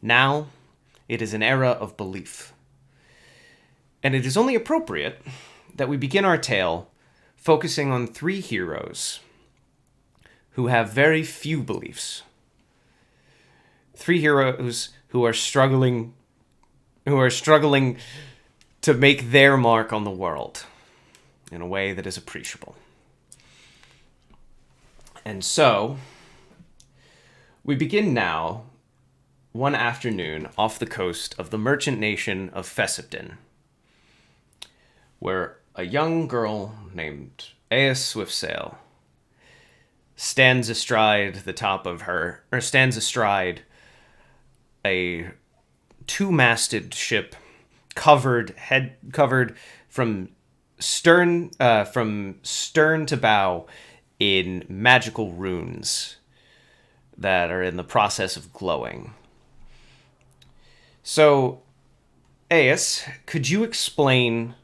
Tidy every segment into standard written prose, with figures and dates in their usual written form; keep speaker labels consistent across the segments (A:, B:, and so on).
A: Now, it is an era of belief. And it is only appropriate that we begin our tale focusing on 3 heroes who have very few beliefs. 3 heroes who are struggling to make their mark on the world in a way that is appreciable. And so, we begin now, one afternoon off the coast of the merchant nation of Fessipton, where a young girl named Ea Swiftsail stands astride a 2-masted ship covered from stern to bow in magical runes that are in the process of glowing. So, Aes, could you explain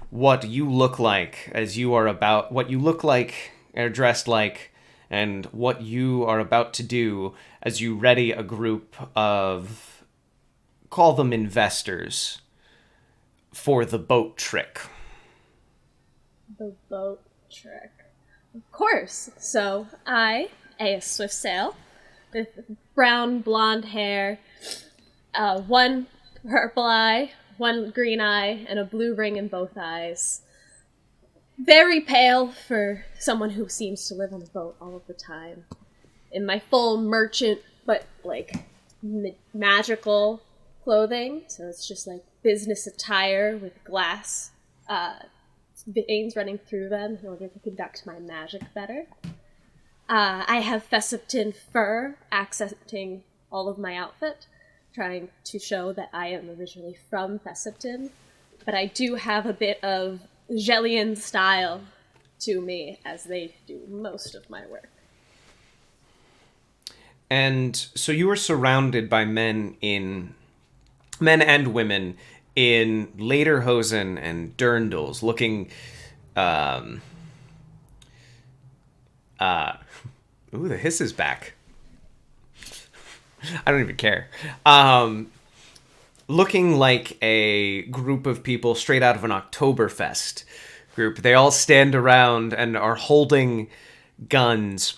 A: what you look like what you look like or dressed like, and what you are about to do as you ready a group of, call them investors, for the boat trick?
B: The boat trick. Of course. So, I, Ea Swiftsail, with brown blonde hair, one purple eye, one green eye, and a blue ring in both eyes. Very pale for someone who seems to live on a boat all of the time. In my full merchant, but magical clothing. So it's just business attire with glass veins running through them in order to conduct my magic better. I have Fessipton fur accenting all of my outfit, trying to show that I am originally from Fessipton, but I do have a bit of Gellian style to me, as they do most of my work.
A: And so you are surrounded by men and women in lederhosen and dirndls, looking, ooh, the hiss is back. I don't even care. Looking like a group of people straight out of an Oktoberfest group. They all stand around and are holding guns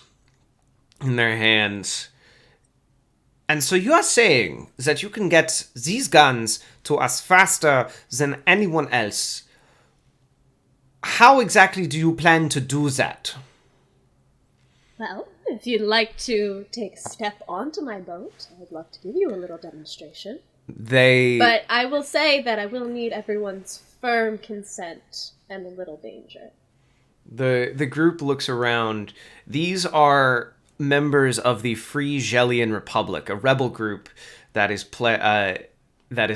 A: in their hands. And so you are saying that you can get these guns to us faster than anyone else. How exactly do you plan to do that?
B: Well, if you'd like to take a step onto my boat, I'd love to give you a little demonstration. But I will say that I will need everyone's firm consent and a little danger.
A: The group looks around. These are members of the Free Gellian Republic, a rebel group that is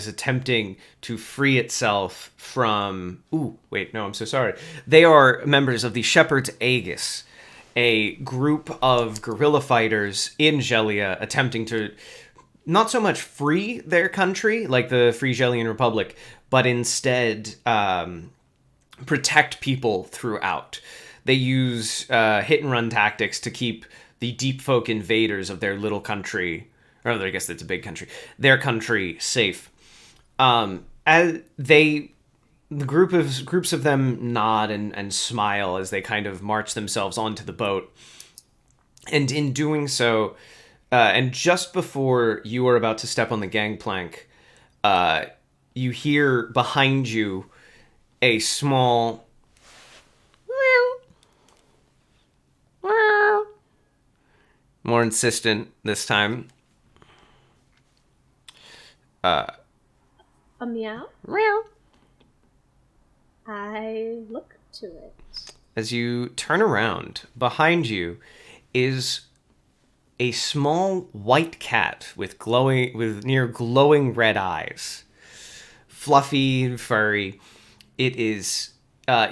A: attempting to free itself from... Ooh, wait, no, I'm so sorry. They are members of the Shepherd's Aegis, a group of guerrilla fighters in Gellia attempting to not so much free their country, like the Free Gellian Republic, but instead protect people throughout. They use hit-and-run tactics to keep the deep folk invaders of their little country, or I guess it's a big country, their country safe. Groups of them nod and smile as they kind of march themselves onto the boat. And in doing so, and just before you are about to step on the gangplank, you hear behind you a small... more insistent this time.
B: A meow?
A: Meow.
B: I look to it.
A: As you turn around, behind you is a small white cat with near glowing red eyes. Fluffy and furry. It is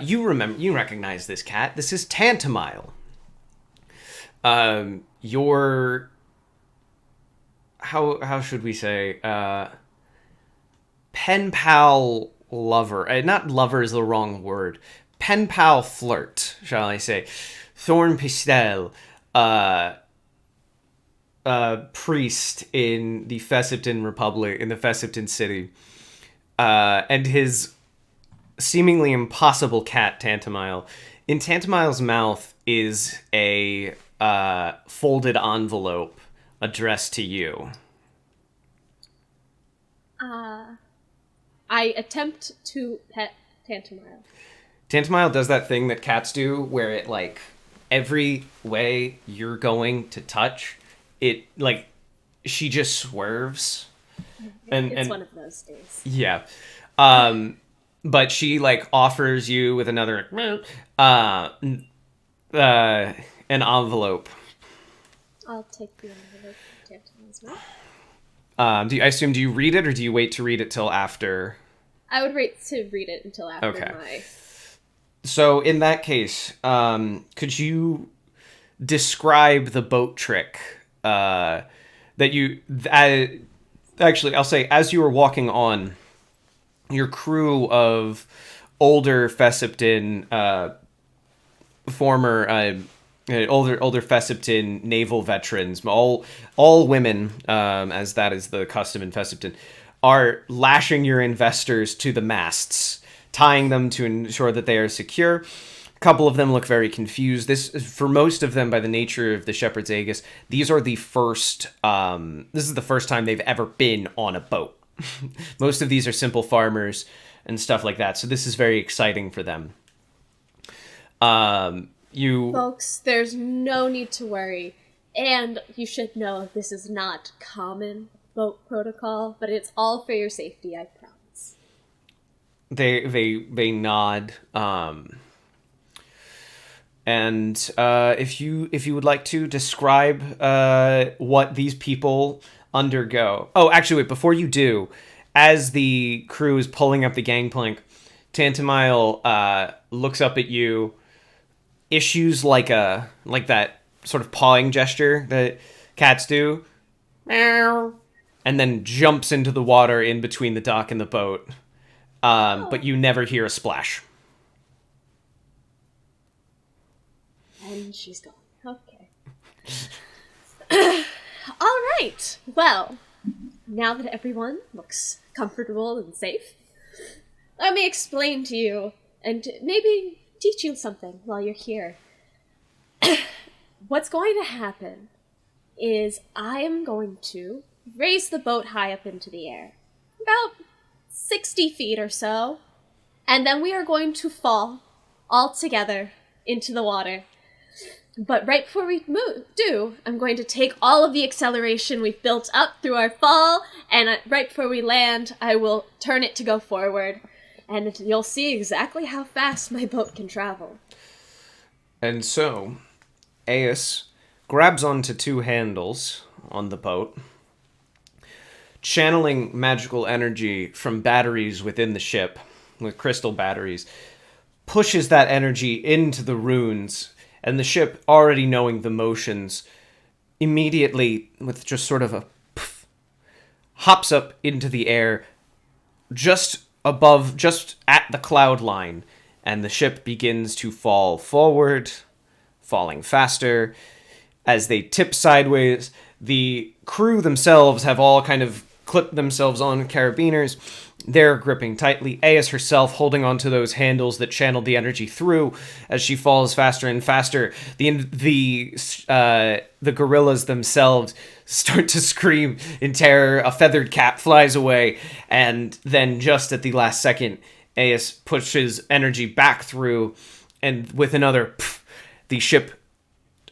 A: you recognize this cat. This is Tantamile. Your how should we say pen pal lover. Not lover is the wrong word. Pen pal flirt, shall I say. Thorn Pistel, priest in the Fessipton Republic, in the Fessipton city, and his seemingly impossible cat, Tantamile. In Tantamile's mouth is a folded envelope addressed to you.
B: I attempt to pet Tantamile.
A: Tantamile does that thing that cats do, where it, like, every way you're going to touch, it, like, she just swerves.
B: It's one of those days.
A: Yeah. But she, like, offers you with another, an envelope.
B: I'll take the envelope from Tantamile's mouth.
A: Do you read it, or do you wait to read it till after?
B: I would wait to read it until after
A: Okay. So, in that case, could you describe the boat trick that you... actually, I'll say, as you were walking on, your crew of older Fessipton, former... older Fessipton naval veterans, all women, as that is the custom in Fessipton, are lashing your investors to the masts, tying them to ensure that they are secure. A couple of them look very confused. For most of them, by the nature of the Shepherd's Aegis, these are the first. This is the first time they've ever been on a boat. Most of these are simple farmers and stuff like that, so this is very exciting for them.
B: Folks, there's no need to worry. And you should know this is not common boat protocol, but it's all for your safety, I promise.
A: They nod. And if you would like to describe what these people undergo. Oh, actually, wait, before you do, as the crew is pulling up the gangplank, Tantamile looks up at you, issues like that sort of pawing gesture that cats do, meow, and then jumps into the water in between the dock and the boat. But you never hear a splash.
B: And she's gone. Okay. All right. Well, now that everyone looks comfortable and safe, let me explain to you and maybe teach you something while you're here. What's going to happen is I am going to raise the boat high up into the air, about 60 feet or so, and then we are going to fall all together into the water. But right before we I'm going to take all of the acceleration we've built up through our fall, and right before we land, I will turn it to go forward, and you'll see exactly how fast my boat can travel.
A: And so, Aeus grabs onto two handles on the boat, channeling magical energy from batteries within the ship, with crystal batteries, pushes that energy into the runes, and the ship, already knowing the motions, immediately, with just sort of a poof, hops up into the air, just at the cloud line, and the ship begins to fall forward, falling faster. As they tip sideways, the crew themselves have all kind of clipped themselves on carabiners. They're gripping tightly. Aeus herself holding onto those handles that channeled the energy through as she falls faster and faster. The gorillas themselves start to scream in terror. A feathered cat flies away, and then just at the last second, Aeus pushes energy back through, and with another pff, the ship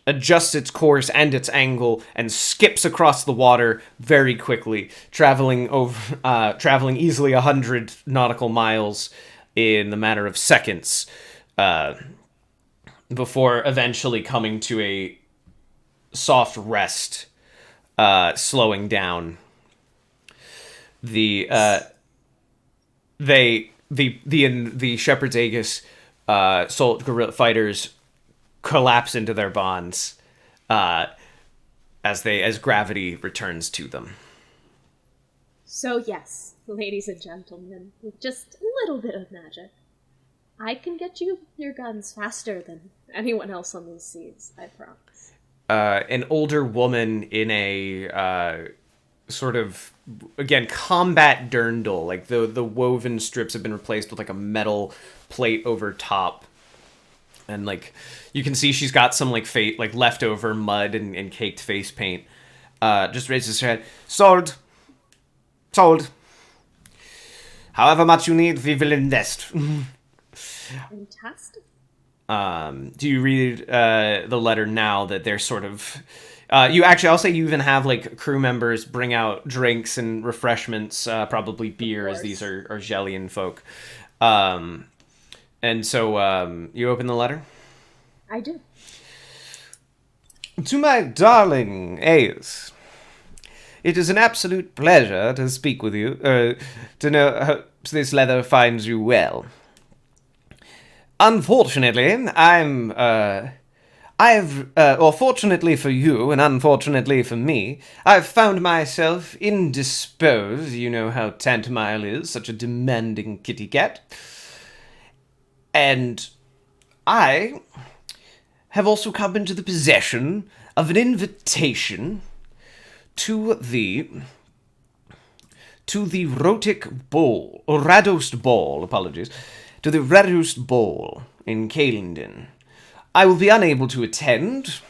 A: adjusts its course and its angle and skips across the water very quickly, traveling easily 100 nautical miles in the matter of seconds, before eventually coming to a soft rest, slowing down. The Shepherd's Aegis gorilla fighters collapse into their bonds as gravity returns to them.
B: So yes, ladies and gentlemen, with just a little bit of magic, I can get you your guns faster than anyone else on these seas, I promise.
A: an older woman in a sort of, again, combat dirndl. Like the woven strips have been replaced with like a metal plate over top, and like you can see she's got some like leftover mud and caked face paint. Just raises her head. Sold. However much you need, we will invest.
B: Fantastic.
A: Do you read the letter now that they're sort of... I'll say you even have like crew members bring out drinks and refreshments, probably beer, as these are Gellian folk. And so you open the letter?
B: I do.
A: To my darling Ace, it is an absolute pleasure to speak with you, to know this letter finds you well. Unfortunately, fortunately for you and unfortunately for me, I've found myself indisposed. You know how Tantamile is, such a demanding kitty cat. And I have also come into the possession of an invitation to the Rotic Ball, or Radost Ball, apologies, to the Radost Ball in Kalendon. I will be unable to attend,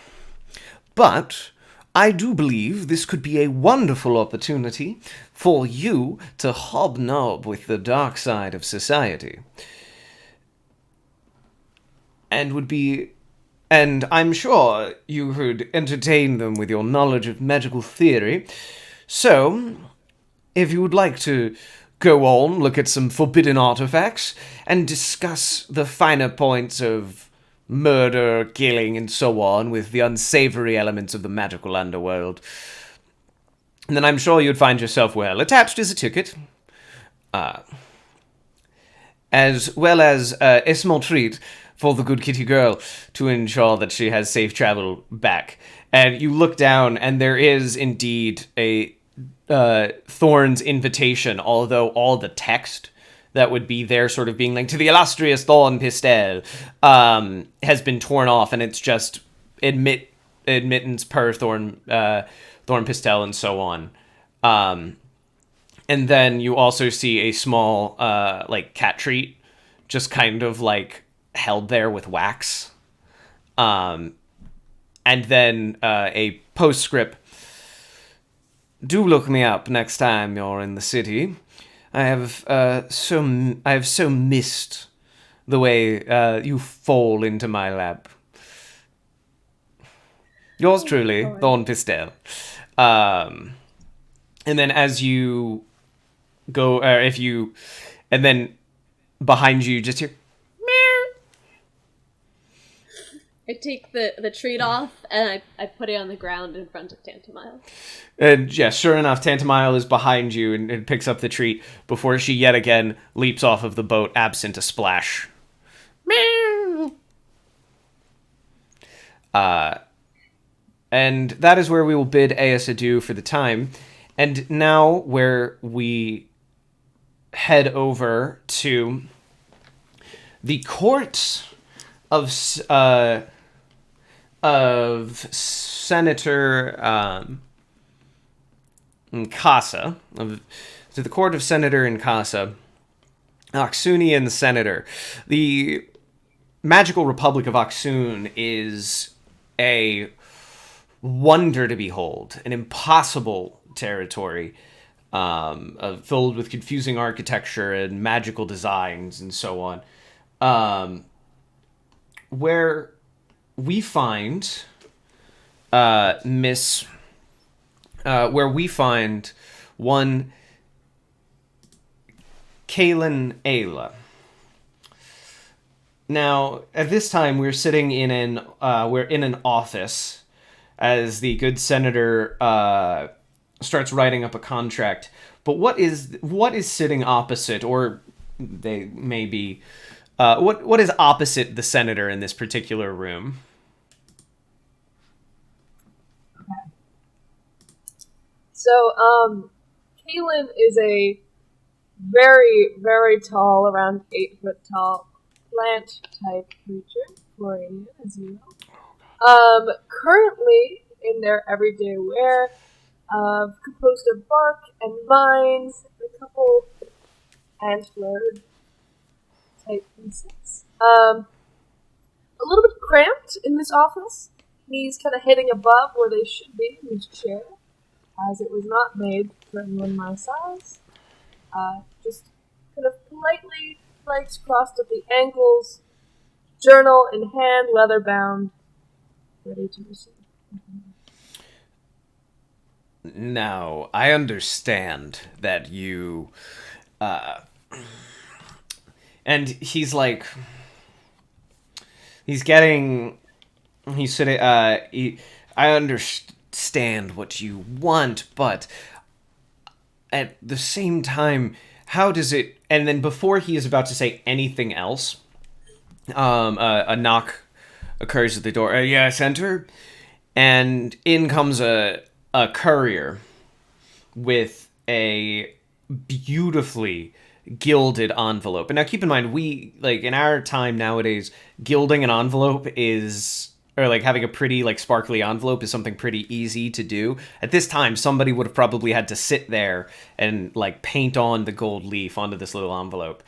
A: but I do believe this could be a wonderful opportunity for you to hobnob with the dark side of society. And I'm sure you could entertain them with your knowledge of magical theory. So, if you would like to go on, look at some forbidden artifacts, and discuss the finer points of murder, killing, and so on with the unsavory elements of the magical underworld, and then I'm sure you'd find yourself well. Attached is a ticket, as well as a small treat for the good kitty girl to ensure that she has safe travel back. And you look down, and there is indeed a Thorn's invitation, although all the text that would be there sort of being like, to the illustrious Thorn Pistel, has been torn off, and it's just admittance per Thorn Pistel and so on. And then you also see a small cat treat just kind of like held there with wax. And then a postscript. Do look me up next time you're in the city. I have so missed the way you fall into my lap. Yours truly, Thorn Pistel. And then as you go, and then behind you, just hear, meow.
B: I take the treat off, and I put it on the ground in front of Tantamile.
A: And yeah, sure enough, Tantamile is behind you and picks up the treat before she yet again leaps off of the boat, absent a splash. Meow. And that is where we will bid Aes adieu for the time. And now where we head over to the court of Senator Nkasa, to the court of Senator Nkasa, Oxunian Senator. The magical Republic of Oxun is a wonder to behold, an impossible territory, filled with confusing architecture and magical designs and so on, where we find one Kaelin Ayla. Now, at this time, we're sitting in an office as the good senator starts writing up a contract. But what is sitting opposite, or they may be, what is opposite the senator in this particular room?
C: Okay. So, Kaelin is a very, very tall, around 8 foot tall, plant type creature, Floridian, as you know. Currently, in their everyday wear, composed of bark and vines, and a couple antlered type insects. A little bit cramped in this office. Knees kind of hitting above where they should be in his chair, as it was not made for anyone my size. Just kind of politely, legs crossed at the ankles, journal in hand, leather bound, ready to receive.
A: Now, I understand that you, and he's like, he's sitting, I understand what you want, but at the same time, how does it, and then before he is about to say anything else, a knock occurs at the door. Yes, enter. And in comes a courier with a beautifully gilded envelope. And now keep in mind, we, like, in our time nowadays, gilding an envelope is, or like having a pretty, like, sparkly envelope is something pretty easy to do. At this time, somebody would have probably had to sit there and, like, paint on the gold leaf onto this little envelope.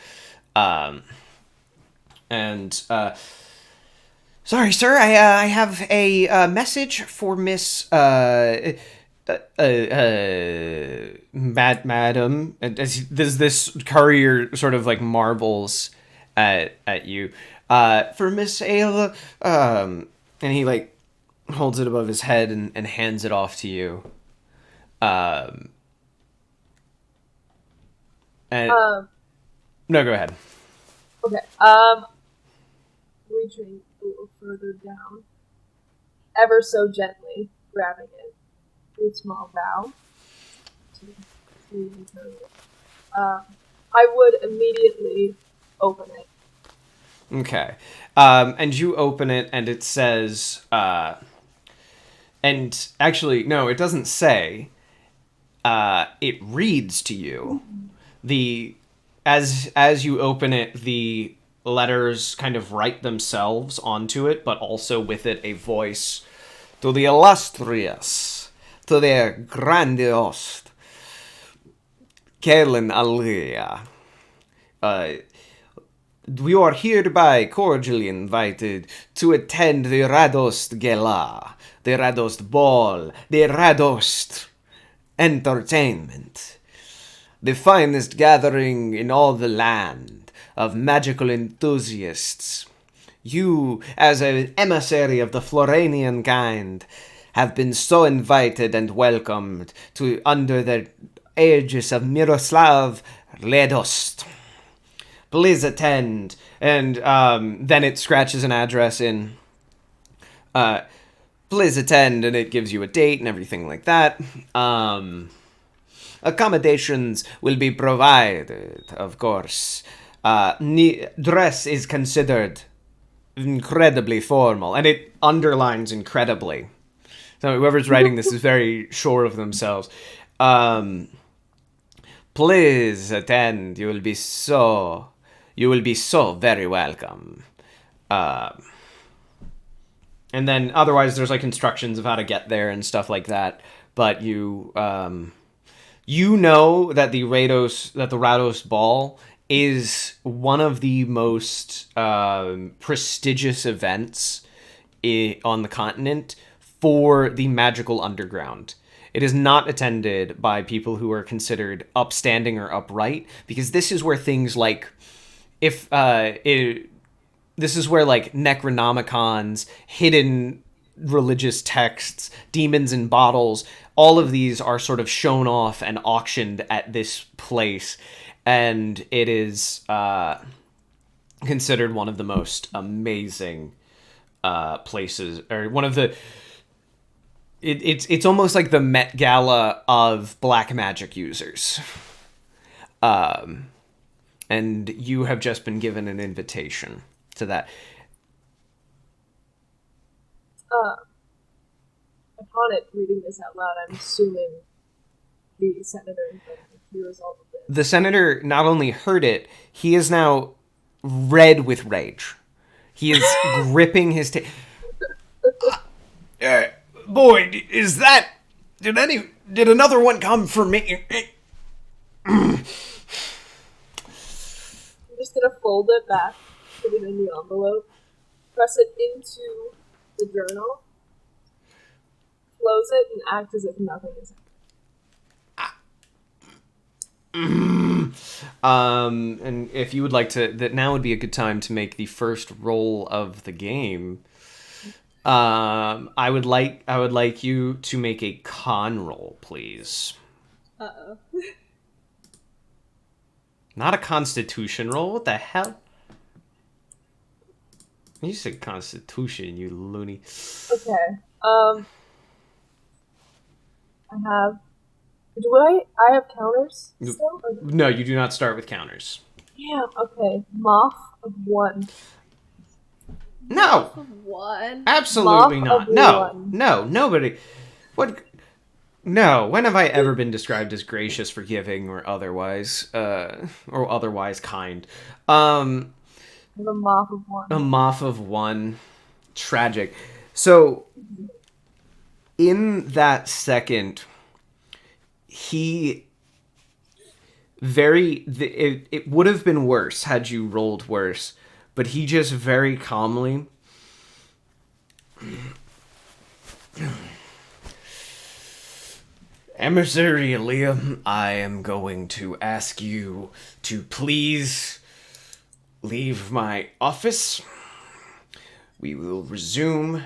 A: Sorry, sir, I have a message for Miss, madam. And as this courier sort of, like, marbles at you, for Miss Ayla, and he, like, holds it above his head and hands it off to you. And no, go ahead.
C: Okay. Reaching a little further down, ever so gently grabbing it, with a small bow to internally. I would immediately open it.
A: Okay. And you open it, and it says, and actually, no, it doesn't say. It reads to you. As you open it, the letters kind of write themselves onto it, but also with it a voice. To the illustrious, to the grandiose, Kellen Alia. We are hereby cordially invited to attend the Radost Gala, the Radost Ball, the Radost Entertainment, the finest gathering in all the land of magical enthusiasts. You, as an emissary of the Floranian kind, have been so invited and welcomed to under the aegis of Miroslav Radost. Please attend. And then it scratches an address in. Please attend, and it gives you a date and everything like that. Accommodations will be provided, of course. Dress is considered incredibly formal, and it underlines incredibly. So whoever's writing this is very sure of themselves. Please attend. You will be so very welcome. And then otherwise there's like instructions of how to get there and stuff like that. But you know that the Rados Ball is one of the most prestigious events on the continent for the magical underground. It is not attended by people who are considered upstanding or upright, because this is where things like, this is where like Necronomicons, hidden religious texts, demons in bottles, all of these are sort of shown off and auctioned at this place. And it is considered one of the most amazing places, or one of the. It's almost like the Met Gala of black magic users. And you have just been given an invitation to that.
C: Upon it reading this out loud, I'm assuming the senator hears all of this.
A: The senator not only heard it, he is now red with rage. He is gripping his Boy, is that... Did another one come for me?
C: I'm just gonna fold it back, put it in the envelope, press it into the journal, close it, and act as if nothing is happening.
A: And if you would like to, that now would be a good time to make the first roll of the game. I would like you to make a con roll, please.
B: Uh-oh.
A: Not a constitution roll. What the hell? You said constitution, you loony.
C: Okay. I have. I have counters still?
A: No, you do not start with counters.
C: Yeah. Okay. Moth of 1.
A: No.
B: One.
A: Absolutely
C: Moth
A: not.
C: of
A: No.
C: 1.
A: No. Nobody. What? No. When have I ever been described as gracious, forgiving, or otherwise kind?
C: I have a moth of 1.
A: A moth of 1. Tragic. So, in that second, it would have been worse had you rolled worse, but he just very calmly... Emissary Aaliyah, I am going to ask you to please leave my office. We will resume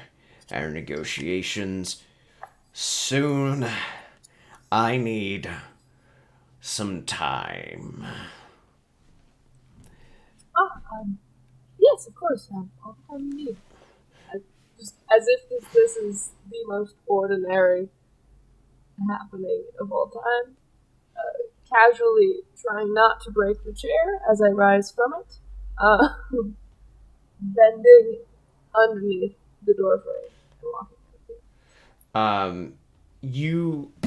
A: our negotiations soon. I need some time.
C: Yes, of course. All the time you need. Just as if this is the most ordinary happening of all time. Casually trying not to break the chair as I rise from it. Bending underneath the doorframe and walking.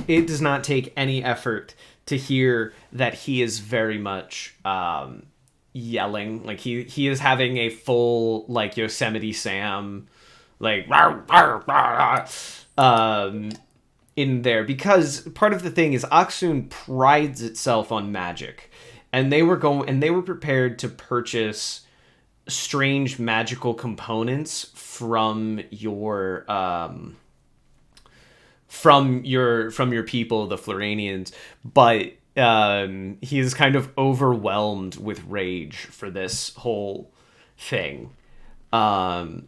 A: It does not take any effort to hear that he is very much yelling. Like he is having a full like Yosemite Sam like in there, because part of the thing is Aksun prides itself on magic, and they were prepared to purchase strange magical components from your people, the Floranians, but he is kind of overwhelmed with rage for this whole thing, and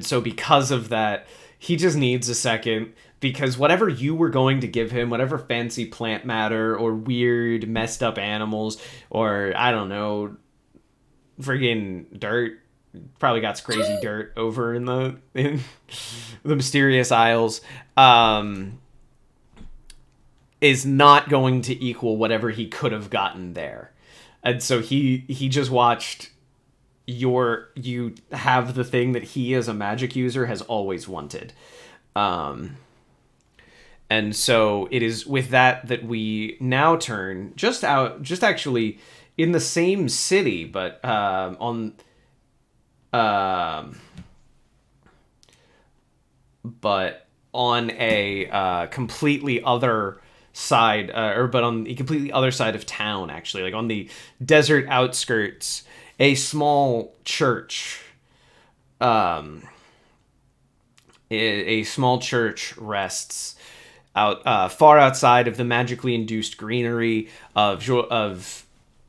A: so because of that, he just needs a second, because whatever you were going to give him, whatever fancy plant matter or weird messed up animals, or I don't know, friggin' dirt, probably got crazy dirt over in the mysterious isles, is not going to equal whatever he could have gotten there. And so he just watched you have the thing that he as a magic user has always wanted. And so it is with that we now turn just actually in the same city, but on a completely other side, but on the completely other side of town, actually, like on the desert outskirts, a small church, a small church rests out far outside of the magically induced greenery of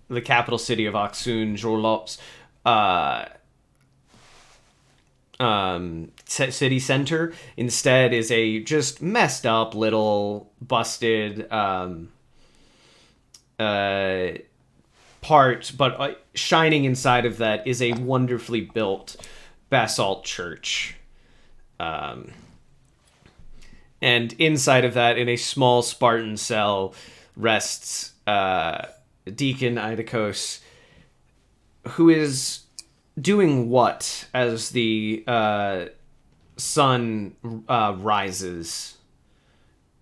A: the capital city of Aksun, Jorlops, city center. Instead is a just messed up little busted part, but shining inside of that is a wonderfully built basalt church. And inside of that, in a small Spartan cell, rests Deacon Idacos, who is doing what as the sun rises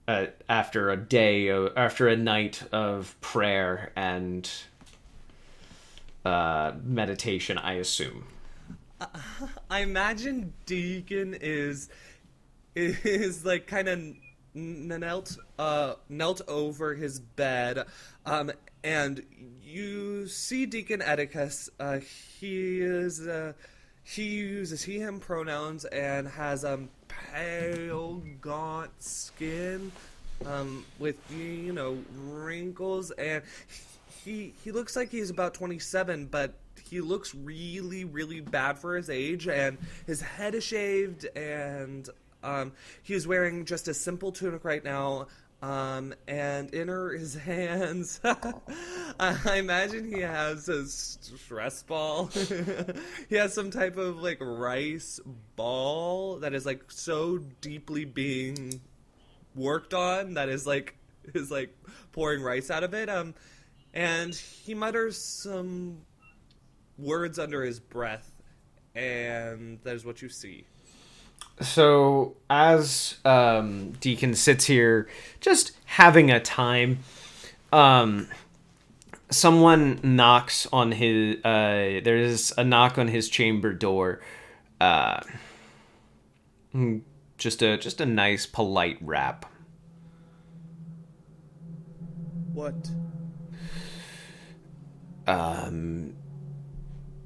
A: after a night of prayer and meditation, I assume.
D: I imagine Deacon is is like kind of knelt over his bed, and you see Deacon Atticus. He uses he/him pronouns and has pale, gaunt skin, with wrinkles, and he looks like he's about 27, but he looks really, really bad for his age, and his head is shaved, and he's wearing just a simple tunic right now, and in his hands, I imagine he has a stress ball. He has some type of like rice ball that is like so deeply being worked on that is like pouring rice out of it. And he mutters some words under his breath, and that is what you see.
A: So as Deacon sits here just having a time, someone knocks on his there's a knock on his chamber door. Just a nice polite rap.
D: What?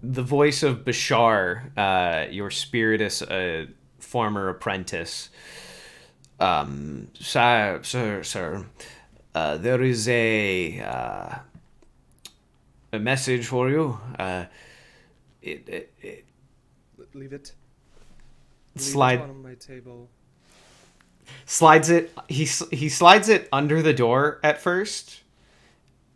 A: The voice of Bashar, your spiritus former apprentice. Sir, there is a message for you.
D: Leave it.
A: Slide.
D: Leave it on my table.
A: Slides it. He slides it under the door at first.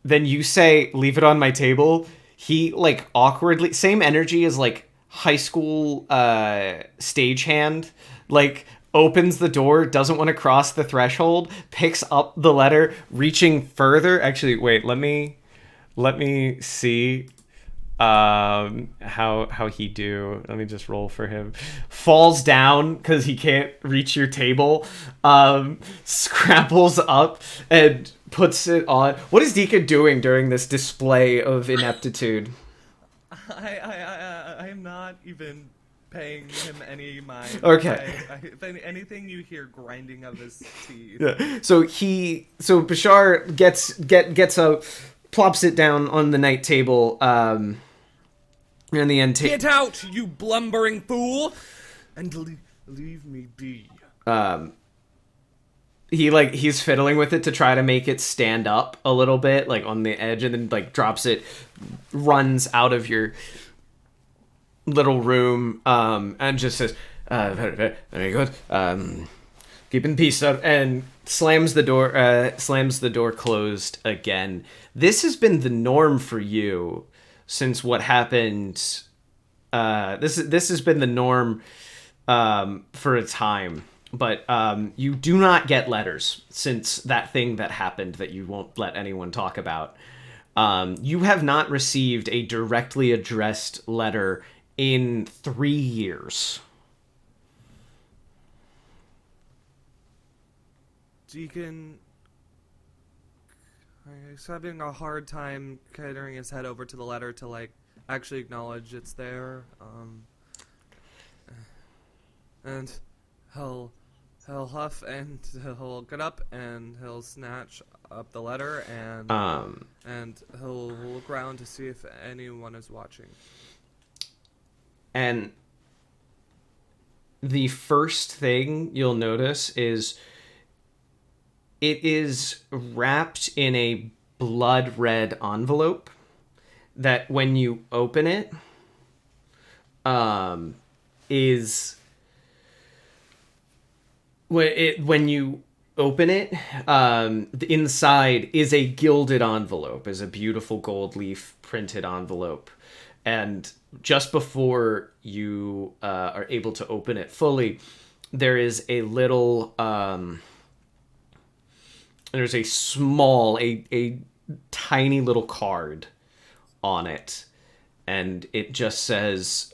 A: Then you say, "Leave it on my table." He like awkwardly, same energy as like high school stagehand, like opens the door, doesn't want to cross the threshold, picks up the letter, reaching further. Actually, wait, let me see how he do. Let me just roll for him. Falls down because he can't reach your table, scrapples up and puts it on. What is Deacon doing during this display of ineptitude?
D: I am not even paying him any mind.
A: Okay.
D: If anything, you hear grinding of his teeth.
A: Yeah. So Bashar gets a plops it down on the night table. And the end.
D: Get out, you blumbering fool, and leave me be.
A: He's fiddling with it to try to make it stand up a little bit, like on the edge, and then like drops it, runs out of your little room, and just says, very, very good. Keep in peace, sir, and slams the door closed again. This has been the norm for you since what happened. This has been the norm for a time. But you do not get letters since that thing that happened that you won't let anyone talk about. You have not received a directly addressed letter in 3 years.
D: Deacon, he's having a hard time carrying his head over to the letter to like actually acknowledge it's there. And he'll huff and he'll get up and he'll snatch up the letter and he'll look around to see if anyone is watching.
A: And the first thing you'll notice is it is wrapped in a blood red envelope that when you open it, is when you open it, the inside is a gilded envelope, is a beautiful gold leaf printed envelope. And just before you are able to open it fully, there is a little, there's a small, a tiny little card on it. And it just says,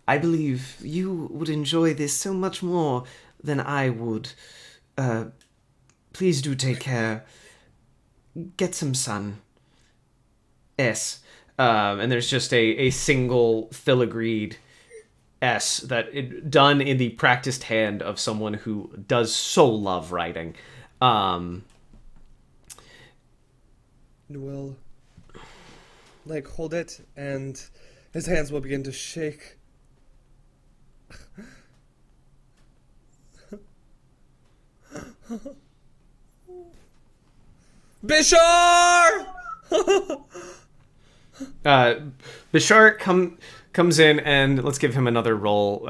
A: I believe you would enjoy this so much more than I would. Please do take care. Get some sun. S. And there's just a single filigreed S done in the practiced hand of someone who does so love writing.
D: Will like hold it, and his hands will begin to shake. Bishar!
A: Bishar comes in, and let's give him another roll.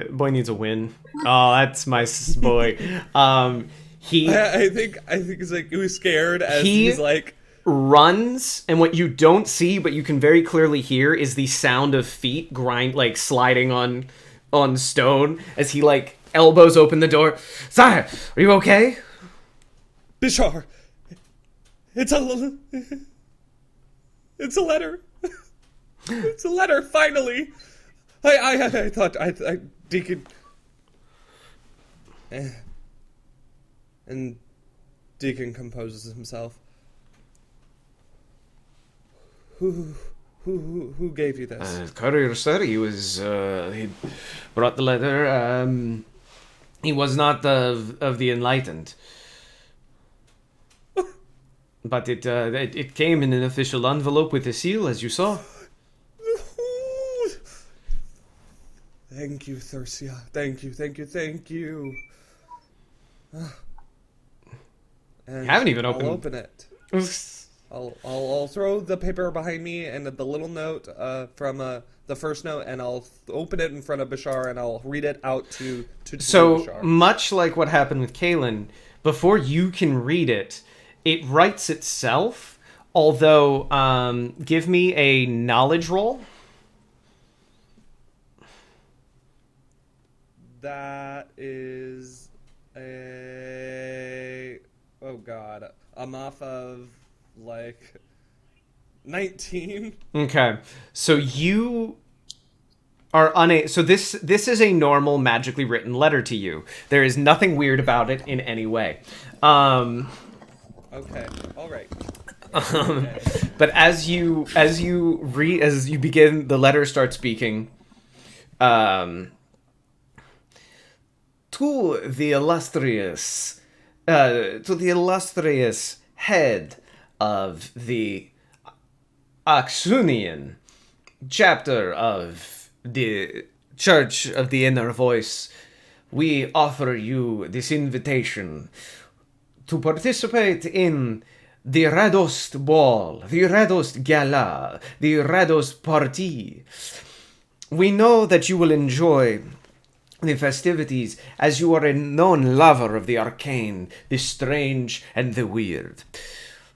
A: Boy needs a win. Oh, that's my boy. He
D: I think he's like, he was scared as he's like
A: runs, and what you don't see but you can very clearly hear is the sound of feet like sliding on stone as he like elbows open the door. Sire, are you okay?
D: Bishar, it's a letter. It's a letter, finally. I thought Deacon and Deacon composes himself. Who gave you this?
A: Courier, sir. He brought the letter. He was not of the enlightened, but it came in an official envelope with a seal, as you saw.
D: Thank you, Thursia. Thank you. And
A: I haven't even opened.
D: I'll open it. I'll throw the paper behind me and the little note from the first note, and I'll open it in front of Bishar, and I'll read it out to
A: So,
D: Bishar.
A: much like what happened with Kaelin, before you can read it, it writes itself, although, give me a knowledge roll.
D: That is a... Oh, God. I'm off of, like, 19.
A: Okay. So you are so this is a normal magically written letter to you. There is nothing weird about it in any way.
D: Okay. All right.
A: But as you begin, the letter starts speaking. To the illustrious head of the Oxunian chapter of the Church of the Inner Voice, we offer you this invitation to participate in the Radost Ball, the Radost Gala, the Radost Party. We know that you will enjoy the festivities, as you are a known lover of the arcane, the strange, and the weird.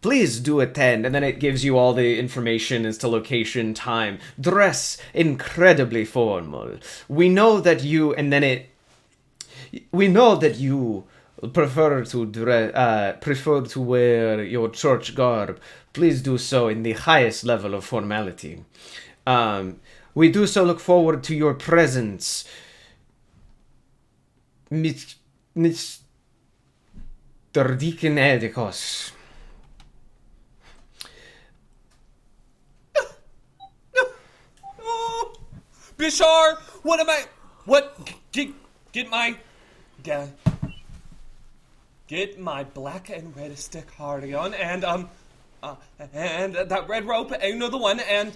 A: Please do attend, and then it gives you all the information as to location, time. Dress incredibly formal. We know that you prefer to wear your church garb. Please do so in the highest level of formality. We do so look forward to your presence, Mr. Deacon Edikos.
D: Bishar, get my black and red stick hardy on, and that red rope, you know the one, and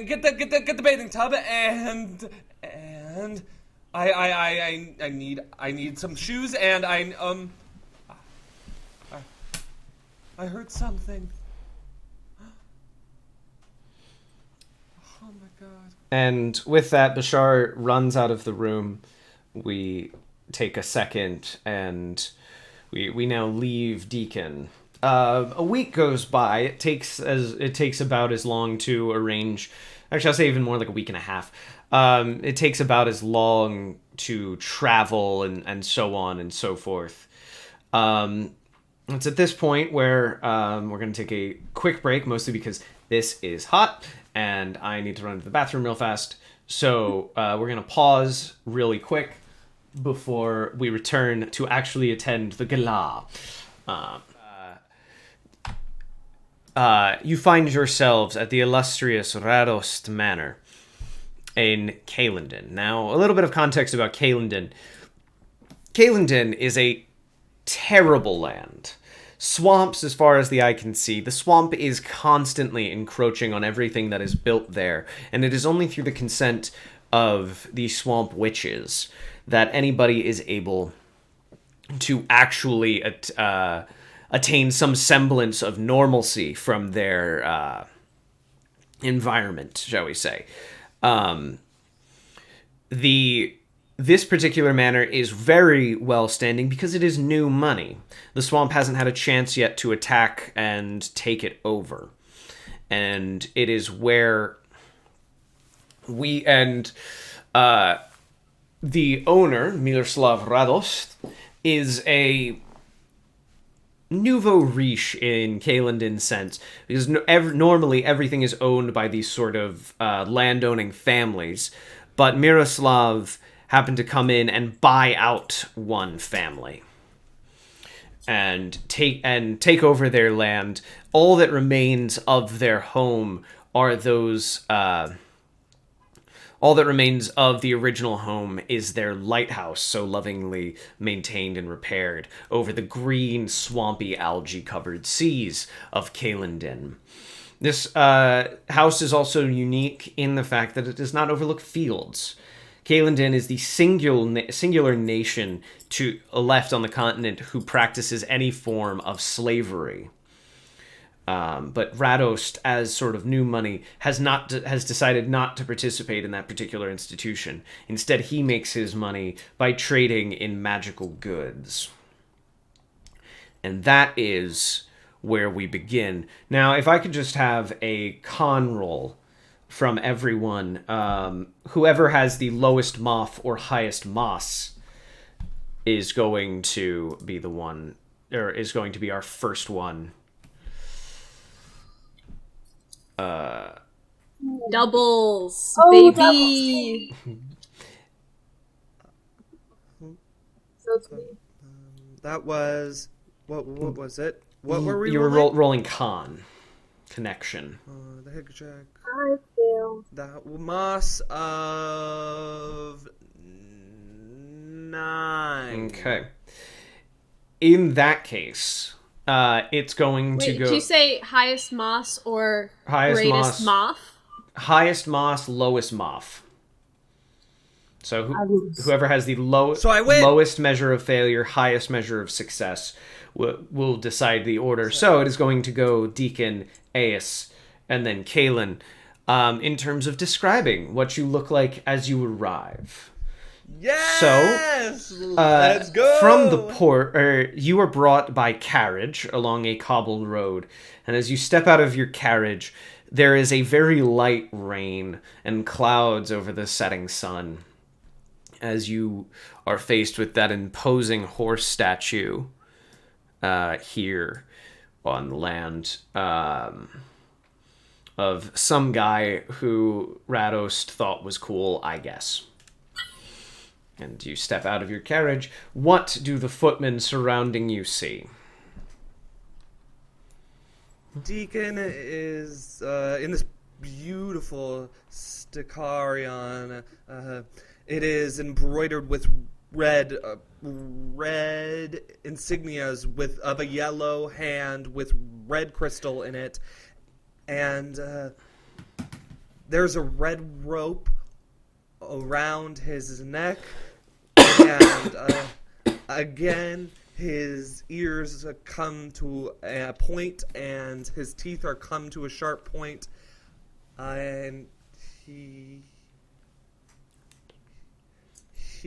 D: get the bathing tub, and I need some shoes, and I heard something. Oh my God.
A: And with that, Bashar runs out of the room. We take a second, and we now leave Deacon. A week goes by. It takes about as long to arrange. Actually, I'll say even more, like a week and a half. It takes about as long to travel and so on and so forth. It's at this point where we're going to take a quick break, mostly because this is hot and I need to run to the bathroom real fast. So we're going to pause really quick before we return to actually attend the Gala. You find yourselves at the illustrious Radost Manor. in Kalendon. Now, a little bit of context about Kalendon. Kalendon is a terrible land. Swamps as far as the eye can see. The swamp is constantly encroaching on everything that is built there, and it is only through the consent of the swamp witches that anybody is able to actually attain some semblance of normalcy from their environment, shall we say. This particular manor is very well standing because it is new money. The swamp hasn't had a chance yet to attack and take it over. And it is where the owner, Miroslav Radost, is a nouveau riche in Kalendon's sense, because normally everything is owned by these sort of landowning families, but Miroslav happened to come in and buy out one family and take over their land. All that remains of their home are those. All that remains of the original home is their lighthouse, so lovingly maintained and repaired over the green, swampy, algae-covered seas of Kalendon. This house is also unique in the fact that it does not overlook fields. Kalendon is the singular nation left on the continent who practices any form of slavery. But Radost, as sort of new money, has decided not to participate in that particular institution. Instead, he makes his money by trading in magical goods. And that is where we begin. Now, if I could just have a con roll from everyone, whoever has the lowest moth or highest moss is going to be the one, or is going to be our first one.
B: Doubles,
C: Oh,
B: baby.
C: So it's me.
D: That was what was it? What were we?
A: You were
D: rolling?
A: rolling con connection.
D: The heck check.
C: I failed.
D: That moss of 9.
A: Okay. In that case, it's going to
B: Wait,
A: go
B: did you say highest moss or
A: Highest
B: greatest moth?
A: highest moss, lowest moth. So
C: I lose.
A: whoever has the
D: So I win.
A: lowest measure of failure, highest measure of success will decide the order. So it is going to go Deacon, Aes, and then Kalen. In terms of describing what you look like as you arrive.
D: Yes. Let's go.
A: From the port, you are brought by carriage along a cobbled road, and as you step out of your carriage, there is a very light rain and clouds over the setting sun. As you are faced with that imposing horse statue here on land of some guy who Radost thought was cool, I guess. And you step out of your carriage. What do the footmen surrounding you see?
D: Deacon is in this beautiful Sticarion. It is embroidered with red insignias of a yellow hand with red crystal in it, and there's a red rope around his neck, and again his ears come to a point and his teeth are come to a sharp point, and he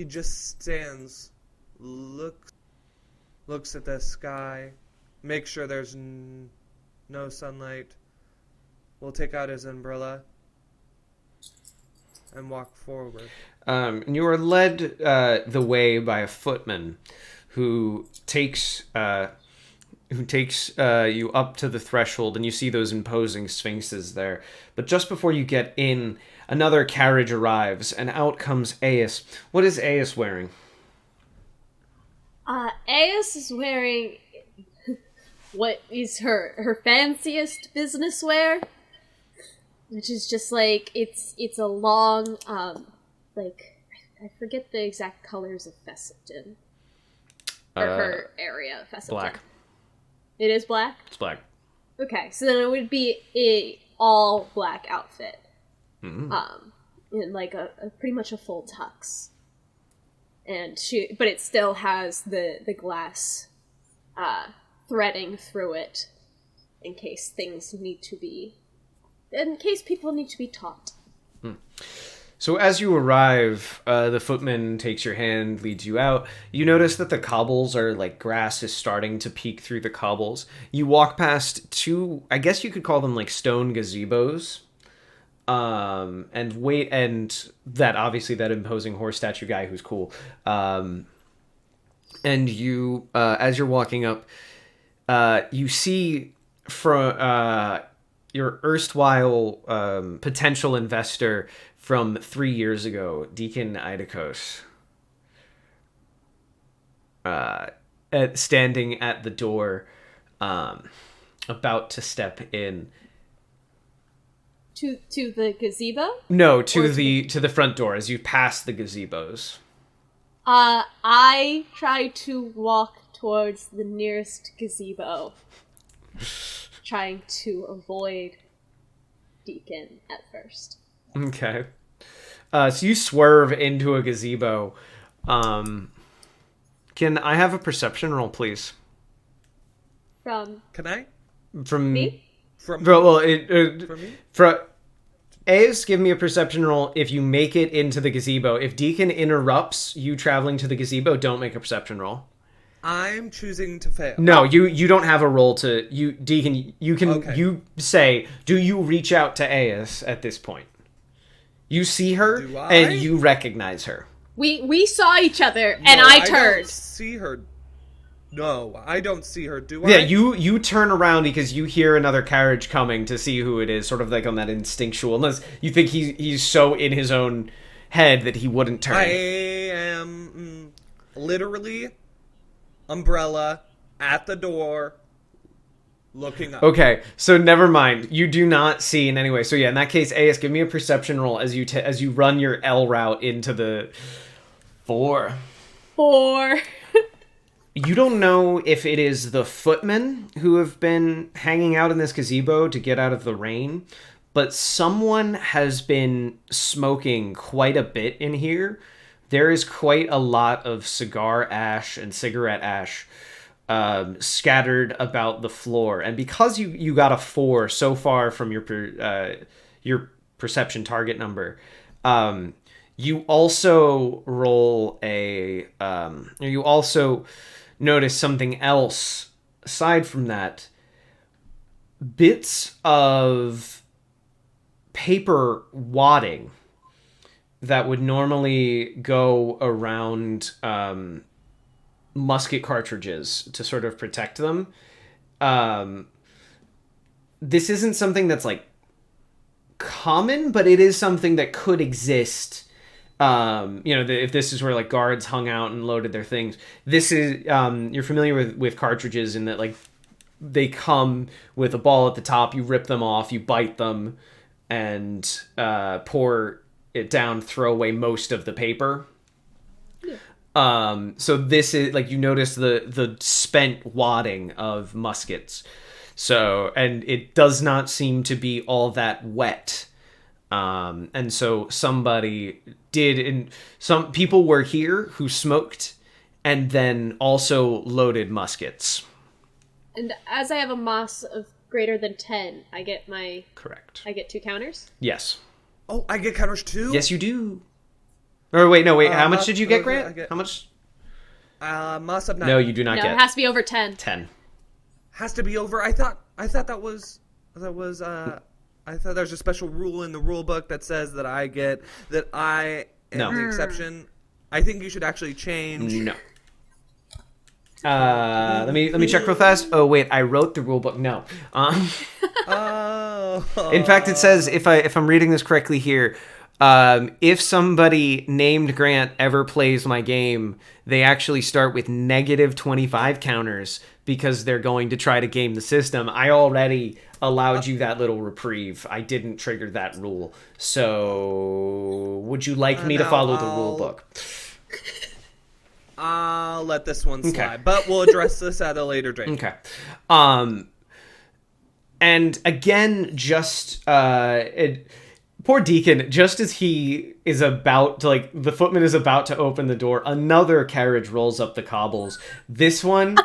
D: just stands, looks at the sky, makes sure there's no sunlight, will take out his umbrella and walk forward.
A: And you are led the way by a footman who takes you up to the threshold, and you see those imposing sphinxes there. But just before you get in, another carriage arrives, and out comes Aes. What is Aes wearing?
B: Aes is wearing what is her fanciest business wear. which is just like it's a long like I forget the exact colors of Fessenden. Or her area of Fessenden.
A: Black.
B: It is black?
A: It's black.
B: Okay, so then it would be a all black outfit.
A: Mm-hmm.
B: In like a pretty much a full tux. But it still has the glass threading through it in case people need to be taught.
A: So as you arrive, the footman takes your hand, leads you out. You notice that the cobbles are like grass is starting to peek through the cobbles. You walk past two, I guess you could call them like stone gazebos. And that obviously that imposing horse statue guy who's cool. And you, as you're walking up, you see from your erstwhile potential investor from 3 years ago, Deacon Idacos, standing at the door, about to step in.
B: To the gazebo?
A: No, to the front door as you pass the gazebos.
B: I try to walk towards the nearest gazebo, trying to avoid Deacon at first.
A: Okay. So you swerve into a gazebo. Can I have a perception roll, please?
B: From
D: Can I?
A: From
B: me?
D: From
A: well,
D: from me?
A: Ace, give me a perception roll if you make it into the gazebo. If Deacon interrupts you traveling to the gazebo, don't make a perception roll.
D: I'm choosing to fail.
A: No, you don't have a roll to you, Deacon. You can
D: Okay.
A: You say, do you reach out to Ace at this point? You see her
D: Do I?
A: and you recognize her.
B: We saw each other, and
D: No,
B: I
D: don't
B: turned.
D: see her. No, I don't see her. Do I?
A: Yeah, you turn around because you hear another carriage coming to see who it is, sort of like on that instinctual. Unless you think he's so in his own head that he wouldn't turn.
D: I am literally umbrella at the door, looking up.
A: Okay, so never mind. You do not see in any way. So yeah, in that case, AS, give me a perception roll as you run your L route into the 4.
B: 4.
A: You don't know if it is the footmen who have been hanging out in this gazebo to get out of the rain, but someone has been smoking quite a bit in here. There is quite a lot of cigar ash and cigarette ash scattered about the floor. And because you got a 4 so far from your perception target number, you also roll you also notice something else aside from that. Bits of paper wadding that would normally go around musket cartridges to sort of protect them. This isn't something that's like common, but it is something that could exist. If this is where like guards hung out and loaded their things. This is you're familiar with cartridges in that like they come with a ball at the top. You rip them off, you bite them, and pour it down, throw away most of the paper. Yeah. So this is like you notice the spent wadding of muskets. So and it does not seem to be all that wet. And so somebody did, and some people were here who smoked and then also loaded muskets.
B: And as I have a moss of greater than 10, I get
A: Correct.
B: I get 2 counters?
A: Yes.
D: Oh, I get counters too?
A: Yes, you do. Or wait, how much did you get, Grant? How much?
D: Must have 9.
A: No, you do not
B: No,
A: get.
B: it has to be over 10.
A: 10.
D: Has to be over. I thought there's a special rule in the rule book that says that I am
A: No.
D: the exception. I think you should actually change.
A: No. Let me check real fast. Oh wait, I wrote the rule book. No.
D: Oh.
A: In fact, it says if I'm reading this correctly here, If somebody named Grant ever plays my game, they actually start with negative 25 counters because they're going to try to game the system. I already allowed you that little reprieve. I didn't trigger that rule. So, would you like me to follow the rule book?
D: I'll let this one slide, but we'll address this at a later date.
A: Okay. And again, poor Deacon, just as he is about to, the footman is about to open the door, another carriage rolls up the cobbles. This one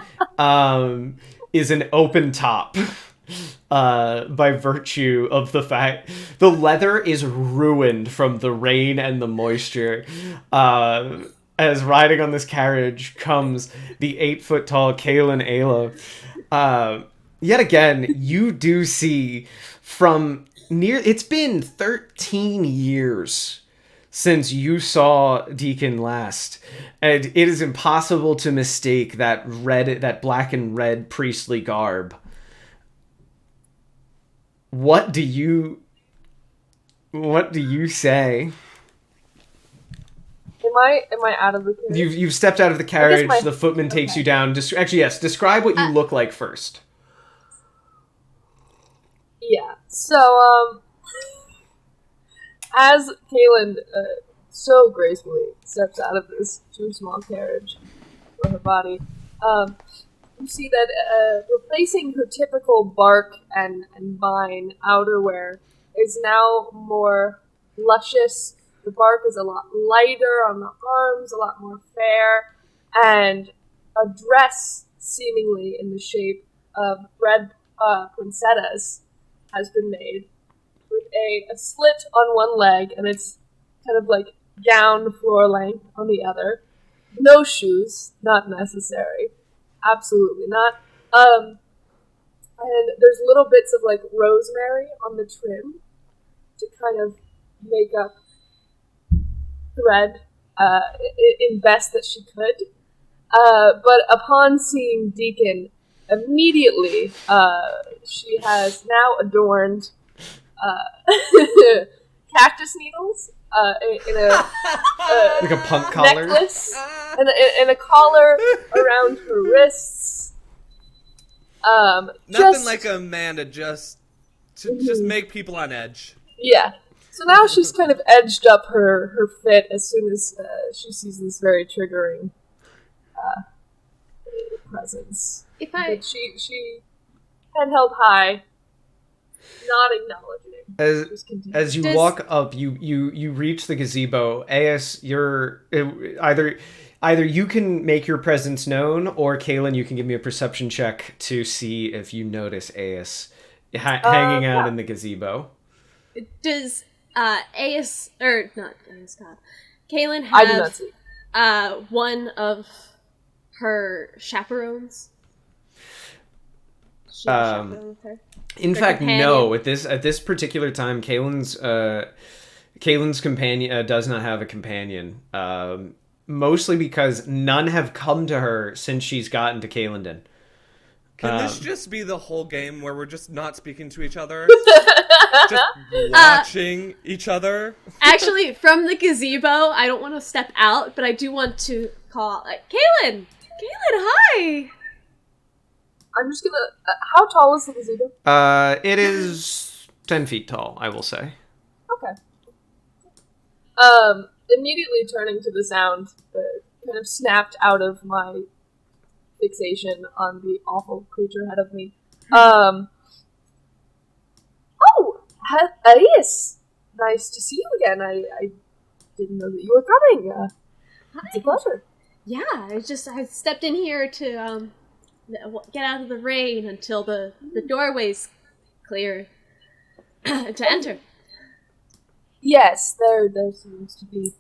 A: is an open top by virtue of the fact the leather is ruined from the rain and the moisture. As riding on this carriage comes the 8-foot-tall Kaelin Ayla. Yet again, you do see from it's been 13 years since you saw Deacon last, and it is impossible to mistake that black and red priestly garb. What do you say?
C: Am I out of the carriage?
A: You've stepped out of the carriage. The footman takes you down. Yes. Describe what you look like first.
C: Yeah. So, as Kaelin so gracefully steps out of this too small carriage for her body, you see that replacing her typical bark and vine outerwear is now more luscious. The bark is a lot lighter on the arms, a lot more fair, and a dress seemingly in the shape of red poinsettias has been made with a slit on one leg, and it's kind of like gown floor length on the other. No shoes, not necessary. Absolutely not. And there's little bits of rosemary on the trim to kind of make up thread in best that she could. But upon seeing Deacon, immediately she has now adorned cactus needles in a
A: like a punk collar
C: necklace and a collar around her wrists.
D: Nothing like a man to just make people on edge.
C: Yeah. So now she's kind of edged up her fit as soon as she sees this very triggering presence. She head held high, not acknowledging.
A: As you walk up, you reach the gazebo. AS, you're either you can make your presence known, or Kaelin, you can give me a perception check to see if you notice AS hanging out in the gazebo.
B: Does AS or not AS God? Kaelin
C: I do not see.
B: One of her chaperones. She has a chaperone with her.
A: In fact, companion. No. At this particular time, Kaelin's companion does not have a companion. Mostly because none have come to her since she's gotten to Caelendon.
D: Can this just be the whole game where we're just not speaking to each other? Just watching each other?
B: Actually, from the gazebo, I don't want to step out, but I do want to call, Kaelin! Kaelin, hi!
C: I'm just gonna... how tall is the gazebo?
A: It is 10 feet tall, I will say.
C: Okay. Immediately turning to the sound, kind of snapped out of my fixation on the awful creature ahead of me. Oh! Arias! Nice to see you again. I didn't know that you were coming. It's a pleasure.
B: Yeah, I stepped in here to get out of the rain until the doorway's clear to enter.
C: Yes, there seems to be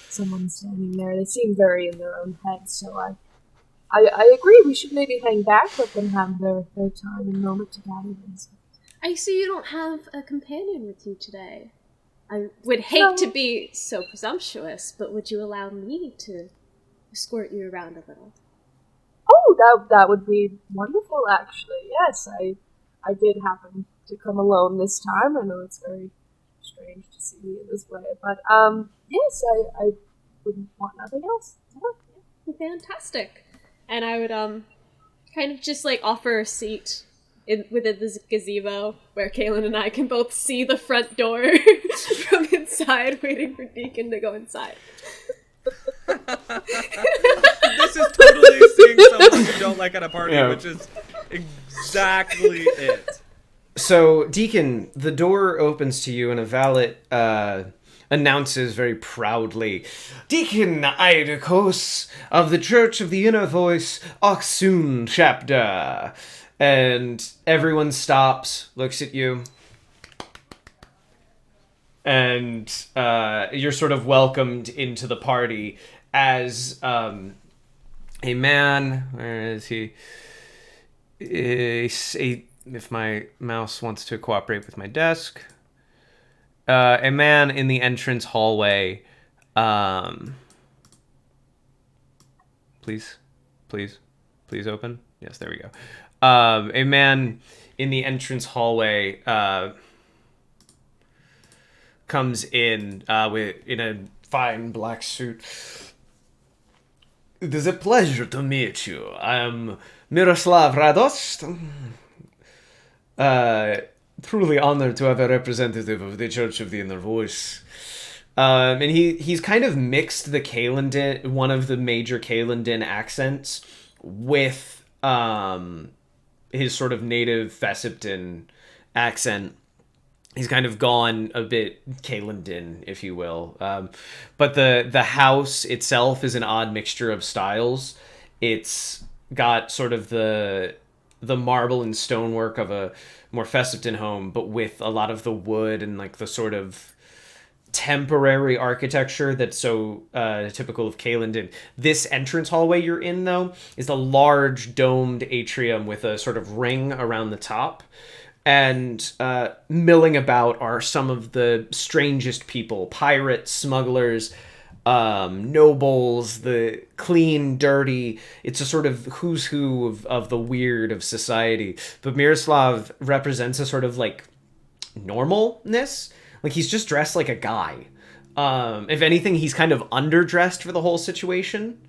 C: someone standing there. They seem very in their own heads, so I agree. We should maybe hang back, let them have their time and moment to gather themselves.
B: I see you don't have a companion with you today. I would hate to be so presumptuous, but would you allow me to escort you around a little?
C: Oh, that would be wonderful, actually. Yes, I did happen to come alone this time. I know it's very strange to see me in this way. But yes, I wouldn't want nothing else.
B: Fantastic. And I would kind of just like offer a seat within this gazebo where Kaylin and I can both see the front door from inside, waiting for Deacon to go inside.
D: This is totally seeing someone you don't like at a party, which is exactly it.
A: So, Deacon, the door opens to you and a valet announces very proudly, Deacon Eidicos of the Church of the Inner Voice, Oxun chapter. And everyone stops, looks at you. And you're sort of welcomed into the party as a man, where is he? If my mouse wants to cooperate with my desk. A man in the entrance hallway. Please open. Yes, there we go. A man in the entrance hallway comes in in a fine black suit. It is a pleasure to meet you. I am Miroslav Radost. Truly honored to have a representative of the Church of the Inner Voice. And he's kind of mixed the Kalendin, one of the major Kalendin accents, with his sort of native Fessipton accent. He's kind of gone a bit Kalendin, if you will. But the house itself is an odd mixture of styles. It's got sort of the marble and stonework of a more Fessipton home, but with a lot of the wood and like the sort of temporary architecture that's so typical of Kalendin. This entrance hallway you're in, though, is a large domed atrium with a sort of ring around the top. And milling about are some of the strangest people, pirates, smugglers, nobles, the clean, dirty. It's a sort of who's who of the weird of society. But Miroslav represents a sort of like normalness. Like he's just dressed like a guy. If anything, he's kind of underdressed for the whole situation.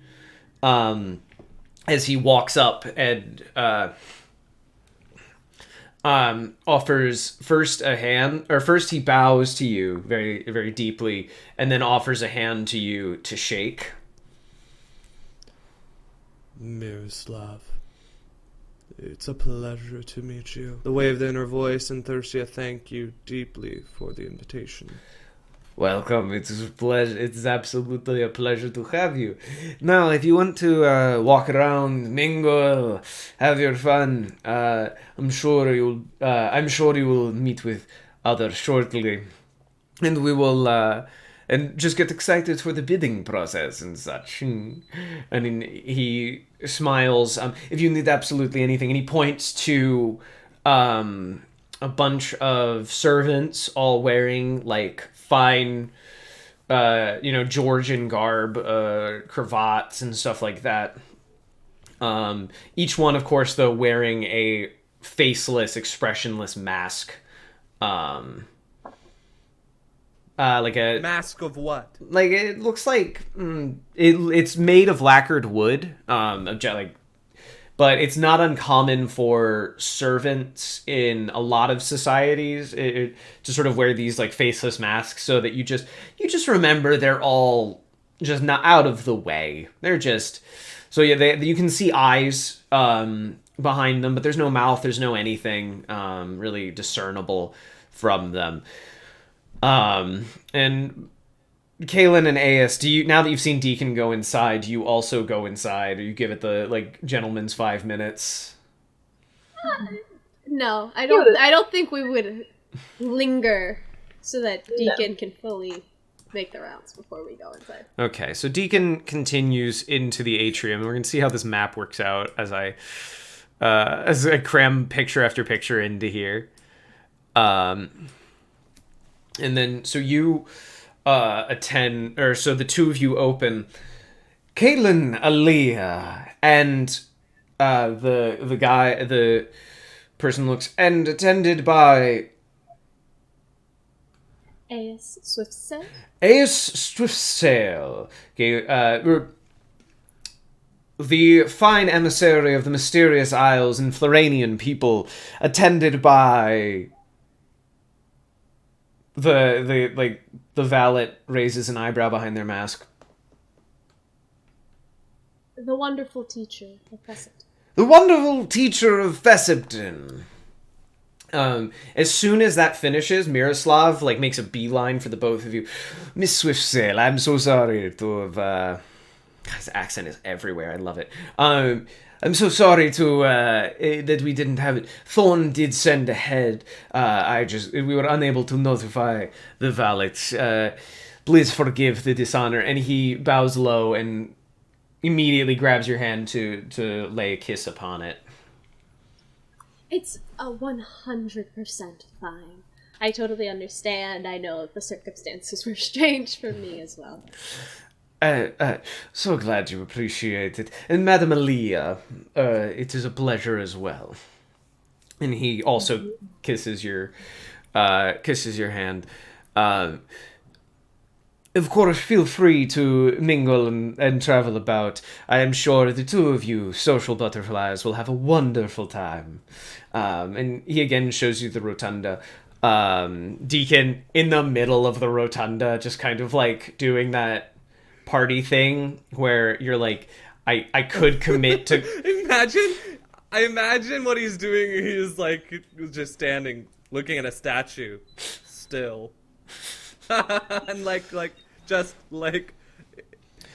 A: As he walks up and offers first a hand, or first he bows to you very, very deeply, and then offers a hand to you to shake.
D: Miroslav, it's a pleasure to meet you. The Way of the Inner Voice and Thirsia thank you deeply for the invitation.
A: Welcome. It's a pleasure. It's absolutely a pleasure to have you. Now, if you want to walk around, mingle, have your fun, I'm sure you will meet with others shortly, and we will and just get excited for the bidding process and such. And he smiles. If you need absolutely anything, and he points to a bunch of servants all wearing like fine, Georgian garb, cravats and stuff like that. Each one, of course, though, wearing a faceless, expressionless mask. Like a
D: mask of what?
A: Like it looks like it's made of lacquered wood, but it's not uncommon for servants in a lot of societies to sort of wear these like faceless masks, so that you just remember they're all just not out of the way. They're just you can see eyes behind them, but there's no mouth, there's no anything really discernible from them. And Kaylin and Aes, now that you've seen Deacon go inside, do you also go inside, or you give it the gentleman's 5 minutes?
B: No, I don't think we would linger so that Deacon can fully make the rounds before we go inside.
A: Okay, so Deacon continues into the atrium, and we're gonna see how this map works out as I cram picture after picture into here. And then, so you attend, or so the two of you open. Caitlin, Aaliyah, and the person looks, and attended by
B: A.S. Swiftsail?
A: Ace Swiftsail. Okay, the fine emissary of the mysterious isles and Floranian people, attended by the valet raises an eyebrow behind their mask.
B: The wonderful teacher of Fessett.
A: The wonderful teacher of Fessipton. As soon as that finishes, Miroslav makes a beeline for the both of you. Miss Swiftsail, I'm so sorry to have. His accent is everywhere. I love it. I'm so sorry to that we didn't have it. Thorn did send ahead. We were unable to notify the valet. Please forgive the dishonor. And he bows low and immediately grabs your hand to lay a kiss upon it.
B: It's 100% fine. I totally understand. I know the circumstances were strange for me as well.
A: So glad you appreciate it. And Madame Aaliyah, it is a pleasure as well. And he also kisses your hand. Of course, feel free to mingle and travel about. I am sure the two of you, social butterflies, will have a wonderful time. And he again shows you the rotunda. Deacon, in the middle of the rotunda, just kind of doing that party thing where you're I could commit to...
D: I imagine what he's doing. He's just standing, looking at a statue, still. And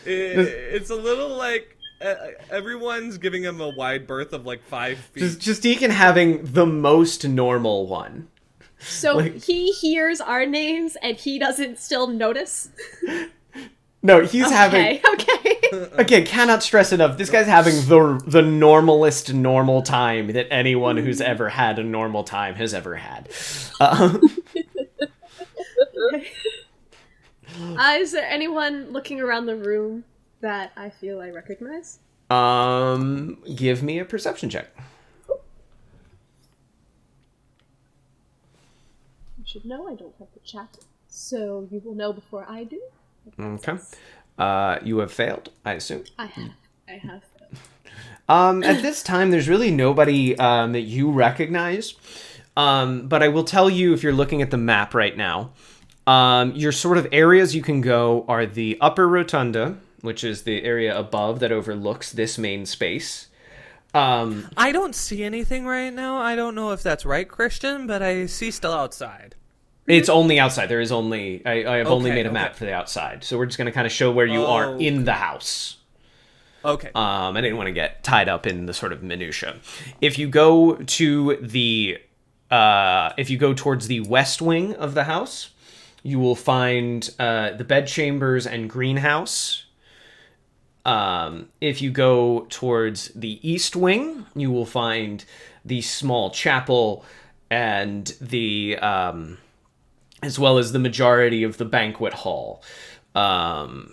D: it's a little everyone's giving him a wide berth of 5 feet.
A: Just Deacon having the most normal one.
B: So he hears our names and he doesn't still notice?
A: No, he's having...
B: Okay.
A: Again, cannot stress enough, this guy's having the normalest normal time that anyone who's ever had a normal time has ever had.
B: Is there anyone looking around the room that I feel I recognize?
A: Give me a perception check.
B: You should know I don't have the chat, so you will know before I do.
A: Okay. You have failed, I assume.
B: I have failed.
A: At this time, there's really nobody that you recognize. But I will tell you, if you're looking at the map right now, your sort of areas you can go are the upper rotunda, which is the area above that overlooks this main space.
D: I don't see anything right now. I don't know if that's right, Christian, but I see still outside.
A: It's only outside. There is only... I have only made a map for the outside. So we're just going to kind of show where you are in the house.
D: Okay.
A: I didn't want to get tied up in the sort of minutia. If you go to the... if you go towards the west wing of the house, you will find the bedchambers and greenhouse. If you go towards the east wing, you will find the small chapel and the... as well as the majority of the banquet hall. And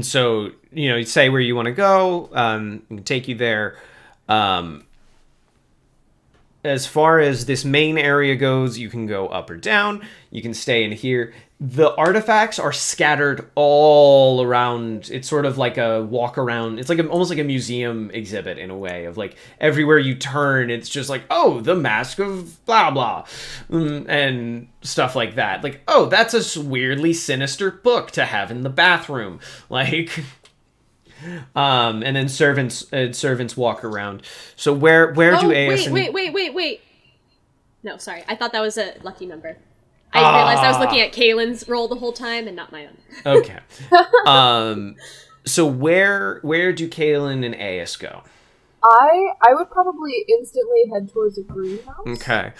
A: so, you say where you want to go, it can take you there. As far as this main area goes, you can go up or down. You can stay in here. The artifacts are scattered all around. It's sort of like a walk around. It's almost like a museum exhibit in a way of everywhere you turn, it's just the mask of blah blah, and stuff like that. That's a weirdly sinister book to have in the bathroom. And then servants walk around. So where do AS?
B: Wait. No, sorry. I thought that was a lucky number. I realized I was looking at Kaylin's roll the whole time and not my own.
A: Okay. So where do Kaylin and AS go?
C: I would probably instantly head towards a greenhouse.
A: Okay.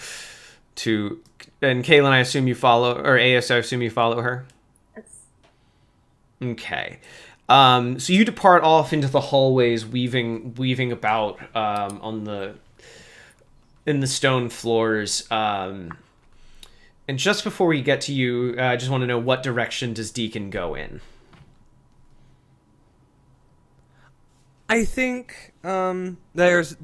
A: And Kaylin, I assume you follow, or AS, I assume you follow her?
B: Yes.
A: Okay. So you depart off into the hallways, weaving about in the stone floors. And just before we get to you, I just want to know, what direction does Deacon go in?
D: I think there's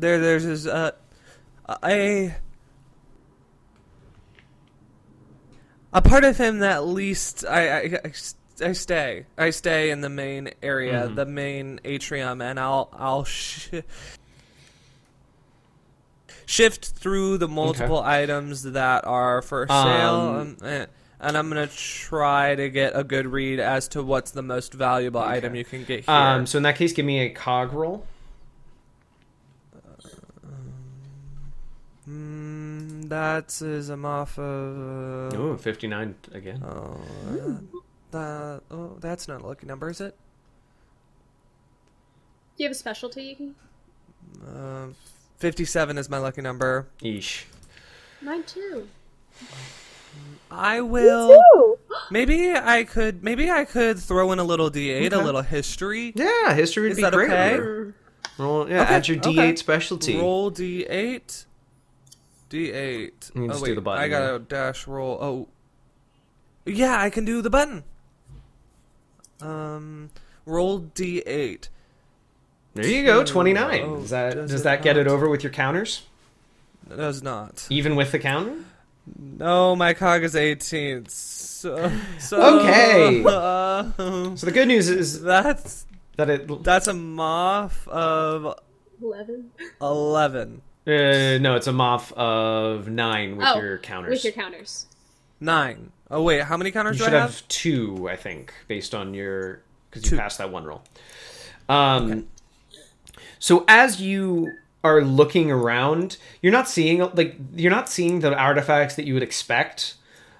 D: a part of him that at least I stay in the main area, the main atrium, and I'll shift through the multiple items that are for sale, and I'm gonna try to get a good read as to what's the most valuable item you can get here.
A: So in that case, give me a cog roll.
D: That is I'm off of
A: 59 again.
D: That's not a lucky number, is it?
B: Do you have a specialty you can?
D: 57 is my lucky number.
A: Eesh.
B: Mine too.
D: I will.
C: Ooh.
D: Maybe I could throw in a little D8, a little history.
A: Yeah, history would
D: Is
A: be
D: that
A: great.
D: okay?
A: Roll, add your D8 specialty.
D: Roll D8. D8.
A: You can just do the button,
D: I gotta dash roll. Oh. Yeah, I can do the button. Roll D8.
A: There you go, 29.
D: Oh,
A: Does that get it over with your counters?
D: It does not.
A: Even with the counter?
D: No, my cog is 18. So
A: Okay. So the good news is
D: that's
A: that
D: a moff of
B: 11.
A: no, it's a moff of 9 with your counters.
B: With your counters.
D: 9. Oh wait, how many counters
A: You
D: do
A: should
D: I have?
A: have 2, I think, based on your because you passed that one roll. So as you are looking around, you're not seeing the artifacts that you would expect.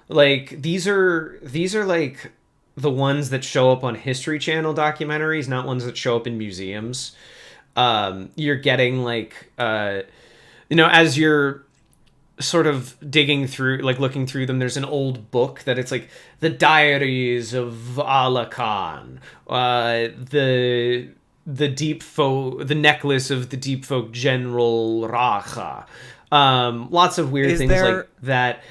A: Like these are like the ones that show up on History Channel documentaries, not ones that show up in museums. You're getting like as you're sort of digging through, like looking through them, there's an old book that it's like the Diaries of Alakan, the necklace of the deep folk general Racha. Lots of weird things like that.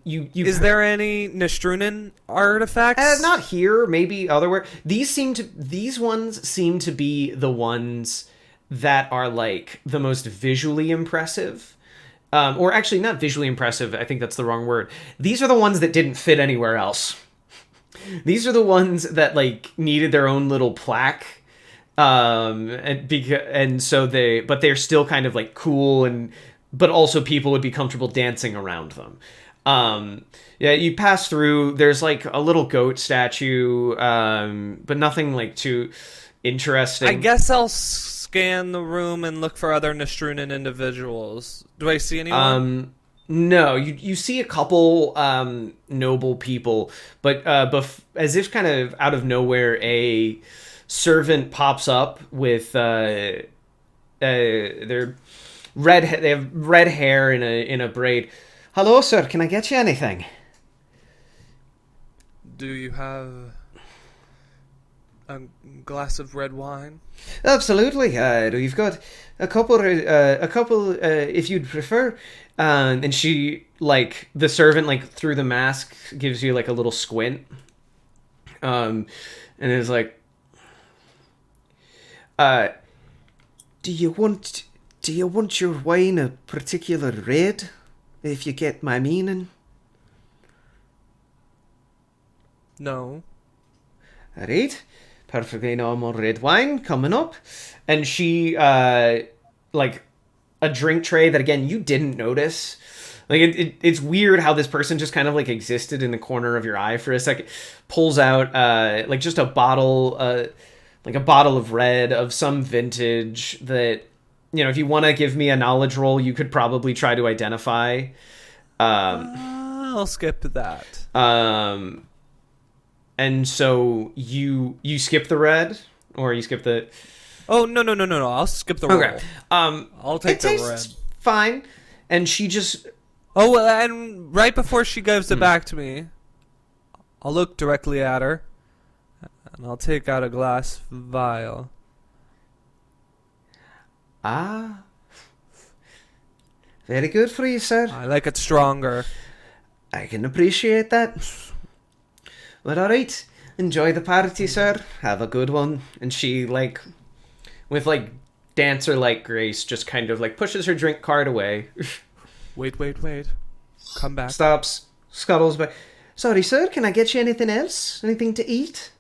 D: Is there any Nestrunin artifacts?
A: Not here, maybe otherwhere. These ones seem to be the ones that are like the most visually impressive. Or actually not visually impressive, I think that's the wrong word. These are the ones that didn't fit anywhere else. These are the ones that like needed their own little plaque. But they're still kind of like cool, but also people would be comfortable dancing around them. You pass through, there's like a little goat statue, but nothing like too interesting.
D: I guess I'll scan the room and look for other Nestrunin individuals. Do I see anyone?
A: No, you see a couple noble people, but as if kind of out of nowhere, a servant pops up with their red. They have red hair in a braid. Hello, sir. Can I get you anything?
D: Do you have a glass of red wine?
A: Absolutely. We've got a couple. If you'd prefer. And she, like, the servant, like, through the mask gives you like a little squint. And is like, do you want your wine a particular red, if you get my meaning?
D: No.
A: Alright, perfectly normal red wine coming up. And she, like, a drink tray that, again, you didn't notice. Like, it's weird how this person just kind of, like, existed in the corner of your eye for a second. Pulls out, like, just a bottle, like a bottle of red of some vintage that, if you want to give me a knowledge roll, you could probably try to identify.
D: I'll skip that.
A: And so you skip the red, or you skip the...
D: Oh, no. I'll skip the roll.
A: Okay.
D: I'll take the red.
A: It tastes fine. And she just...
D: Oh, well, and right before she gives it back to me, I'll look directly at her, and I'll take out a glass vial.
A: Ah. Very good for you, sir.
D: I like it stronger.
A: I can appreciate that. Well, alright. Enjoy the party, sir. Have a good one. And she, like, with, like, dancer-like grace, just kind of, like, pushes her drink cart away.
D: Wait. Come back.
A: Stops, scuttles back. Sorry, sir, can I get you anything else? Anything to eat?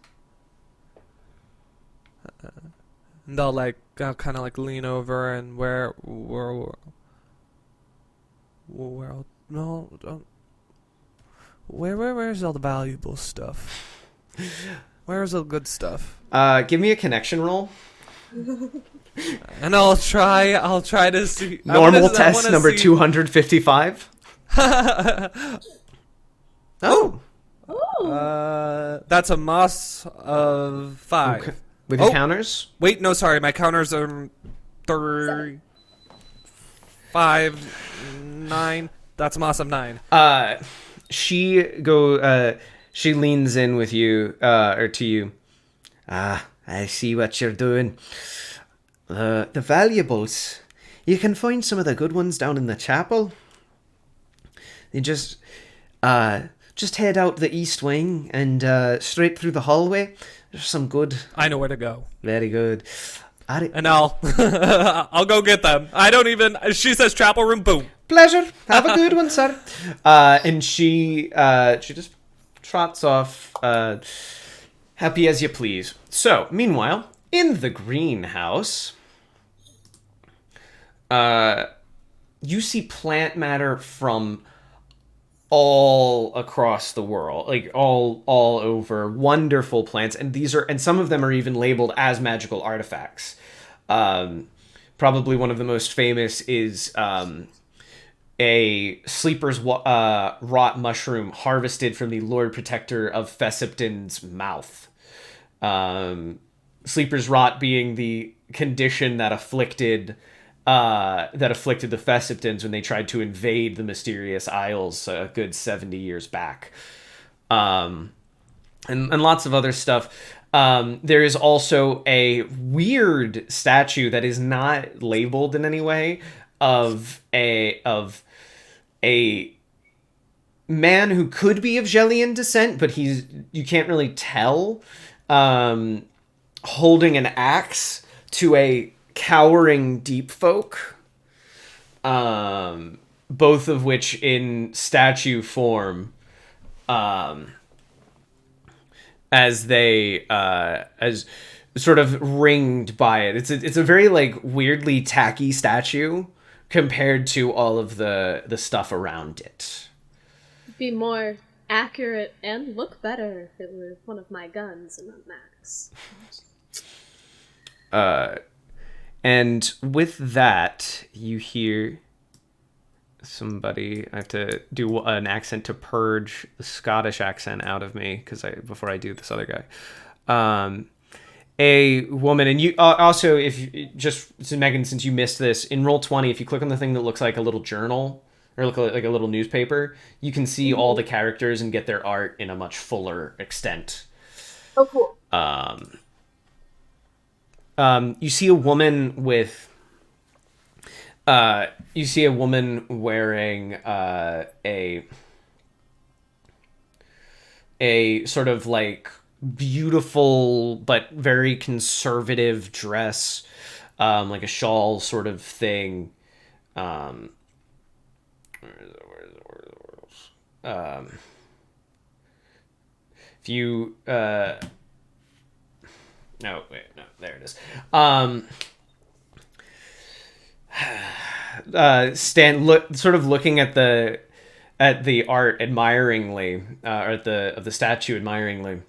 D: And I'll kind of lean over and where's all the valuable stuff? Where's all the good stuff?
A: Give me a connection roll.
D: And I'll try to see.
A: Normal test number 255. Oh.
D: That's a moss of 5.
A: Okay. With your counters?
D: Wait, no, sorry. My counters are 3, 5, 9. That's a moss of 9.
A: She leans in with you, or to you. I see what you're doing. The valuables. You can find some of the good ones down in the chapel. You just head out the east wing and straight through the hallway. There's some good.
D: I know where to go.
A: Very good.
D: And I'll go get them. I don't even. She says chapel room. Boom.
A: Pleasure. Have a good one, sir. And she just trots off, happy as you please. So, meanwhile, in the greenhouse, you see plant matter from all across the world, all over, wonderful plants, and some of them are even labeled as magical artifacts. Probably one of the most famous is a sleeper's rot mushroom harvested from the Lord Protector of Fesipton's mouth. Sleeper's rot being the condition that afflicted the Fesiptons when they tried to invade the mysterious Isles a good 70 years back. And lots of other stuff. There is also a weird statue that is not labeled in any way of a man who could be of Gellian descent, but you can't really tell, holding an axe to a cowering deep folk, both of which in statue form, as sort of ringed by it. It's a very weirdly tacky statue compared to all of the stuff around it.
B: Be more accurate and look better if it were one of my guns and not Max.
A: And with that, you hear somebody. I have to do an accent to purge the Scottish accent out of me before I do this other guy. A woman, and you also, Megan, since you missed this, in Roll20, if you click on the thing that looks like a little journal or look like a little newspaper, you can see all the characters and get their art in a much fuller extent.
C: Oh, cool.
A: You see a woman wearing a sort of beautiful but very conservative dress, like a shawl sort of thing. If you no, there it is. Sort of looking at the art admiringly, or of the statue admiringly.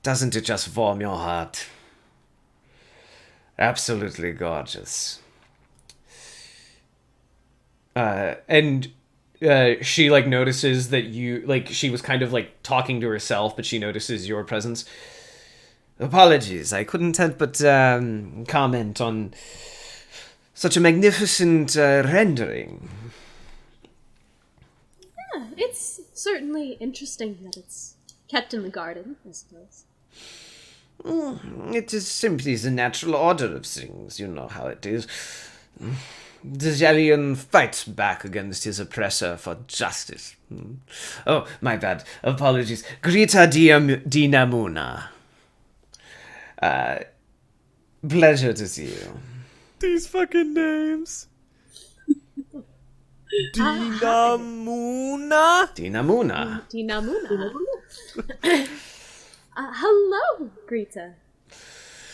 A: Doesn't it just warm your heart? Absolutely gorgeous. And she notices that you she was kind of talking to herself, but she notices your presence. Apologies, I couldn't help but comment on such a magnificent rendering.
B: Yeah, it's certainly interesting that it's kept in the garden, I suppose.
A: It is simply the natural order of things. You know how it is. The Gellian fights back against his oppressor for justice. Oh, my bad. Apologies. Grita Dinamuna. Pleasure to see you.
D: These fucking names. Dinamuna?
A: Dinamuna.
B: Dinamuna. Hello, Greta.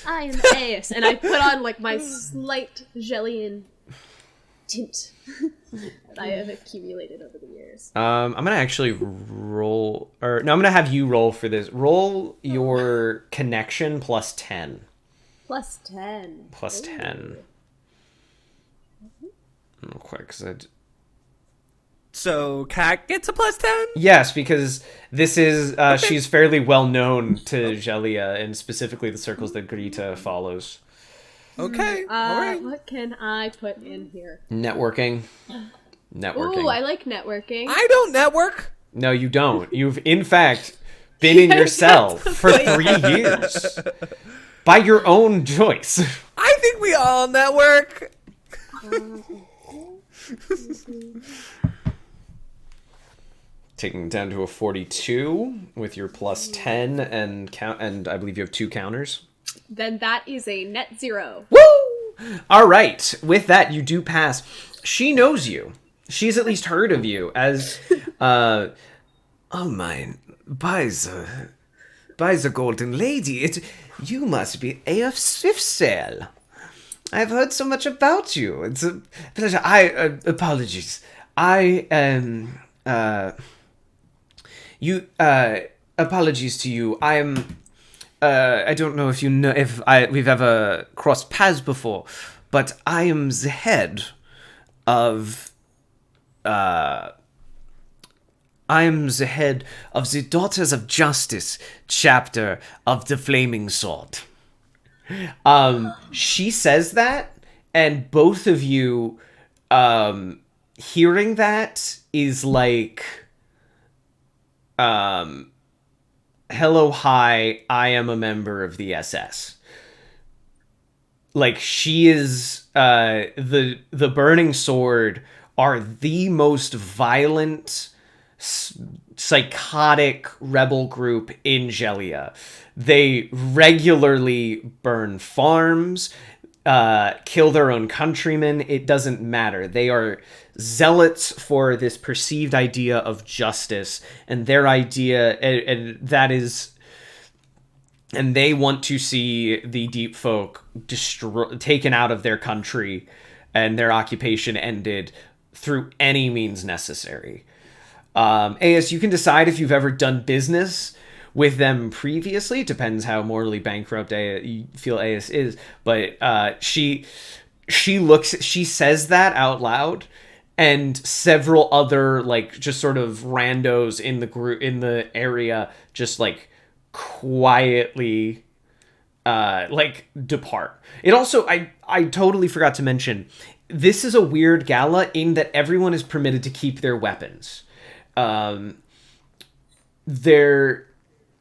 B: I am Aes, and I put on like my slight Jellian tint that I have accumulated over the years.
A: I'm gonna actually roll, or no, I'm gonna have you roll for this. Roll your connection plus 10.
B: Plus 10.
A: Plus
B: Ooh.
A: 10. Real quick, 'cause
D: So Cat gets a plus 10?
A: yes, because this is she's fairly well known to Gelia, and specifically the circles that Greta follows.
D: Okay, alright.
B: What can I put in here?
A: Networking.
B: Ooh, I like networking.
D: I don't network.
A: No, you don't. You've in fact been in yourself for 3 years by your own choice.
D: I think we all network.
A: Taking it down to a 42 with your plus 10 and count, and I believe you have 2 counters.
B: Then that is a net 0.
A: Woo! All right. With that, you do pass. She knows you. She's at least heard of you as, oh my, by the Golden Lady, you must be A.F. Swiftsail. I've heard so much about you. It's a pleasure. Apologies. Apologies to you. I don't know if you know we've ever crossed paths before, but I am the head of the Daughters of Justice chapter of the Flaming Sword. She says that, and both of you hearing that is like hello, hi, I am a member of the SS. Like, she is the Burning Sword are the most violent, psychotic rebel group in Gelia. They regularly burn farms, kill their own countrymen. It doesn't matter. They are zealots for this perceived idea of justice, and their idea, and that is, and they want to see the deep folk taken out of their country and their occupation ended through any means necessary. Aes, you can decide if you've ever done business with them previously. It depends how morally bankrupt you feel Aes is, but she says that out loud, and several other like just sort of randos in the group in the area just like quietly like depart. It also, I totally forgot to mention, this is a weird gala in that everyone is permitted to keep their weapons. There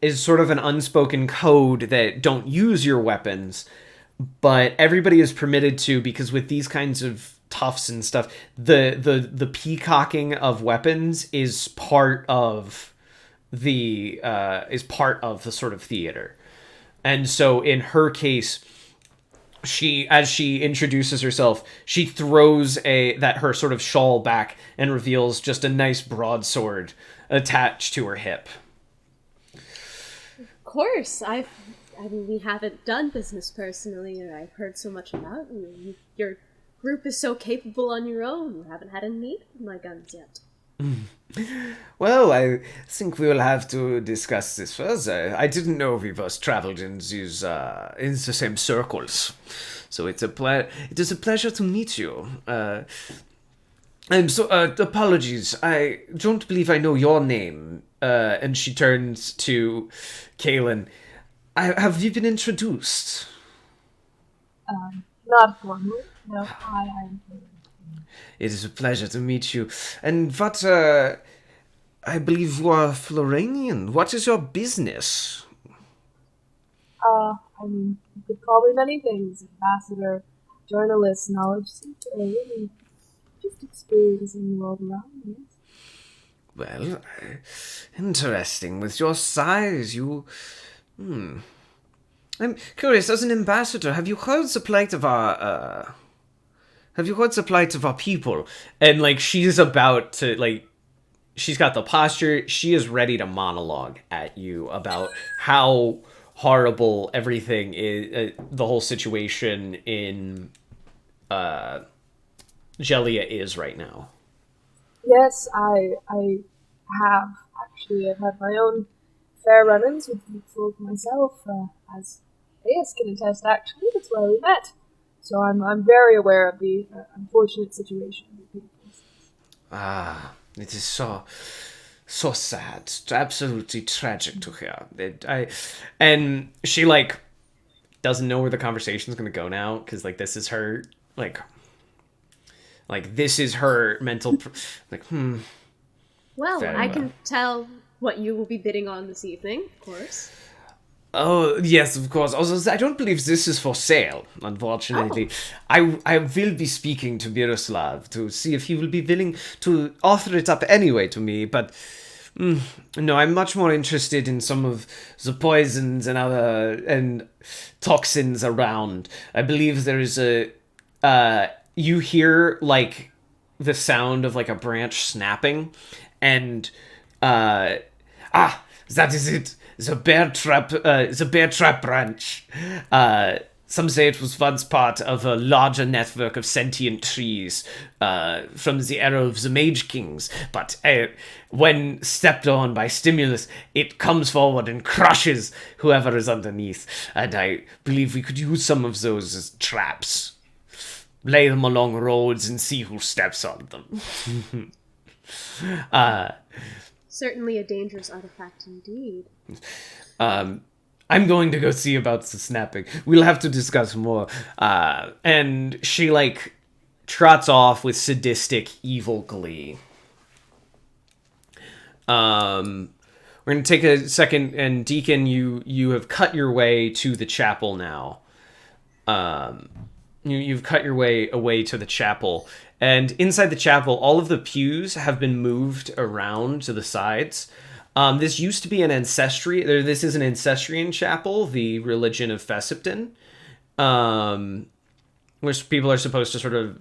A: is sort of an unspoken code that don't use your weapons, but everybody is permitted to, because with these kinds of tufts and stuff, the peacocking of weapons is part of the sort of theater. And so in her case, as she introduces herself, she throws her sort of shawl back and reveals just a nice broadsword attached to her hip.
B: Of course, I mean, we haven't done business personally, and I've heard so much about you. Your group is so capable on your own. You haven't had a need for my guns yet.
A: Well, I think we will have to discuss this further. I didn't know we both traveled in the same circles, so it is a pleasure to meet you. And so, apologies, I don't believe I know your name. And she turns to Kaelin. Have you been introduced?
C: Not formally. No, I am.
A: It is a pleasure to meet you. And what, I believe you are Floranian. What is your business?
C: I mean, you could call me many things. Ambassador, journalist, knowledge seeker, really just experiencing the world around me.
A: Well, interesting. With your size, I'm curious, as an ambassador, have you heard the plight of our have you heard the plight of our people? And, like, she's about to, like, she's got the posture. She is ready to monologue at you about how horrible everything is, the whole situation in Gelia is right now.
C: Yes, I have actually. I've had my own fair run-ins with people myself, as Ace can attest. Actually, that's where we met. So I'm very aware of the unfortunate situation that people face.
A: Ah, it is so sad. It's absolutely tragic to hear. And she, like, doesn't know where the conversation's gonna go now, because, like, this is her, like this is her mental, like,
B: Well,
A: Fair
B: I
A: enough.
B: can tell what you will be bidding on this evening, of course.
A: Oh, yes, of course. Also, I don't believe this is for sale, unfortunately. I will be speaking to Miroslav to see if he will be willing to offer it up anyway to me, but no, I'm much more interested in some of the poisons and other and toxins around. I believe there is you hear, like, the sound of, like, a branch snapping, and that is it. The bear trap branch. Some say it was once part of a larger network of sentient trees from the era of the Mage Kings, but when stepped on by stimulus, it comes forward and crushes whoever is underneath. And I believe we could use some of those as traps. Lay them along roads and see who steps on them.
B: Certainly a dangerous artifact indeed.
A: I'm going to go see about the snapping. We'll have to discuss more. And she, like, trots off with sadistic, evil glee. We're going to take a second, and Deacon, you have cut your way to the chapel now. You've cut your way away to the chapel. And inside the chapel, all of the pews have been moved around to the sides. This used to be an ancestry. This is an ancestrian chapel, the religion of Fesipton, which people are supposed to sort of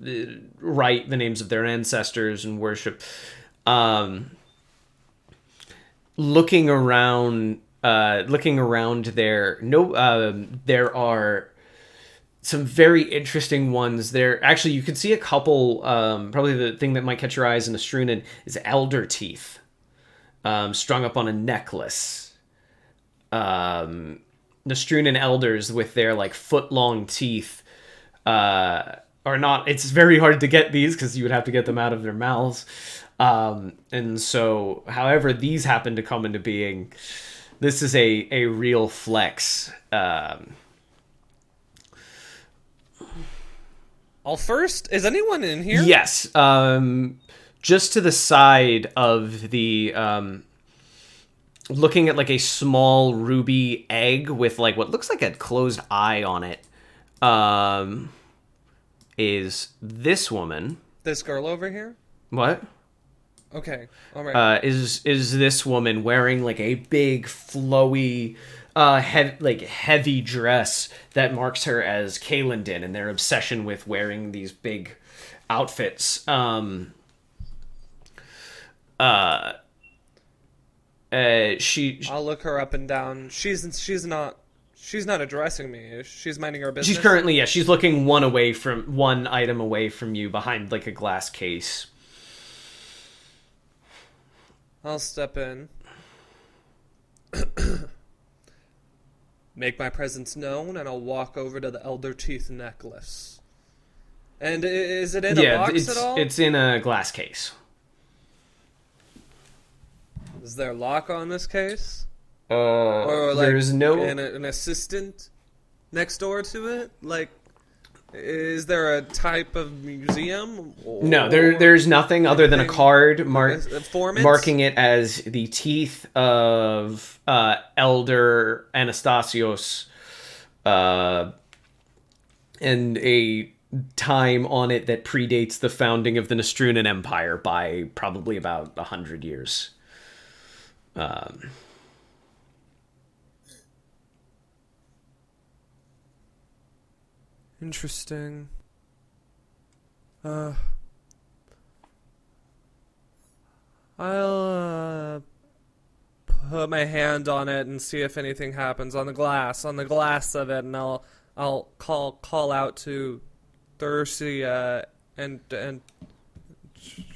A: write the names of their ancestors and worship. Looking around there, there are some very interesting ones there. Actually, you can see a couple. Probably the thing that might catch your eyes in the Strunen is elder teeth. Strung up on a necklace. The Strunen elders with their, like, foot-long teeth are not... It's very hard to get these because you would have to get them out of their mouths. And so, however these happen to come into being, this is a real flex.
D: First, is anyone in here?
A: Yes. Just to the side of the, looking at, like, a small ruby egg with, like, what looks like a closed eye on it, is this woman.
D: This girl over here?
A: What?
D: Okay, alright.
A: Is this woman wearing, like, a big, flowy, heavy dress that marks her as Kalendin and their obsession with wearing these big outfits.
D: I'll look her up and down. She's not addressing me. She's minding her business.
A: She's currently, she's looking one item away from you behind, like, a glass case.
D: I'll step in. Make my presence known, and I'll walk over to the Elder Teeth necklace. And is it in a box at all?
A: It's in a glass case.
D: Is there a lock on this case?
A: Or, like, there's no...
D: an assistant next door to it? Like, is there a type of museum?
A: No, there's nothing other than a card marking it as the teeth of Elder Anastasios, and a time on it that predates the founding of the Nestrunan Empire by probably about 100 years.
D: Interesting. Uh, I'll put my hand on it and see if anything happens on the glass of it, and I'll call out to Thursia and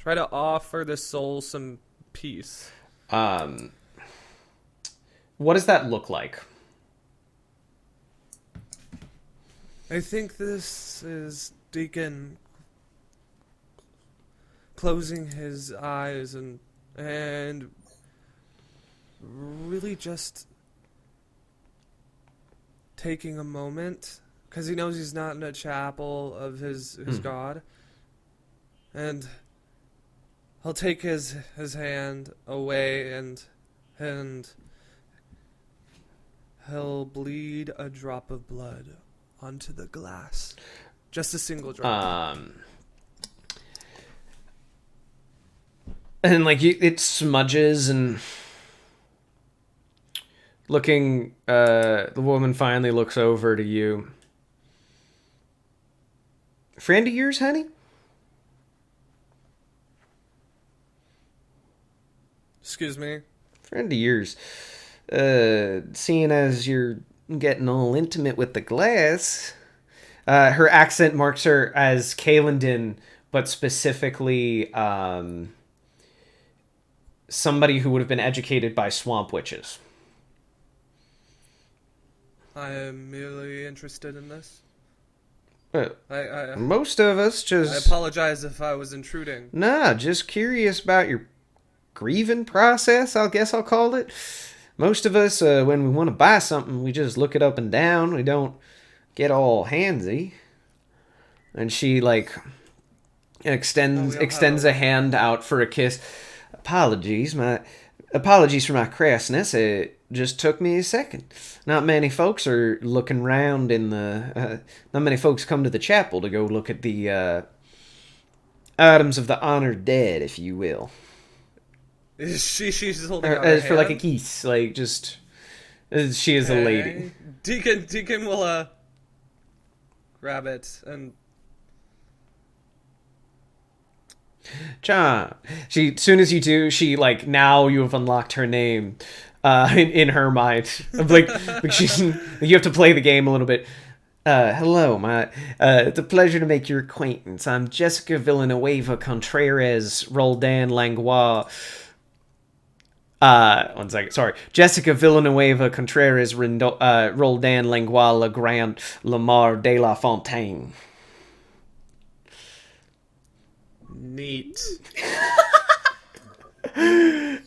D: try to offer the soul some peace.
A: What does that look like?
D: I think this is Deacon closing his eyes and really just taking a moment, because he knows he's not in a chapel of his god, and he'll take his hand away and he'll bleed a drop of blood onto the glass. Just a single drop.
A: And like it smudges, and looking, the woman finally looks over to you. Friend of yours, honey?
D: Excuse me?
A: Friend of yours. Seeing as you're getting all intimate with the glass, her accent marks her as Kalendin, but specifically, somebody who would have been educated by swamp witches.
D: I am merely interested in this.
A: Most of us just...
D: I apologize if I was intruding.
A: Nah, just curious about your grieving process, I guess I'll call it. Most of us, when we want to buy something, we just look it up and down. We don't get all handsy. And she, like, extends a hand out for a kiss. Apologies for my crassness. It just took me a second. Not many folks are looking around in the... not many folks come to the chapel to go look at the items of the honored dead, if you will.
D: She's holding out her hand?
A: For like a kiss, like just... She is a lady.
D: Deacon will grab it and...
A: John. Soon as you do, she, like, now you have unlocked her name in her mind. Like she's, you have to play the game a little bit. Hello, it's a pleasure to make your acquaintance. I'm Jessica Villanueva Contreras Roldan Langlois. One second, sorry. Jessica Villanueva Contreras Roldan Langlois Legrand Lamar de la Fontaine.
D: Neat.
A: I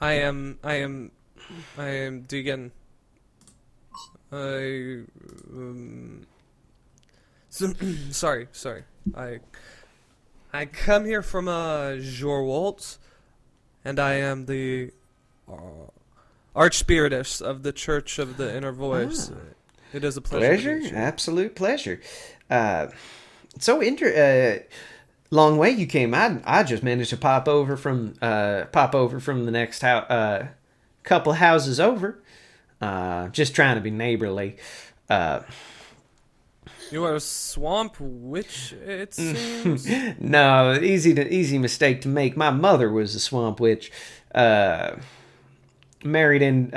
D: am Deacon. Sorry. I come here from Jorwalt, and I am the Archspiritess of the Church of the Inner Voice. It is a pleasure.
A: Absolute pleasure. Long way you came. I just managed to pop over from the next couple houses over. Just trying to be neighborly.
D: You are a swamp witch, it seems.
A: No, easy mistake to make. My mother was a swamp witch. Married into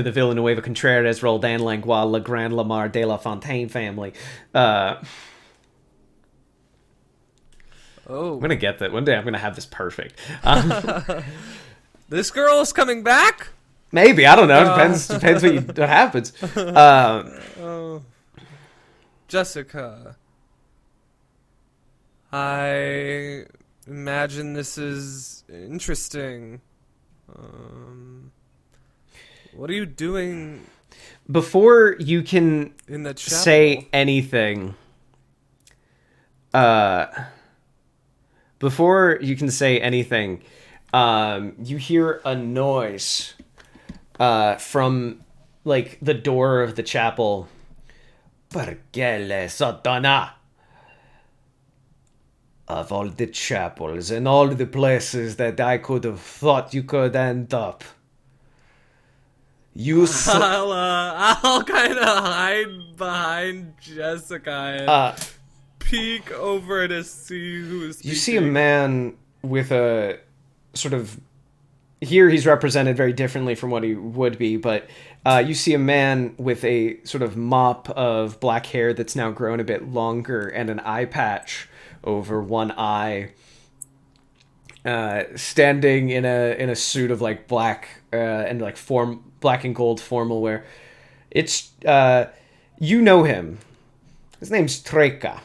A: the Villanueva Contreras Roldan Langlois Legrand Lamar de la Fontaine family. I'm gonna get that one day. I'm gonna have this perfect.
D: This girl is coming back.
A: Maybe, I don't know. Depends what happens.
D: Jessica, I imagine this is interesting. What are you doing?
A: Before you can
D: in the chapel?
A: Say anything, you hear a noise from, like, the door of the chapel. Perkele Satana. Of all the chapels and all the places that I could have thought you could end up,
D: I'll kind of hide behind Jessica and peek over to see who's speaking.
A: You see a man with a sort of... Here he's represented very differently from what he would be, but you see a man with a sort of mop of black hair that's now grown a bit longer and an eye patch over one eye, standing in a suit of like black and like black and gold formal wear. It's you know him. His name's Treka.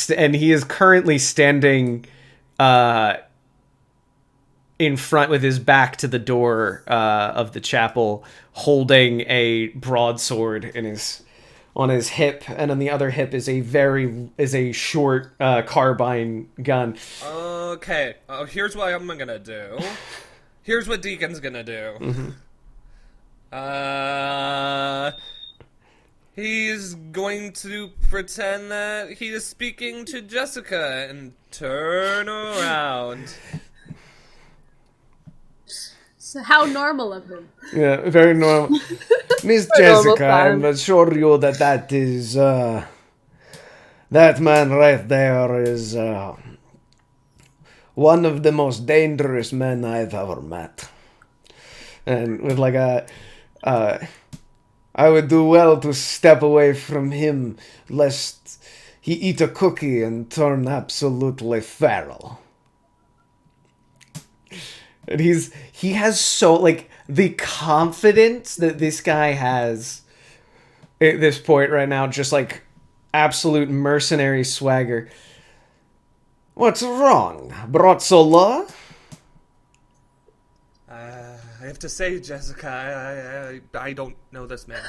A: And he is currently standing in front with his back to the door of the chapel, holding a broadsword on his hip, and on the other hip is a short carbine gun.
D: Okay, here's what I'm gonna do. Here's what Deacon's gonna do.
A: Mm-hmm.
D: He's going to pretend that he is speaking to Jessica and turn around.
B: So how normal of him.
A: Yeah, very normal. Miss Jessica, I'm assure you that is, that man right there is, one of the most dangerous men I've ever met. And with like I would do well to step away from him, lest he eat a cookie and turn absolutely feral. And he has so, like, the confidence that this guy has at this point right now, just like absolute mercenary swagger. What's wrong, Brotzola?
D: I have to say, Jessica, I don't know this man.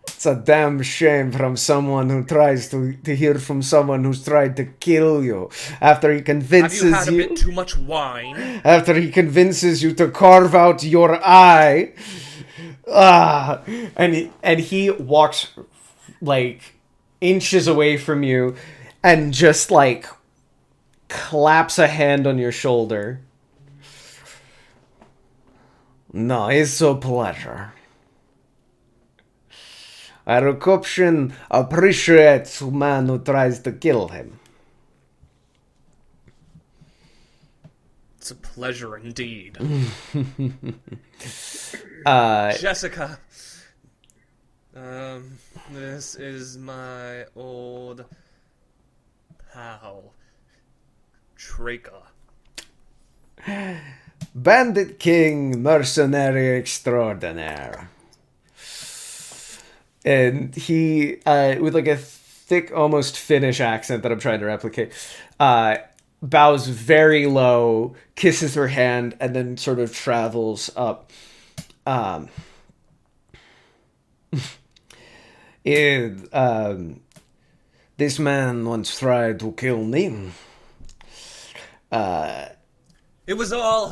A: It's a damn shame from someone who tries to hear from someone who's tried to kill you after he convinces you.
D: Have you had a bit too much wine?
A: After he convinces you to carve out your eye. And he walks like inches away from you and just like claps a hand on your shoulder. No, it's a pleasure. Eruption appreciates a man who tries to kill him.
D: It's a pleasure indeed. Jessica, this is my old pal, Treka.
A: Bandit King, mercenary extraordinaire. And he, with like a thick, almost Finnish accent that I'm trying to replicate, bows very low, kisses her hand, and then sort of travels up. This man once tried to kill me.
D: It was all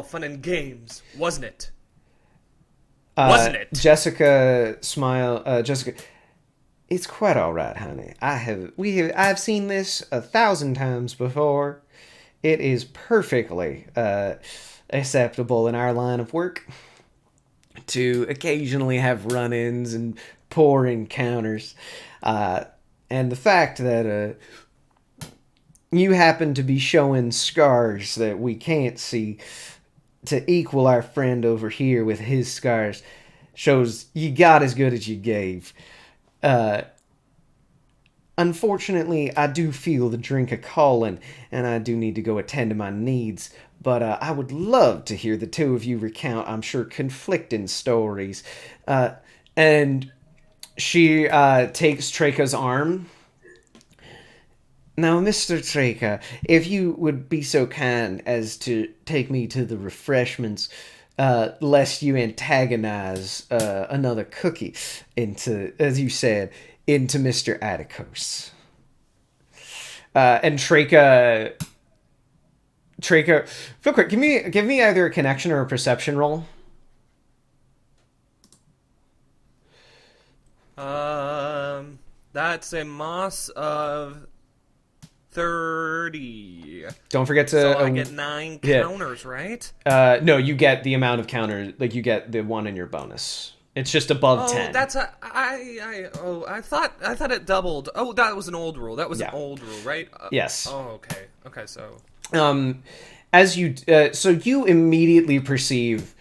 D: fun and games, wasn't it? Wasn't it?
A: Jessica Jessica, it's quite all right, honey. I've seen this 1,000 times before. It is perfectly acceptable in our line of work to occasionally have run-ins and poor encounters, and the fact that you happen to be showing scars that we can't see to equal our friend over here with his scars shows you got as good as you gave. Unfortunately, I do feel the drink a-calling, and I do need to go attend to my needs, but I would love to hear the two of you recount, I'm sure, conflicting stories. And she takes Treka's arm. Now, Mr. Treka, if you would be so kind as to take me to the refreshments, lest you antagonize another cookie into, as you said, into Mr. Atticus. And Treka, real quick, give me either a connection or a perception roll.
D: That's a moss of 30.
A: Don't forget to.
D: So I get 9 counters, right?
A: No, you get the amount of counters. Like, you get the 1 in your bonus. It's just above 10.
D: That's I thought it doubled. Oh, that was an old rule. That was an old rule, right?
A: Yes.
D: Oh, okay. Okay, so.
A: As you, so you immediately perceive,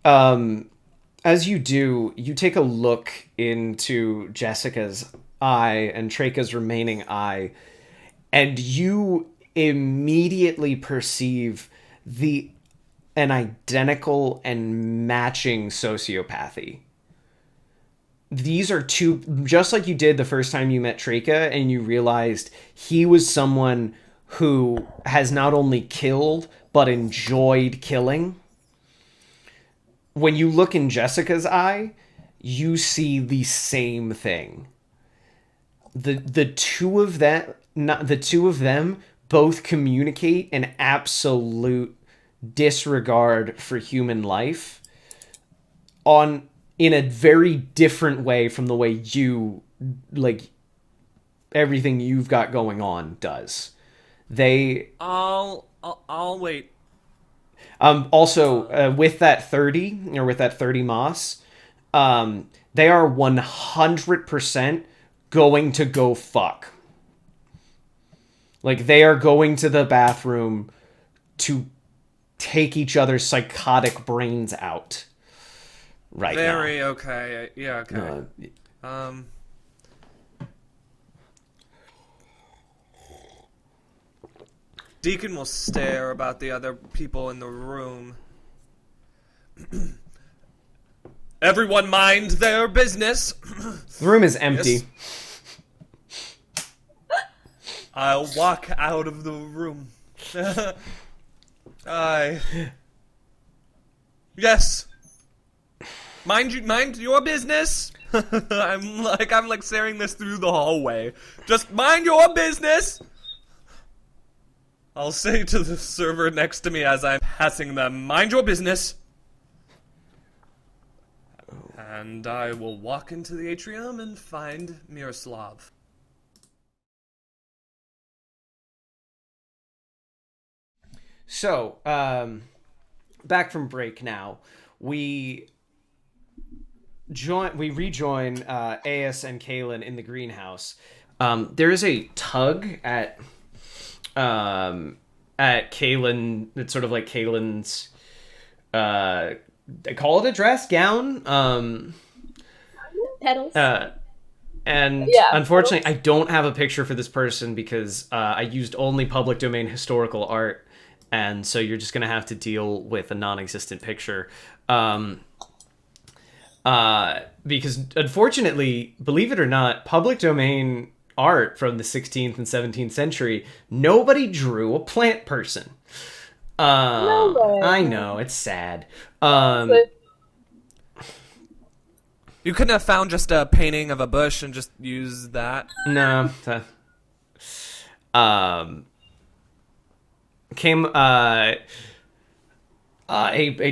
A: as you do, you take a look into Jessica's eye and Treka's remaining eye, and you immediately perceive an identical and matching sociopathy. These are two, just like you did the first time you met Treka, and you realized he was someone who has not only killed, but enjoyed killing. When you look in Jessica's eye, you see the same thing. The two of them both communicate an absolute disregard for human life in a very different way from the way you, like, everything you've got going on does.
D: I'll wait.
A: Also, with that 30, or with that 30 moss, they are 100% going to go fuck. Like, they are going to the bathroom to take each other's psychotic brains out. Right now.
D: Very okay. Yeah, okay. Deacon will stare about the other people in the room. Everyone mind their business.
A: The room is empty.
D: Yes. I'll walk out of the room. Yes. Mind your business. I'm like staring this through the hallway. Just mind your business. I'll say to the server next to me as I'm passing them, mind your business. And I will walk into the atrium and find Miroslav.
A: So, back from break now. We rejoin Aes and Kaelin in the greenhouse. There is a tug at Kaelin. It's sort of like Kaelin's, they call it a dress gown.
B: Petals.
A: And unfortunately, I don't have a picture for this person because I used only public domain historical art, and so you're just gonna have to deal with a non-existent picture. Because unfortunately, believe it or not, public domain art from the 16th and 17th century, nobody drew a plant person.
C: No way.
A: I know, it's sad.
D: You couldn't have found just a painting of a bush and just used that?
A: No. A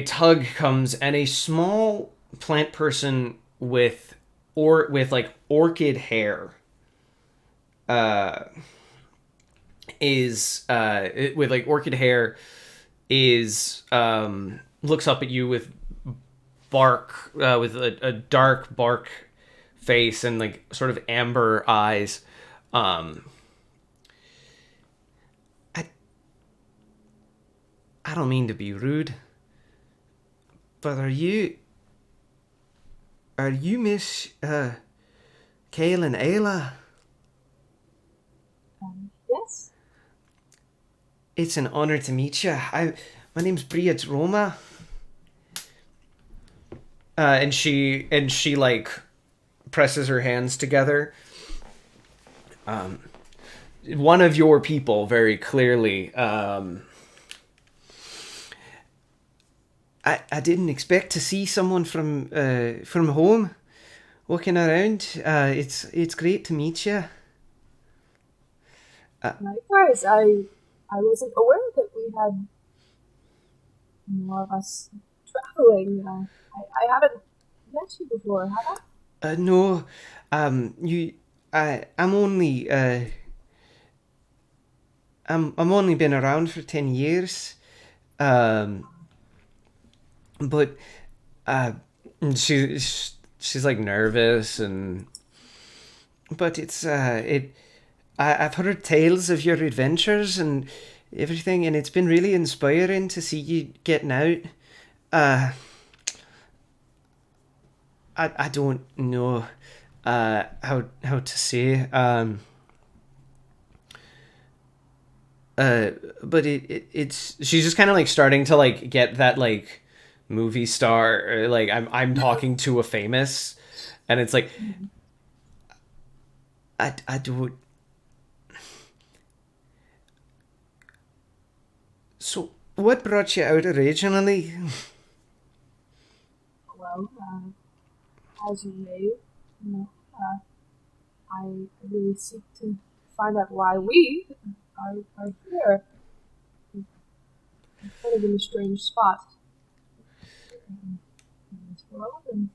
A: tug comes, and a small plant person with like orchid hair is looks up at you with bark, with a dark bark face and like sort of amber eyes. I don't mean to be rude, but are you Miss Kaelin Ayla?
C: Yes.
A: It's an honor to meet you. My name's Bria Roma. And she like presses her hands together. One of your people, very clearly. I didn't expect to see someone from home walking around. It's great to meet you.
C: Likewise, I wasn't aware that we had more of us traveling. I haven't met you before, have I?
A: No, I'm only I'm only been around for 10 years. But uh, she's like nervous but I've heard tales of your adventures and everything, and it's been really inspiring to see you getting out. Uh, I don't know how to say. But it's she's just kind of like starting to like get that like movie star, or, like I'm talking to a famous, and it's like I don't. So what brought you out originally?
C: Well, as you know, I really seek to find out why we are here. I'm kind of in a strange spot in this world, and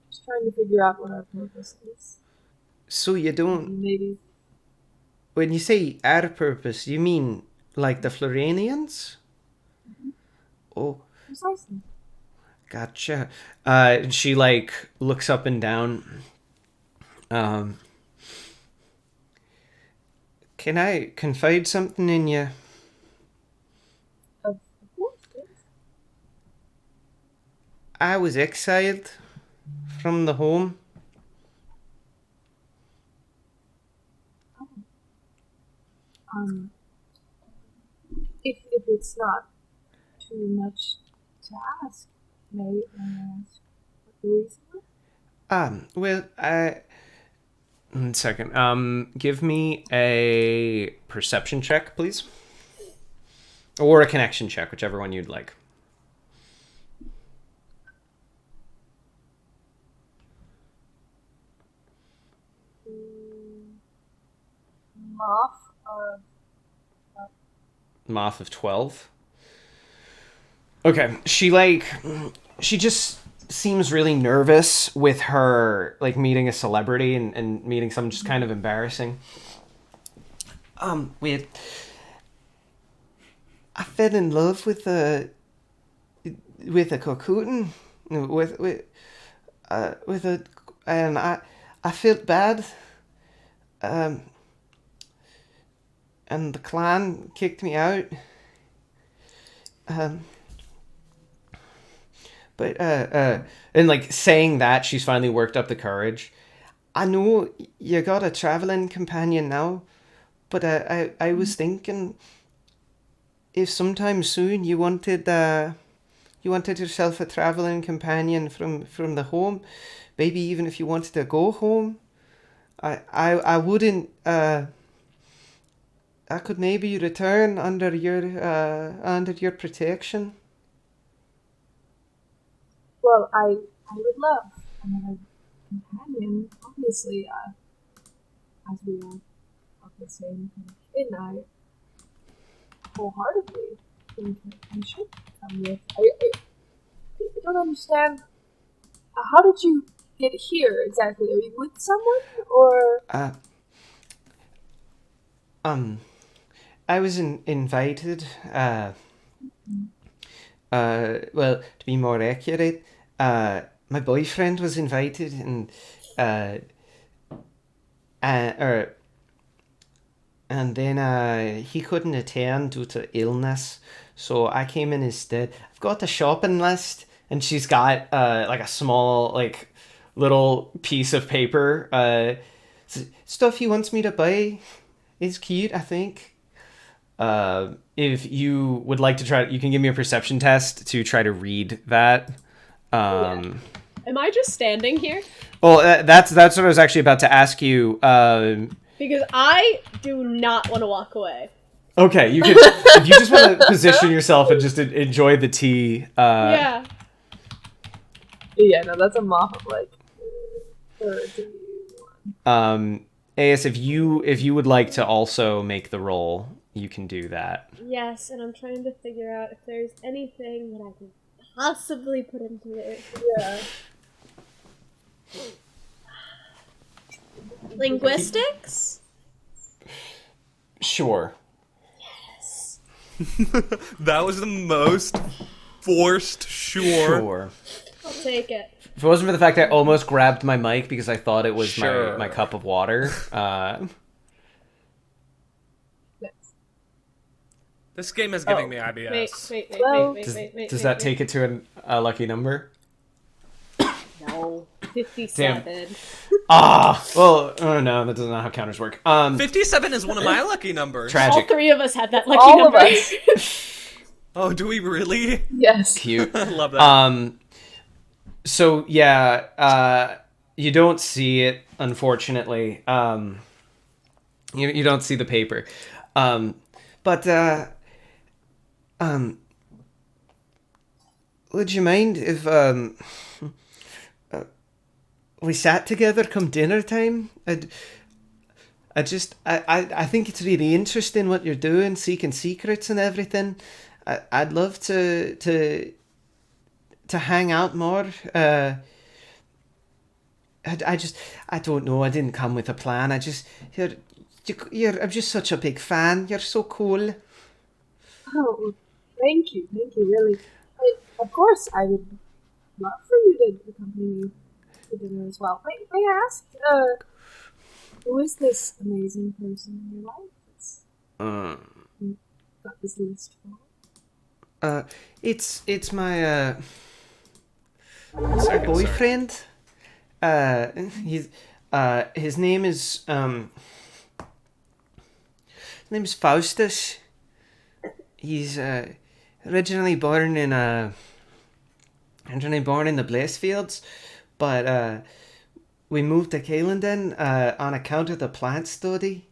C: just trying to figure out what our purpose is.
A: So you don't.
C: Maybe.
A: When you say our purpose, you mean like the Floranians?
C: Mm-hmm.
A: Oh,
C: Precisely.
A: gotcha. She like looks up and down. Can I confide something in you?
C: Of course, yes.
A: I was exiled from the home.
C: Um, if it's not too much to ask, may I ask what the reason was?
A: Well, one second. Give me a perception check, please. Or a connection check, whichever one you'd like. Moth of 12. Okay, she just seems really nervous with her, like, meeting a celebrity and meeting someone just kind of embarrassing. Wait. I fell in love with a cocoon. With a, and I felt bad. And the clan kicked me out. But and like saying that, she's finally worked up the courage. I know you got a traveling companion now, but I was thinking if sometime soon you wanted yourself a traveling companion from the home, maybe even if you wanted to go home, I wouldn't. I could maybe return under your protection.
C: Well, I would love another companion. Obviously, as we are of the same kin, I wholeheartedly think that you should come with. I don't understand. How did you get here exactly? Are you with someone, or?
A: I was invited. Well, to be more accurate, my boyfriend was invited, and then he couldn't attend due to illness, so I came in instead. I've got a shopping list, and she's got like a small like little piece of paper, stuff he wants me to buy. It's cute, I think. If you would like to try, you can give me a perception test to try to read that.
B: Am I just standing here?
A: Well, that's what I was actually about to ask you.
B: Because I do not want to walk away.
A: Okay, you can. If you just want to position yourself and just enjoy the tea.
B: Yeah.
C: Yeah, no, that's a moth of like 31.
A: AS, if you would like to also make the roll, you can do that.
B: Yes, and I'm trying to figure out if there's anything that I can possibly put into it.
C: Yeah.
B: Linguistics?
A: Sure.
D: That was the most forced sure.
B: I'll take it.
A: If it wasn't for the fact I almost grabbed my mic because I thought it was
D: Sure.
A: my cup of water.
D: This game is giving me IBS.
B: Wait.
A: Does that take it to a lucky number?
B: No. 57.
A: Damn. Well, oh no, that doesn't know how counters work.
D: 57 is one of my lucky numbers.
A: Tragic.
B: All three of us had that lucky
C: All
B: number.
C: of us.
D: Oh, do we really?
C: Yes.
A: Cute.
D: I love that.
A: So yeah, you don't see it, unfortunately. You don't see the paper. But would you mind if we sat together come dinner time? I think it's really interesting what you're doing, seeking secrets and everything. I'd love to hang out more. I don't know. I didn't come with a plan. I'm just such a big fan. You're so cool.
C: Oh, thank you, really. Of course, I would love for you to accompany me to dinner as well. May I ask, who is this amazing person in your life that's got this list for?
A: It's my boyfriend. His name is Faustus. He's originally born in the Blazefields, but we moved to Caelandon on account of the plant study.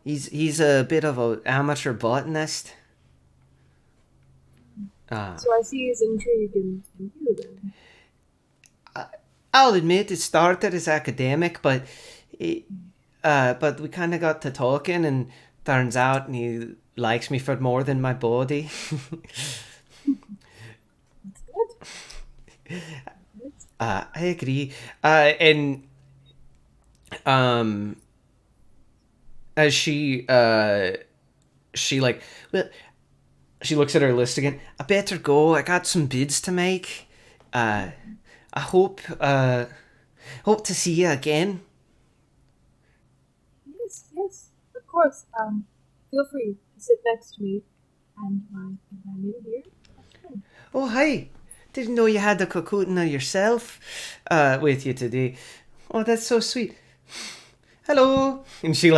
A: He's a bit of an amateur botanist.
C: So I see his intrigue in you then.
A: I'll admit it started as academic, but we kind of got to talking, and turns out he likes me for more than my body. I agree. And as she looks at her list again. I better go. I got some bids to make. I hope to see you again.
C: Yes, of course. Feel free to sit next to me and my companion here.
A: Oh, hi. Didn't know you had the Kokutna yourself with you today. Oh, that's so sweet. Hello. And she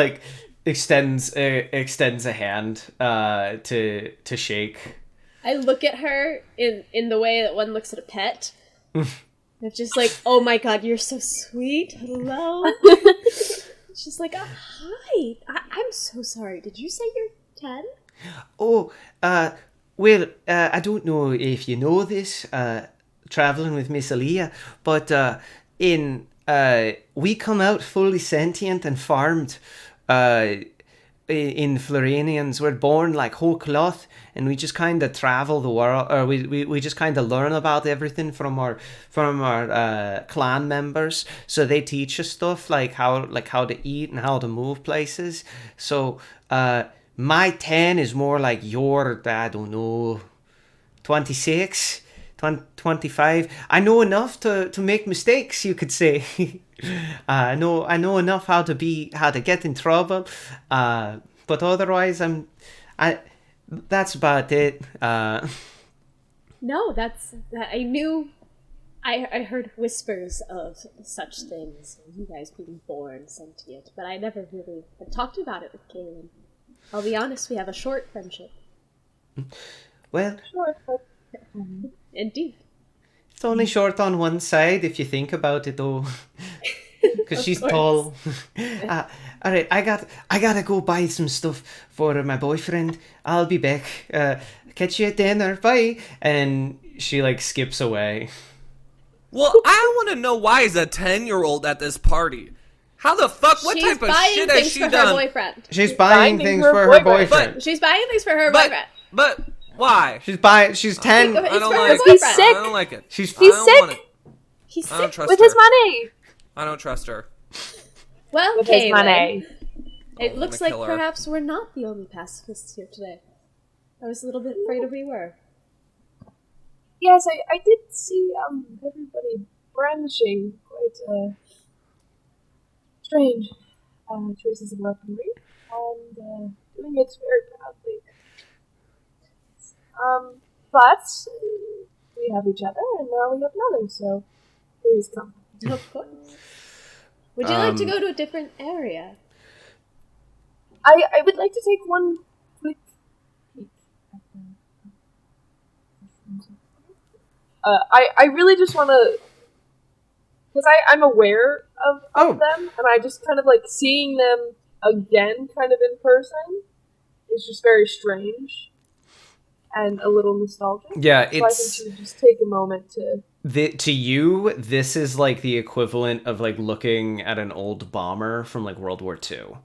A: extends a hand to shake.
B: I look at her in the way that one looks at a pet. It's just like, oh my god, you're so sweet. Hello. She's like, hi. I'm so sorry. Did you say you're 10?
A: Oh, well, I don't know if you know this, traveling with Miss Aaliyah, but we come out fully sentient and farmed in Florenians. We're born like whole cloth, and we just kind of travel the world, or we just kind of learn about everything from our clan members. So they teach us stuff like how to eat and how to move places. So my 10 is more like your, I don't know, 26, 25. I know enough to make mistakes, you could say. I know enough how to get in trouble. But otherwise, that's about it.
B: No, I knew. I heard whispers of such things, you guys being born sentient, but I never really had talked about it with Kaylin. I'll be honest, we have a short friendship.
A: Well,
C: Sure, but
B: Indeed.
A: it's only short on one side if you think about it, though. Because she's
B: course.
A: tall. All right, I gotta go buy some stuff for my boyfriend. I'll be back. Catch you at dinner. Bye. And she skips away.
D: Well, I want to know why is a 10-year-old at this party? How the fuck? What
B: She's
D: type of
B: buying
D: shit has
B: things
D: she
B: for
D: done?
B: her boyfriend.
A: She's buying things for her boyfriend.
B: She's buying things for her boyfriend.
D: But why?
A: She's 10.
B: It's
D: I don't
B: for her
D: like it.
C: He's
B: boyfriend.
C: sick.
D: I don't like it.
A: She's
D: I don't want it.
B: He's
D: I don't
B: sick.
D: trust
C: with
D: her.
C: his money.
D: I don't trust her.
B: Well,
C: with his
B: Kaylin,
C: money.
B: it
D: I'm
B: looks
D: gonna
B: like
D: kill her.
B: perhaps we're not the only pacifists here today. I was a little bit afraid we were.
C: Yes, I did see everybody brandishing quite strange choices of weaponry and doing it very proudly. But we have each other, and now we have another. So please come.
B: Of course. Would you like to go to a different area?
C: I would like to take one quick peek at the. I really just want to, because I'm aware of them, and I just kind of like seeing them again, kind of in person, is just very strange and a little nostalgic.
A: Yeah,
C: so I think you just take a moment to.
A: To you, this is like the equivalent of like looking at an old bomber from like World War II.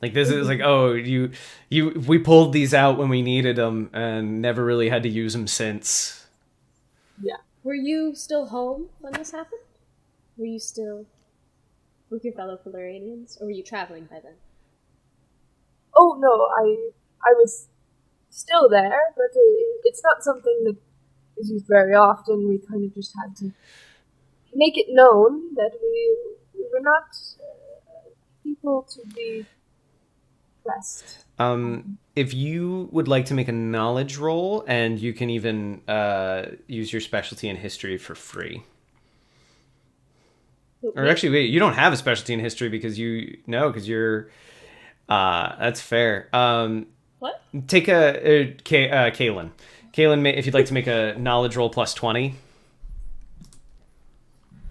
A: Like this is like, oh, we pulled these out when we needed them and never really had to use them since.
C: Yeah.
B: Were you still home when this happened? Were you still with your fellow Floranians, or were you traveling by then?
C: Oh no, I was still there, but it's not something that is used very often. We kind of just had to make it known that we were not people to be pressed.
A: If you would like to make a knowledge roll, and you can even use your specialty in history for free. Or actually, wait, you don't have a specialty in history because you're that's fair.
B: What?
A: Take Kaylin. Kaylin, if you'd like to make a knowledge roll plus 20.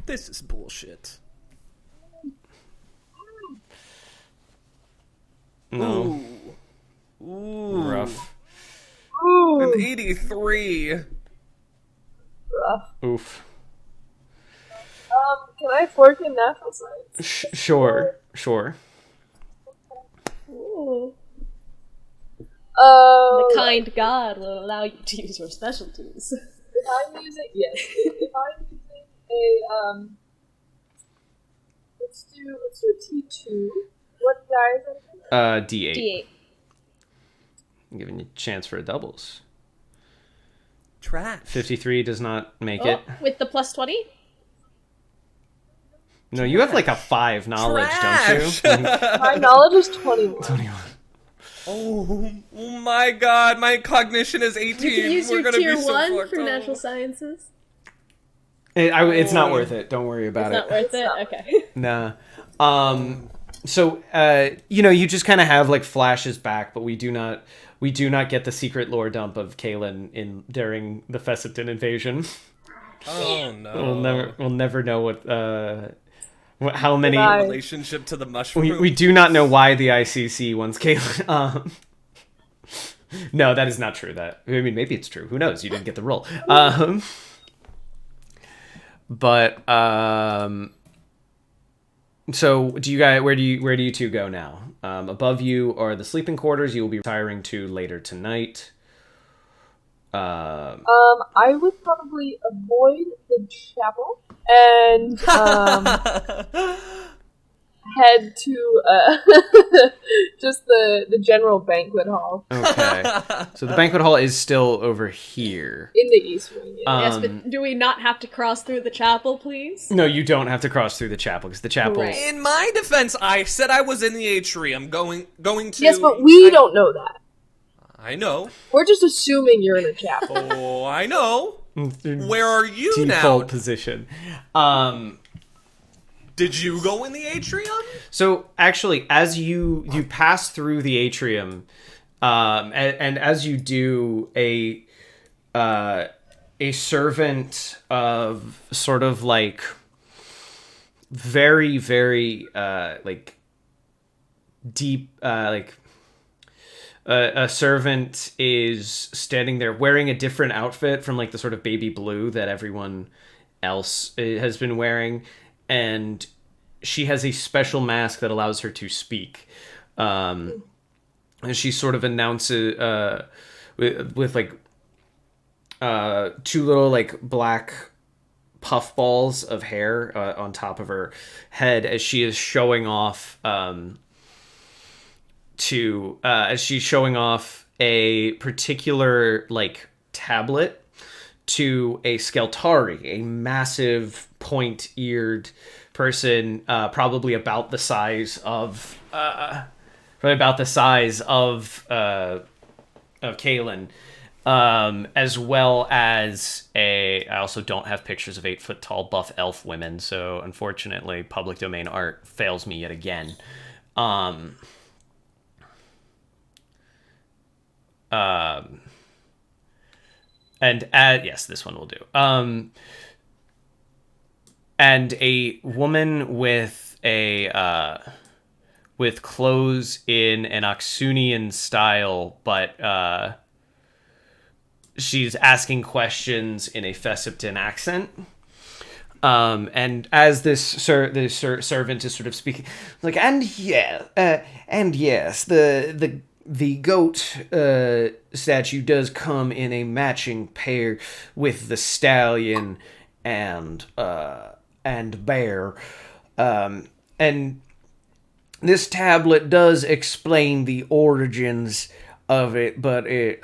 D: This is bullshit.
A: No.
D: Ooh.
A: Rough.
C: Ooh,
D: An 83.
C: rough.
A: Oof.
C: Can I fork in natural science?
A: Sure.
B: Ooh. The
C: The
B: kind God will allow you to use your specialties.
C: If I'm using if I'm using a let's do a T2. What die is it?
A: D8.
B: D8.
A: I'm giving you a chance for a doubles.
D: Trash.
A: 53 does not make
B: Oh,
A: it.
B: with the plus 20?
A: No, you have like a 5 knowledge,
D: Trash.
A: don't you?
C: My knowledge is 21.
A: 21.
D: Oh my god, my cognition is 18.
B: You can use
D: We're
B: your
D: gonna
B: tier
D: be so
B: 1
D: fucked
B: for
D: up.
B: natural sciences.
A: It's not worth it. Don't worry about
B: It's not worth it?
C: not.
B: Okay.
A: Nah. So you just kind of have like flashes back, but we do not get the secret lore dump of Kaylin during the Fessipton invasion.
D: Oh no.
A: We'll never know how many.
C: Goodbye.
D: Relationship to the mushroom.
A: We do not know why the ICC wants Kaylin. No, that is not true. Maybe it's true. Who knows? You didn't get the role. So do you guys? Where do you two go now? Above you are the sleeping quarters. You will be retiring to later tonight.
C: I would probably avoid the chapel and head to just the general banquet hall
A: Okay. So the banquet hall is still over here.
C: in the east wing. Yeah.
B: Yes, but do we not have to cross through the chapel, please?
A: No, you don't have to cross through the chapel because the chapel.
B: Right.
D: In my defense, I said I was in the atrium going to.
C: Yes, but we don't know that.
D: I know.
C: We're just assuming you're in a chapel.
D: Oh, I know. Where are you
A: Default
D: now?
A: position.
D: Did you go in the atrium?
A: So actually, as you pass through the atrium, and as you do, a servant of sort of like very, very like deep like. A servant is standing there wearing a different outfit from like the sort of baby blue that everyone else has been wearing, and she has a special mask that allows her to speak. And she sort of announces with like two little like black puffballs of hair on top of her head as she is showing off a particular like tablet to a Skeltari, a massive point-eared person, probably about the size of Kaelin, as well as I also don't have pictures of 8-foot-tall buff elf women, so unfortunately, public domain art fails me yet again. Yes, this one will do. And a woman with with clothes in an Oxunian style, but she's asking questions in a Fessipton accent. And as this servant is sort of speaking, like, and yes, the goat statue does come in a matching pair with the stallion and bear, and this tablet does explain the origins of it, but it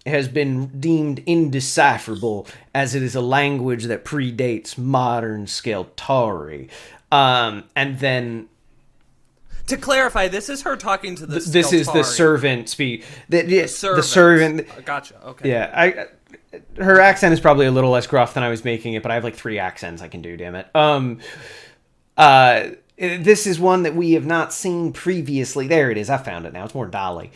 A: has been deemed indecipherable as it is a language that predates modern Skeltari. And then,
D: to clarify, this is her talking to the Skeltari.
A: This is the servant speak. The servant.
D: Gotcha. Okay.
A: Yeah, her accent is probably a little less gruff than I was making it, but I have like 3 accents I can do. Damn it. This is one that we have not seen previously. There it is. I found it now. It's more Dolly.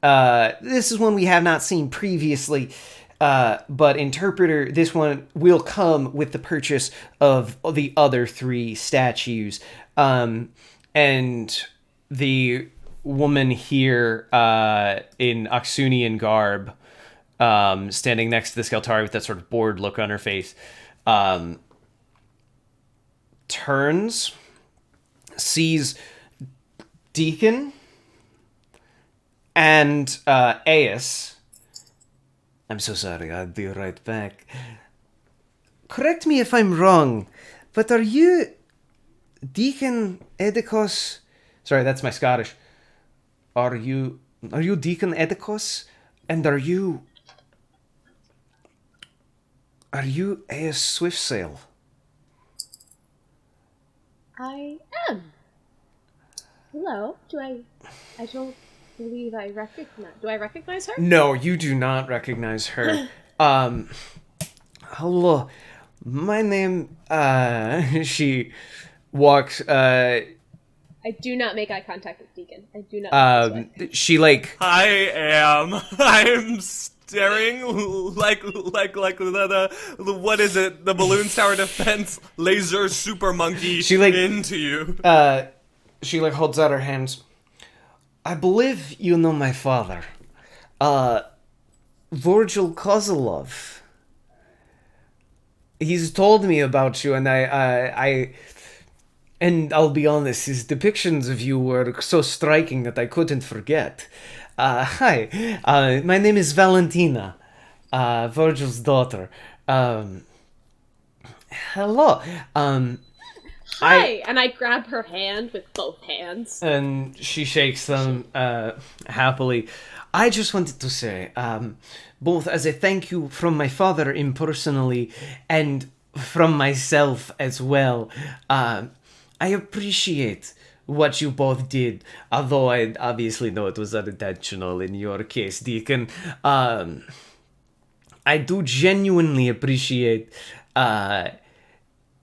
A: This is one we have not seen previously. But Interpreter, this one will come with the purchase of the other 3 statues. And the woman here in Oxunian garb, standing next to the Skeltari with that sort of bored look on her face, turns, sees Deacon and Aeus. I'm so sorry, I'll be right back. Correct me if I'm wrong, but are you Deacon Edikos? Sorry, that's my Scottish. Are you Deacon Edikos? And are you Aeus Swiftsail?
B: I am. Hello. I don't believe I recognize. Do I recognize her?
A: No, you do not recognize her. Hello. My name, she walks,
B: I do not make eye contact with Deacon. I do not.
A: She like...
D: I'm staring like the what is it? The Balloon Tower Defense laser super monkey into you.
A: She like holds out her hands. I believe you know my father, Virgil Kozlov. He's told me about you, and and I'll be honest, his depictions of you were so striking that I couldn't forget. Hi, my name is Valentina, Virgil's daughter. Hello.
B: Hi, and I grab her hand with both hands.
A: And she shakes them happily. I just wanted to say, both as a thank you from my father impersonally and from myself as well, I appreciate what you both did, although I obviously know it was unintentional in your case, Deacon. I do genuinely appreciate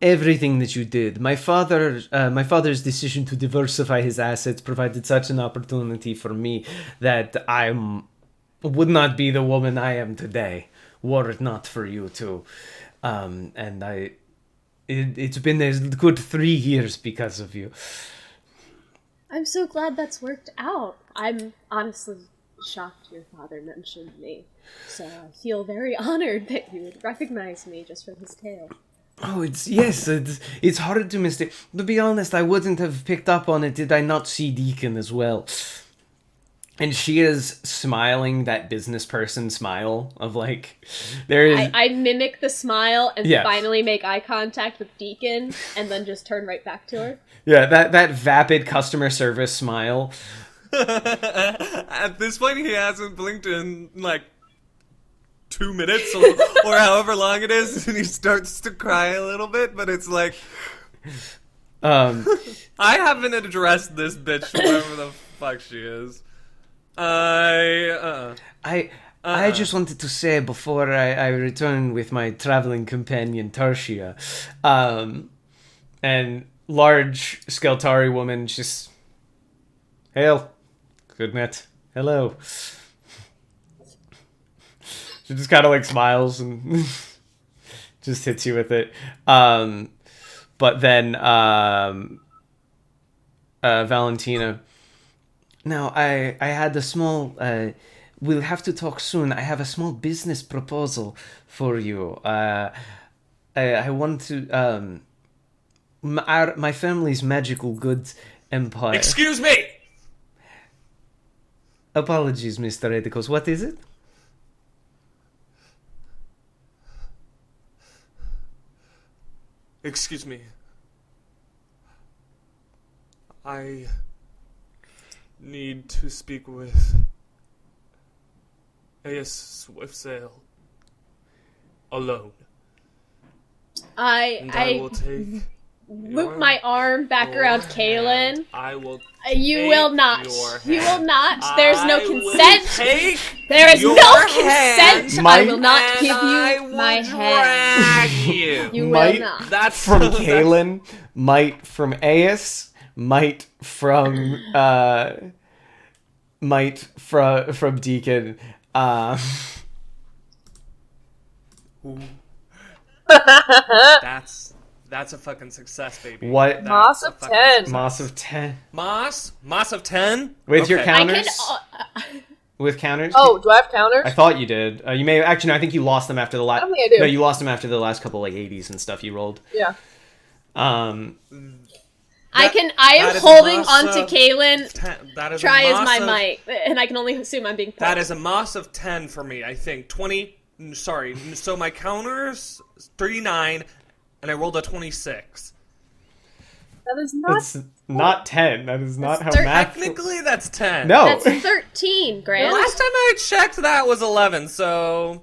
A: everything that you did. My father's decision to diversify his assets provided such an opportunity for me that I would not be the woman I am today were it not for you two. And it's been a good 3 years because of you.
B: I'm so glad that's worked out. I'm honestly shocked your father mentioned me. So I feel very honored that you would recognize me just from his tale.
A: Oh, it's hard to mistake. To be honest, I wouldn't have picked up on it did I not see Deacon as well. And she is smiling that business person smile of like, there is.
B: I mimic the smile and
A: Yeah.
B: finally make eye contact with Deacon, and then just turn right back to her.
A: Yeah, that vapid customer service smile.
D: At this point, he hasn't blinked in like 2 minutes or however long it is, and he starts to cry a little bit. But it's like, I haven't addressed this bitch, whoever the fuck she is.
A: I just wanted to say before I return with my traveling companion Tarshia, and large Skeltari woman just, hail, good night, hello. She just kind of like smiles and just hits you with it. But then Valentina. Now, I had a small, we'll have to talk soon. I have a small business proposal for you. I want to, my family's magical goods empire.
D: Excuse me!
A: Apologies, Mr. Edicos. What is it?
D: Excuse me. I need to speak with A.S. Swiftsail alone. And I will take
B: loop my arm back around Kaylin.
D: I will.
B: You will not.
D: Your
B: You will
D: hand.
B: not. There's no
D: I will
B: consent.
D: take
B: There is
D: your
B: no
D: hand,
B: consent. I will not
D: and
B: give
D: I
B: you
D: will
B: my hand.
D: drag you.
B: You
A: Might
B: will not.
D: That's
A: From
D: that's-
A: Kaylin, might from Aes, might from Deacon.
D: That's a fucking success, baby.
A: What?
D: That's
C: Moss
D: a
C: of
D: fucking
C: 10.
D: success.
A: Moss of 10.
D: Moss of 10
A: With your
D: Okay.
B: I
A: counters?
B: can.
A: With counters?
C: Oh, do I have counters?
A: I thought you did. You may actually. No, I think you lost them after the last.
C: I don't think I do.
A: No, you lost them after the last couple like 80s and stuff you rolled.
C: Yeah.
B: I am
D: that is
B: holding
D: Moss
B: onto
D: of
B: Kaylin.
D: That is
B: Try
D: a
B: as
D: Moss
B: my
D: of,
B: might, and I can only assume I'm being.
D: That is a Moss of 10 for me. I think 20. Sorry, so my counters 39, and I rolled a 26.
C: That is not.
A: It's not 10. That is not how
B: That's
A: math.
D: Technically, that's 10.
A: No.
B: That's 13, Grant.
D: Last time I checked, that was 11. So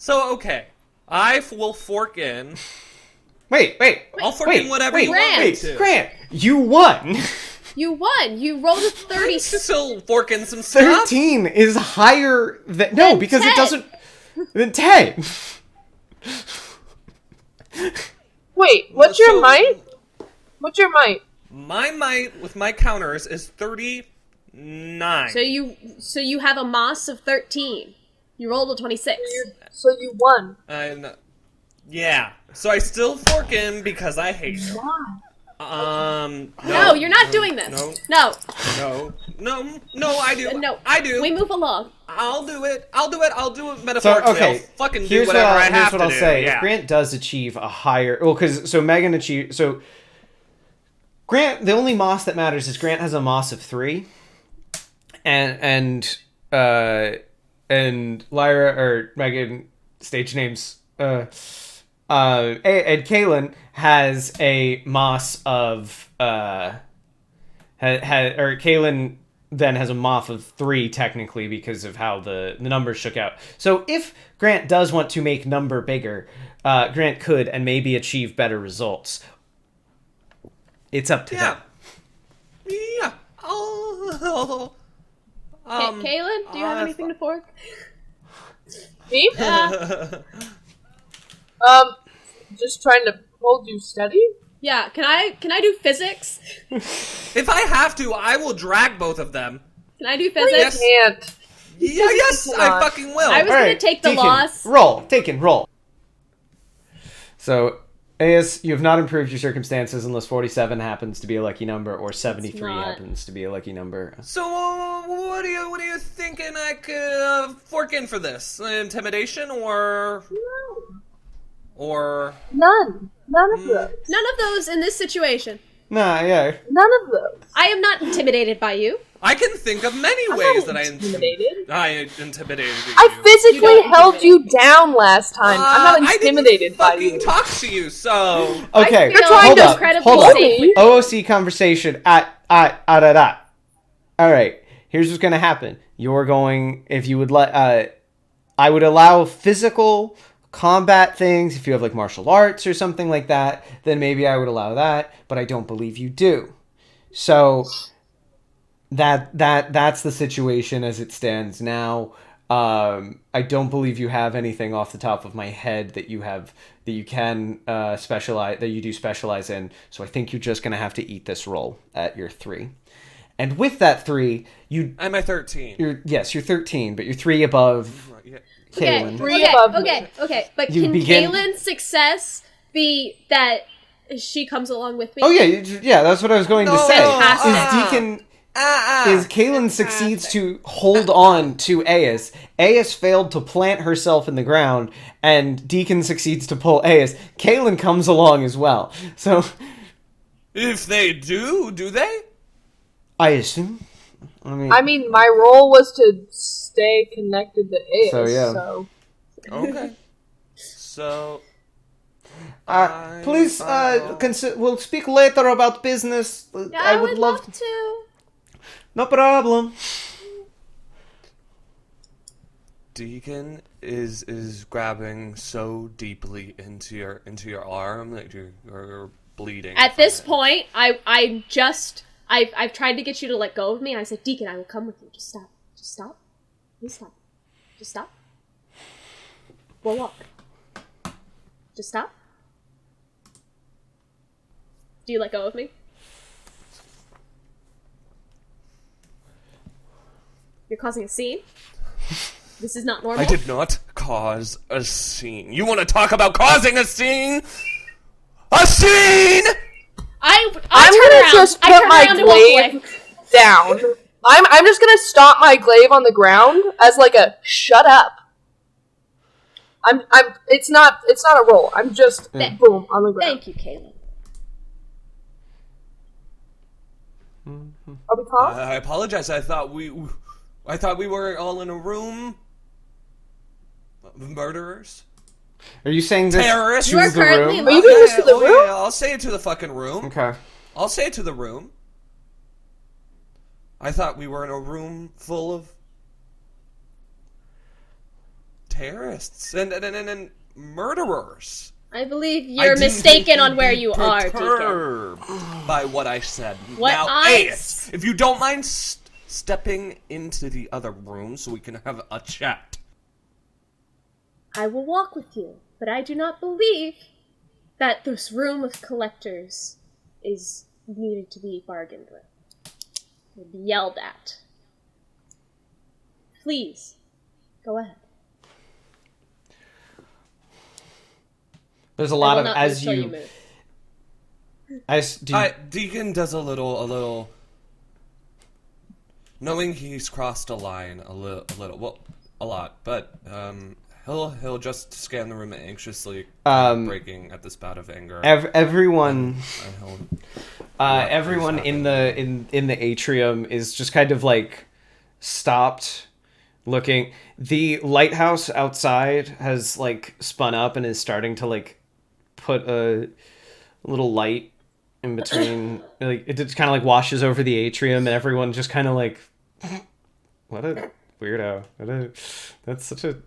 D: okay. I will fork in.
A: Wait.
D: I'll fork
A: Wait,
D: in whatever
A: wait,
D: you want me
A: wait,
D: to.
A: Grant, you won.
B: You won. You rolled a 30.
D: Still fork in some stuff.
A: 13 is higher than no,
B: Than
A: because
B: 10.
A: it doesn't. Than 10.
C: Wait, what's your
D: So-
C: might? What's your might?
D: My might with my counters is 39.
B: So you have a Moss of 13. You rolled a 26.
C: So you won.
D: And yeah. So I still fork in because I hate her.
C: Why?
B: No, you're not doing this.
D: No.
B: No.
D: No, I do.
B: No.
D: I do.
B: We move along.
D: I'll do it
A: So
D: metaphorically.
A: okay,
D: I'll fucking do
A: here's
D: whatever I
A: here's
D: have
A: what
D: to
A: I'll
D: do.
A: say.
D: Yeah.
A: If Grant does achieve a higher, well, because so Megan achieved. So Grant, the only moss that matters is Grant has a moss of 3, and Lyra or Megan, stage names, and Kaylin has a moss of Kaylin then has a moth of 3 technically because of how the numbers shook out. So if Grant does want to make number bigger, Grant could and maybe achieve better results. It's up to him.
D: Yeah.
B: Kaylin, do you have anything to fork?
C: Me? Just trying to hold you steady.
B: Yeah. Can I do physics?
D: If I have to, I will drag both of them.
B: Can I do
C: You
B: physics?
C: can't.
D: Yeah, yes, I
C: cannot.
D: fucking will.
B: I was
A: All
B: gonna
A: right,
B: take the
A: Deacon,
B: loss.
A: roll. So, Aes, you have not improved your circumstances unless 47 happens to be a lucky number or 73
B: not.
A: happens to be a lucky number.
D: So, what are you thinking I could fork in for this? Intimidation or
C: None. None of those.
B: None of those in this situation.
A: Nah, yeah.
C: None of those.
B: I am not intimidated by you.
D: I can think of many
C: I'm
D: ways
C: not
D: that
C: intimidated.
D: I intimidated you.
C: I physically
B: You don't
C: held you down last time. I'm not
D: I
C: intimidated
D: didn't
C: by
D: fucking
C: you.
D: talk to you, so...
A: Okay,
B: You're
C: trying
A: hold
C: to
A: up,
B: incredibly
A: hold up.
B: safe with
A: OOC conversation at. All right, here's what's gonna happen. You're going, if you would let, I would allow physical combat things. If you have like martial arts or something like that, then maybe I would allow that. But I don't believe you do. So that's the situation as it stands now. I don't believe you have anything off the top of my head that you have that you can specialize that you do specialize in. So I think you're just gonna have to eat this roll at your 3. And with that 3,
D: I'm at 13.
A: you're 13, but you're 3 above
D: Yeah.
A: Kaylin.
C: Three above me.
B: Okay. But
A: You
B: can
A: begin-
B: Kaylin's success be that she comes along with me?
A: Oh yeah, that's what I was going to say.
B: Fantastic.
A: Is Deacon is Kaylin succeeds to hold on to Aes. Aes failed to plant herself in the ground, and Deacon succeeds to pull Aes. Kaylin comes along as well. So
D: If they do they?
A: I assume.
C: I mean, my role was to stay connected to Ace,
A: So, yeah.
C: so...
D: Okay. So...
A: Please, we'll speak later about business.
B: Yeah,
A: I would love
B: to.
A: No problem.
D: Deacon is grabbing so deeply into your arm that you're bleeding.
B: At
D: from
B: this
D: it.
B: point, I've tried to get you to let go of me. I said, Deacon, I will come with you. Just stop. Just stop. Please stop. Just stop. We'll walk. Just stop. Do you let go of me? You're causing a scene? This is not normal.
D: I did not cause a scene. You want to talk about causing a scene? A scene!
B: I
C: I'm
B: turn
C: gonna
B: around.
C: just
B: I
C: put
B: turn
C: my
B: around and walk away.
C: glaive down. I'm just gonna stomp my glaive on the ground as like a shut up. It's not a roll. I'm just boom on the ground.
B: Thank you, Caleb.
C: Are we calm?
D: I apologize. I thought we were all in a room. Murderers,
A: Are you saying this
D: terrorists.
B: You are
A: to the
B: currently
A: room?
C: Are you doing this to the room?
D: Yeah, I'll say it to the fucking room.
A: Okay.
D: I'll say it to the room. I thought we were in a room full of terrorists and murderers.
B: I believe
D: I
B: you're
D: didn't
B: mistaken
D: think
B: on
D: you'd
B: where
D: be
B: you are, Deacon.
D: perturbed by what I said.
B: What
D: now,
B: I
D: Ace, if you don't mind stepping into the other room so we can have a chat.
B: I will walk with you, but I do not believe that this room of collectors is needed to be bargained with. Or be yelled at. Please, go ahead.
A: There's a
B: I
A: lot
B: will
A: of
B: not
A: as
B: move till
A: you.
B: move.
D: Deacon does a little. Knowing he's crossed a line a lot, but he'll just scan the room anxiously, breaking at this bout of anger.
A: Everyone.
D: And he'll
A: Everyone in the atrium is just kind of like stopped looking. The lighthouse outside has like spun up and is starting to like put a little light in between. Like it just kind of like washes over the atrium, and everyone just kind of like, what a weirdo. That's such a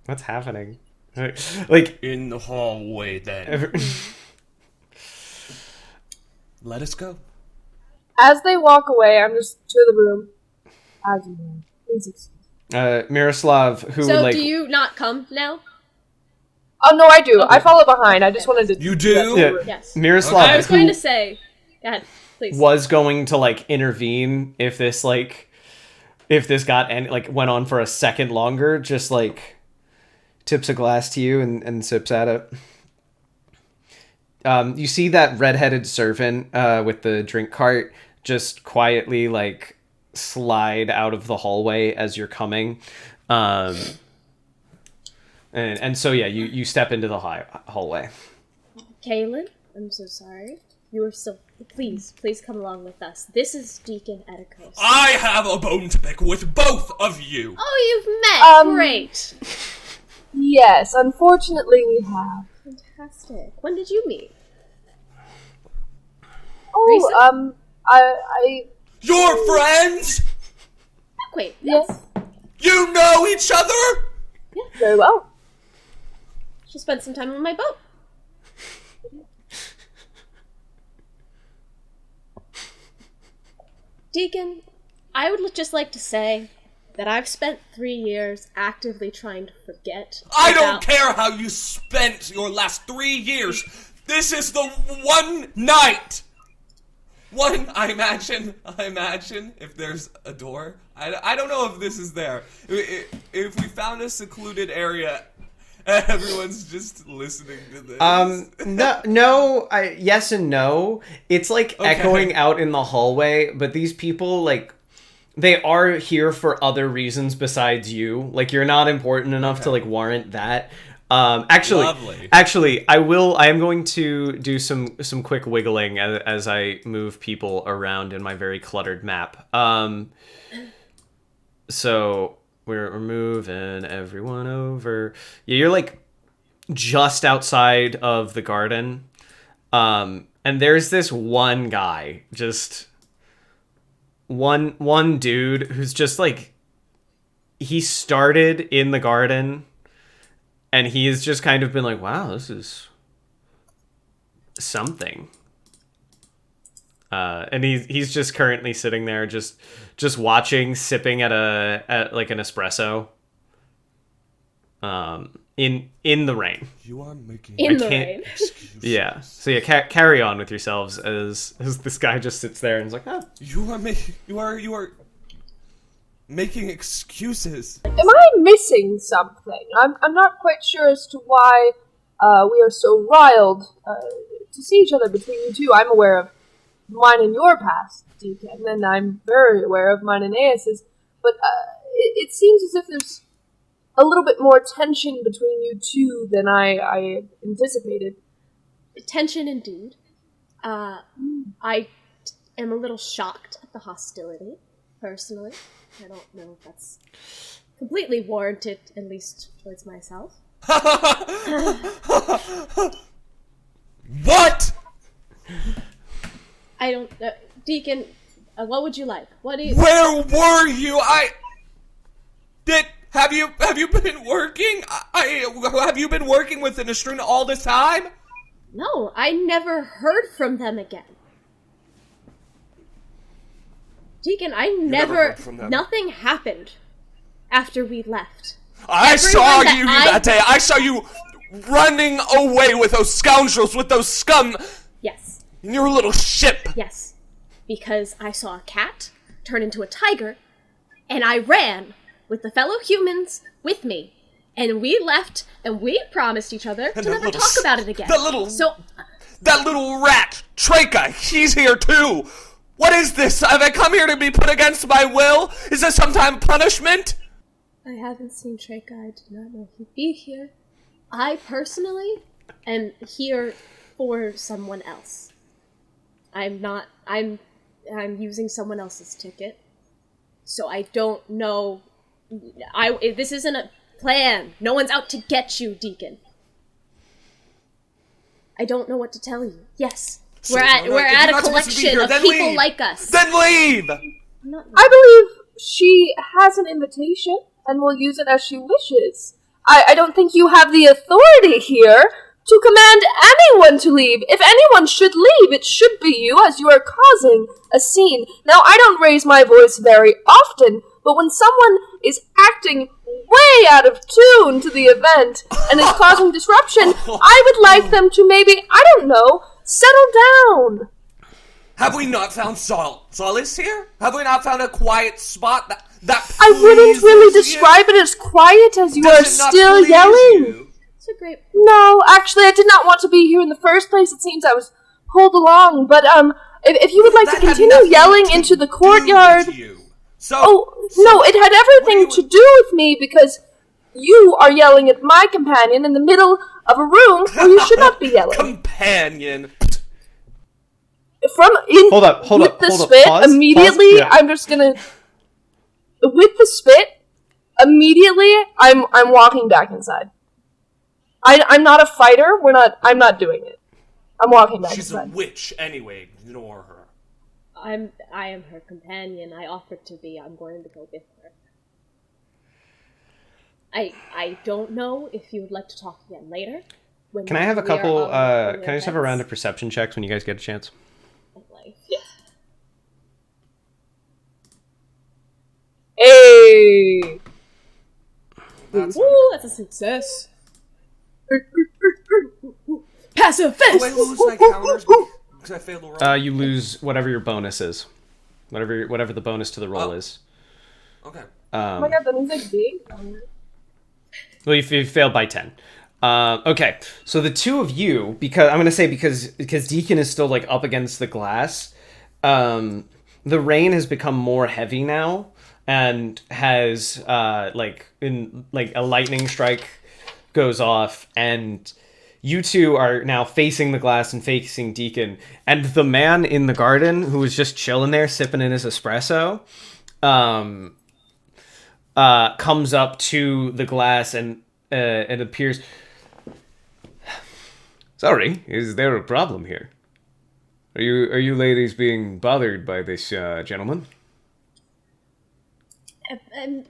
A: what's happening? Like
D: in the hallway then. Let us go.
C: As they walk away, I'm just to the room. As you know, please excuse me.
A: Miroslav, who
B: So
A: like
B: do you not come now?
C: Oh no, I do. I follow behind. I just wanted to.
D: You do?
A: Yeah.
B: Yes.
A: Miroslav,
B: I was
A: who
B: going to say, go ahead, please.
A: was going to like intervene if this got and like went on for a second longer, just like tips a glass to you and sips at it. You see that redheaded servant with the drink cart just quietly like slide out of the hallway as you're coming. And so yeah, you step into the hallway.
B: Kaylin, I'm so sorry. You are so... Please come along with us. This is Deacon Etikos.
E: I have a bone to pick with both of you!
B: Oh, you've met! Great!
C: Yes, unfortunately we have.
B: Fantastic. When did you meet?
C: Oh, I...
E: You're friends?
B: Wait,
C: Yes.
E: You know each other?
C: Very well.
B: She spent some time on my boat. Deacon, I would just like to say that I've spent 3 years actively trying to forget.
E: I don't care how you spent your last 3 years. This is the one night. I imagine if there's a door. I don't know if this is there. If we found a secluded area, everyone's just listening to this.
A: No, yes and no. It's like echoing out in the hallway, but these people, like, they are here for other reasons besides you. Like, you're not important enough to, like, warrant that. Actually, I am going to do some quick wiggling as I move people around in my very cluttered map. So we're moving everyone over. Yeah, you're like just outside of the garden. And there's this one guy, just one dude who's just like, he started in the garden. And he has just kind of been like, wow, this is something. And he's just currently sitting there just watching, sipping at like an espresso. In the rain.
E: You are making
B: in the rain.
E: excuses.
A: Yeah. So yeah, carry on with yourselves as this guy just sits there and is like, oh.
E: You are making excuses.
C: Am I missing something? I'm not quite sure as to why we are so riled to see each other between you two. I'm aware of mine and your past, Deacon, and I'm very aware of mine and Aeus's, but it seems as if there's a little bit more tension between you two than I anticipated.
B: Tension indeed. I am a little shocked at the hostility, personally. I don't know if that's completely warranted, at least towards myself.
E: What?
B: I don't... Deacon, what would you like? What do you...
E: Where were you? Have you been working? Have you been working with Menagerie all this time?
B: No, I never heard from them again. Deacon,
E: never heard from them.
B: Nothing happened after we left.
E: I saw you that day. I saw you running away with those scoundrels, with those scum.
B: Yes.
E: In your little ship.
B: Yes. Because I saw a cat turn into a tiger, and I ran with the fellow humans with me. And we left, and we promised each other to never talk about it again.
E: That little rat, Treka, he's here too. What is this? Have I come here to be put against my will? Is this some kind of punishment?
B: I haven't seen Treka. I did not know he'd be here. I personally am here for someone else. I'm using someone else's ticket. So I don't know. This isn't a plan. No one's out to get you, Deacon. I don't know what to tell you. Yes.
E: So
B: we're at a collection of people like us.
E: Then leave!
C: I believe she has an invitation and will use it as she wishes. I don't think you have the authority here to command anyone to leave. If anyone should leave, it should be you, as you are causing a scene. Now, I don't raise my voice very often, but when someone is acting way out of tune to the event and is causing disruption, I would like them to maybe, I don't know, settle down.
E: Have we not found solace here? Have we not found a quiet spot that
C: I wouldn't really
E: you?
C: describe it as quiet as you
E: Does
C: are
E: it not
C: still
E: please
C: yelling.
E: you?
B: It's a great...
C: No, actually, I did not want to be here in the first place. It seems I was pulled along. But if you would like to
E: That had
C: continue
E: nothing
C: yelling
E: to
C: into the
E: do
C: courtyard...
E: with you. So,
C: no, it had everything
E: what do
C: to do with me because you are yelling at my companion in the middle of a room where you should not be yelling.
E: Companion.
A: Hold up,
C: with the
A: hold up,
C: spit,
A: pause,
C: immediately,
A: yeah.
C: I'm just gonna with the spit. Immediately, I'm walking back inside. I'm not a fighter. I'm not doing it. I'm walking back
E: She's a
C: inside.
E: witch anyway. Ignore her.
B: I am her companion. I offered to be. I'm going to go with her. I don't know if you would like to talk again later.
A: Can I have a
B: we are
A: couple,
B: on the
A: can I just have a round
B: events
A: of perception checks when you guys get a chance?
B: of life.
C: Hey.
E: That's
B: Ooh, that's a success. Passive
E: Oh,
B: fist.
E: wait, lose my counters because I failed to roll.
A: You lose whatever your bonus is. Whatever the bonus to the roll is.
E: Okay.
C: Oh my god, that means like big.
A: Well, you failed by 10. Okay, so the two of you, because Deacon is still like up against the glass, the rain has become more heavy now, and has a lightning strike goes off, and you two are now facing the glass and facing Deacon, and the man in the garden who was just chilling there sipping in his espresso, comes up to the glass and appears. Sorry, is there a problem here? Are you ladies bothered by this gentleman?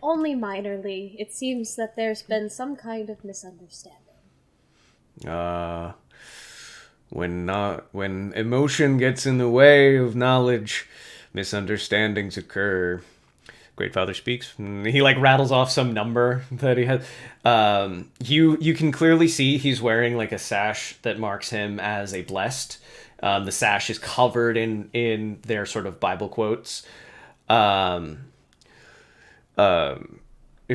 B: Only minorly. It seems that there's been some kind of misunderstanding.
A: When emotion gets in the way of knowledge, misunderstandings occur. Great Father speaks. He like rattles off some number that he has. You can clearly see he's wearing like a sash that marks him as a blessed. The sash is covered in their sort of Bible quotes. If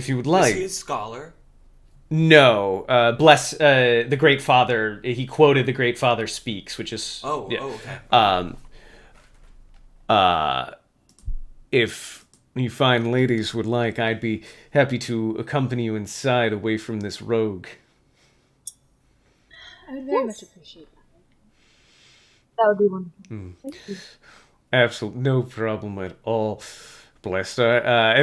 A: you would like.
E: Is he a scholar?
A: No, bless the Great Father. He quoted the Great Father speaks, which is
E: Okay.
A: If you fine ladies would like, I'd be happy to accompany you inside, away from this rogue.
B: I would very much appreciate that.
C: That would be wonderful. Thank you.
A: Absolutely no problem at all. Blessed are,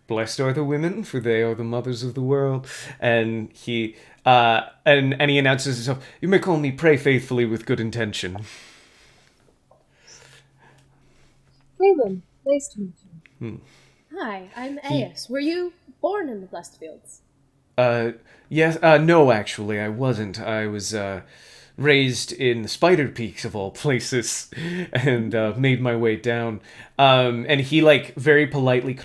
A: blessed are the women, for they are the mothers of the world. And he announces himself. You may call me Pray Faithfully with good intention.
C: Kaylin, nice to meet you.
B: Hi, I'm Aeus. Were you born in the Blessed Fields?
A: Yes, no, actually, I wasn't. I was, raised in the Spider Peaks of all places, and, made my way down. And he, like, very politely,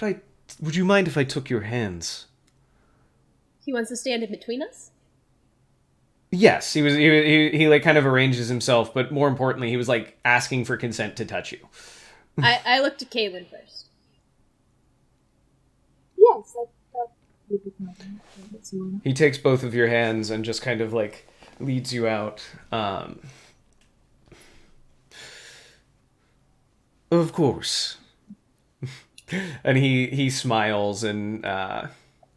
A: would you mind if I took your hands?
B: He wants to stand in between us?
A: Yes, he like, kind of arranges himself, but more importantly, he was, like, asking for consent to touch you.
B: I looked at Kaylin first.
C: Yes, that would be fine. Let's see why not.
A: He takes both of your hands and just kind of, like, leads you out. Of course. And he smiles and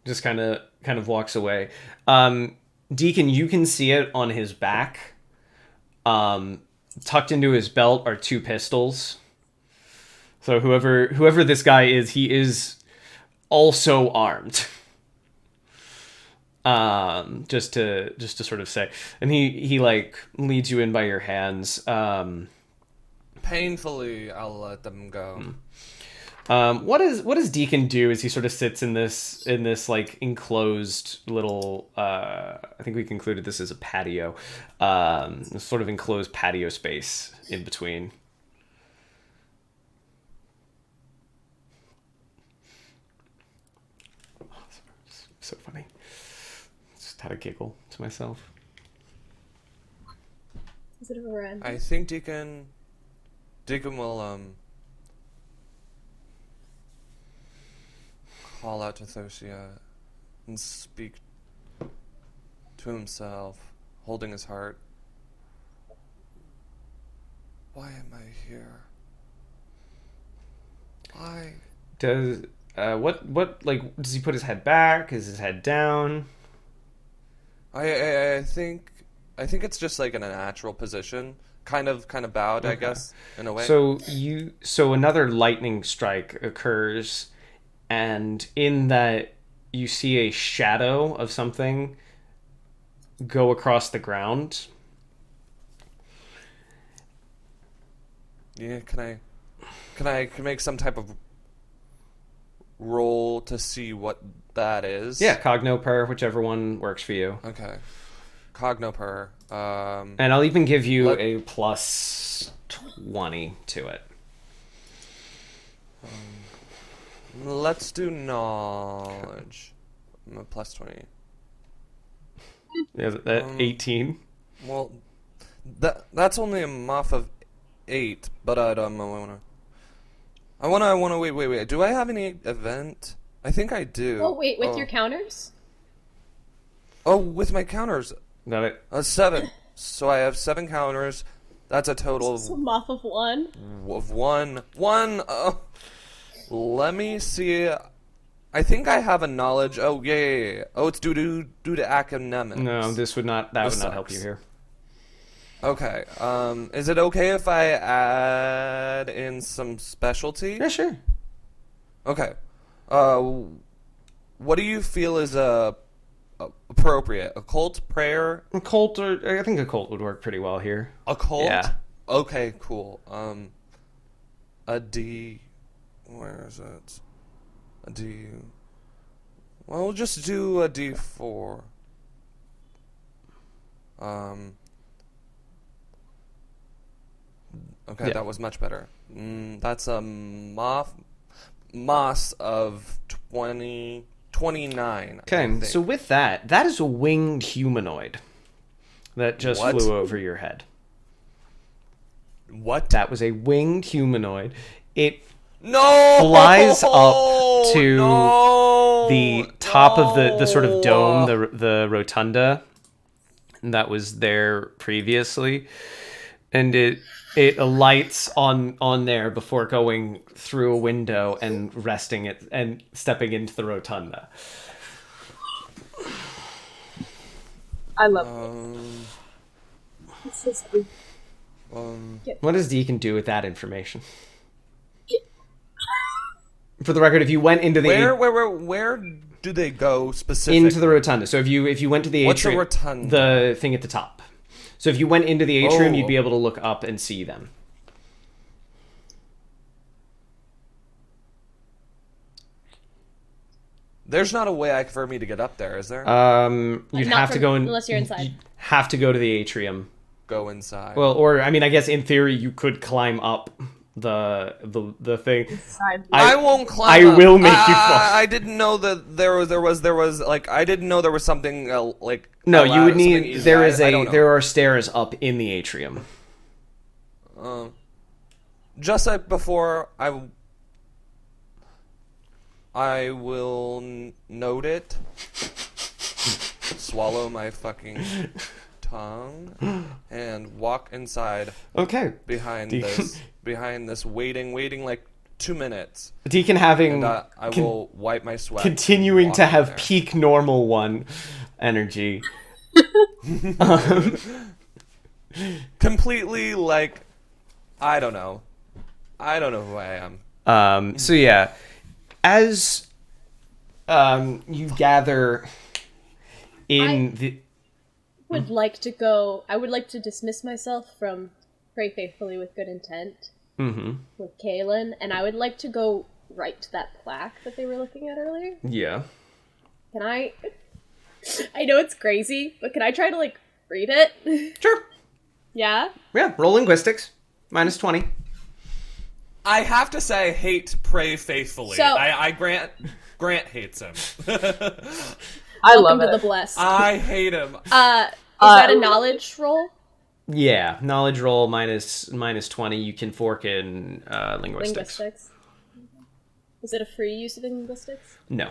A: just kind of walks away. Deacon, you can see it on his back. Tucked into his belt are 2 pistols. So whoever this guy is, he is also armed. Just to sort of say, and he like leads you in by your hands.
E: Painfully, I'll let them go.
A: What does Deacon do as he sort of sits in this like enclosed little I think we concluded this as a patio, this sort of enclosed patio space in between. So funny. Just had a giggle to myself.
B: Is it a veranda?
E: I think Deacon will call out to Thosia and speak to himself, holding his heart. Why am I here? Why?
A: Does what like does he put his head back? Is his head down?
E: I think it's just like in a natural position, kind of bowed, I guess, in a way.
A: So another lightning strike occurs, and in that you see a shadow of something go across the ground.
E: Yeah, can I make some type of roll to see what that is?
A: Yeah, cogno per, whichever one works for you.
E: Okay. Cogno per.
A: And I'll even give you a plus 20 to it.
E: Let's do knowledge. I'm a plus 20.
A: Yeah, that 18.
E: Well, that's only a muff of 8, but I wanna wait. Do I have any event? I think I do.
B: Oh, wait, with your counters?
E: Oh, with my counters.
A: Got it.
E: 7. So I have 7 counters. That's a total
B: So muff of 1.
E: of 1. Let me see. I think I have a knowledge. Oh, yeah. Oh, it's due to academics.
A: No, that would not help
E: sucks.
A: you here.
E: Okay. Is it okay if I add in some specialty?
A: Yeah, sure.
E: Okay. What do you feel is appropriate? Occult, prayer?
A: Occult, or I think occult would work pretty well here.
E: Occult?
A: Yeah.
E: Okay, cool. A D. Where is it? A D. Well, we'll just do a D4. Okay,
A: Yeah.
E: that was much better. That's a moss of 29.
A: Okay, so with that is a winged humanoid that just
E: What?
A: flew over your head.
E: What?
A: That was a winged humanoid. It
E: No!
A: flies up to
E: No!
A: the top of the sort of
E: No!
A: dome, the rotunda that was there previously, and it alights on there before going through a window and resting it and stepping into the rotunda.
C: I love it. This is the
A: What does Deacon do with that information? For the record, if you went into the
E: Where do they go specifically?
A: into the rotunda, so if you went to the
E: What's a
A: atrium,
E: rotunda?
A: the thing at the top. So if you went into the atrium,
E: Oh.
A: you'd be able to look up and see them.
E: There's not a way for me to get up there, is there?
A: You'd
B: Not
A: have to
B: from-
A: go in
B: unless you're inside.
A: You'd have to go to the atrium.
E: Go inside.
A: Well, or I mean, I guess in theory you could climb up the thing.
C: side.
E: I won't climb.
A: I
E: up.
A: will make you fall.
E: I didn't know that there was like I didn't know there was something like.
A: No, you would
E: something
A: need.
E: easy.
A: There is
E: I don't know.
A: there are stairs up in the atrium.
E: Just like before, I will note it. Swallow my fucking tongue and walk inside
A: Okay.
E: behind this waiting like 2 minutes,
A: Deacon having
E: and I will wipe my sweat.
A: continuing
E: walk
A: to
E: in
A: have
E: there.
A: peak normal one energy.
E: Completely like I don't know who I am.
A: So yeah, as you gather in the
B: Would like to go. I would like to dismiss myself from Pray Faithfully with Good Intent with Kaylin, and I would like to go right to that plaque that they were looking at earlier.
A: yeah.
B: Can I? I know it's crazy, but can I try to like read it?
A: Sure.
B: Yeah.
A: Yeah, roll linguistics. Minus 20.
E: I have to say I hate Pray Faithfully.
B: So-
E: I Grant hates him.
C: I
B: Welcome
C: love
B: to
C: it.
B: the blessed.
E: I hate him.
B: Is that a knowledge roll?
A: Yeah, knowledge roll minus 20. You can fork in linguistics.
B: Linguistics. Is it a free use of linguistics?
A: No.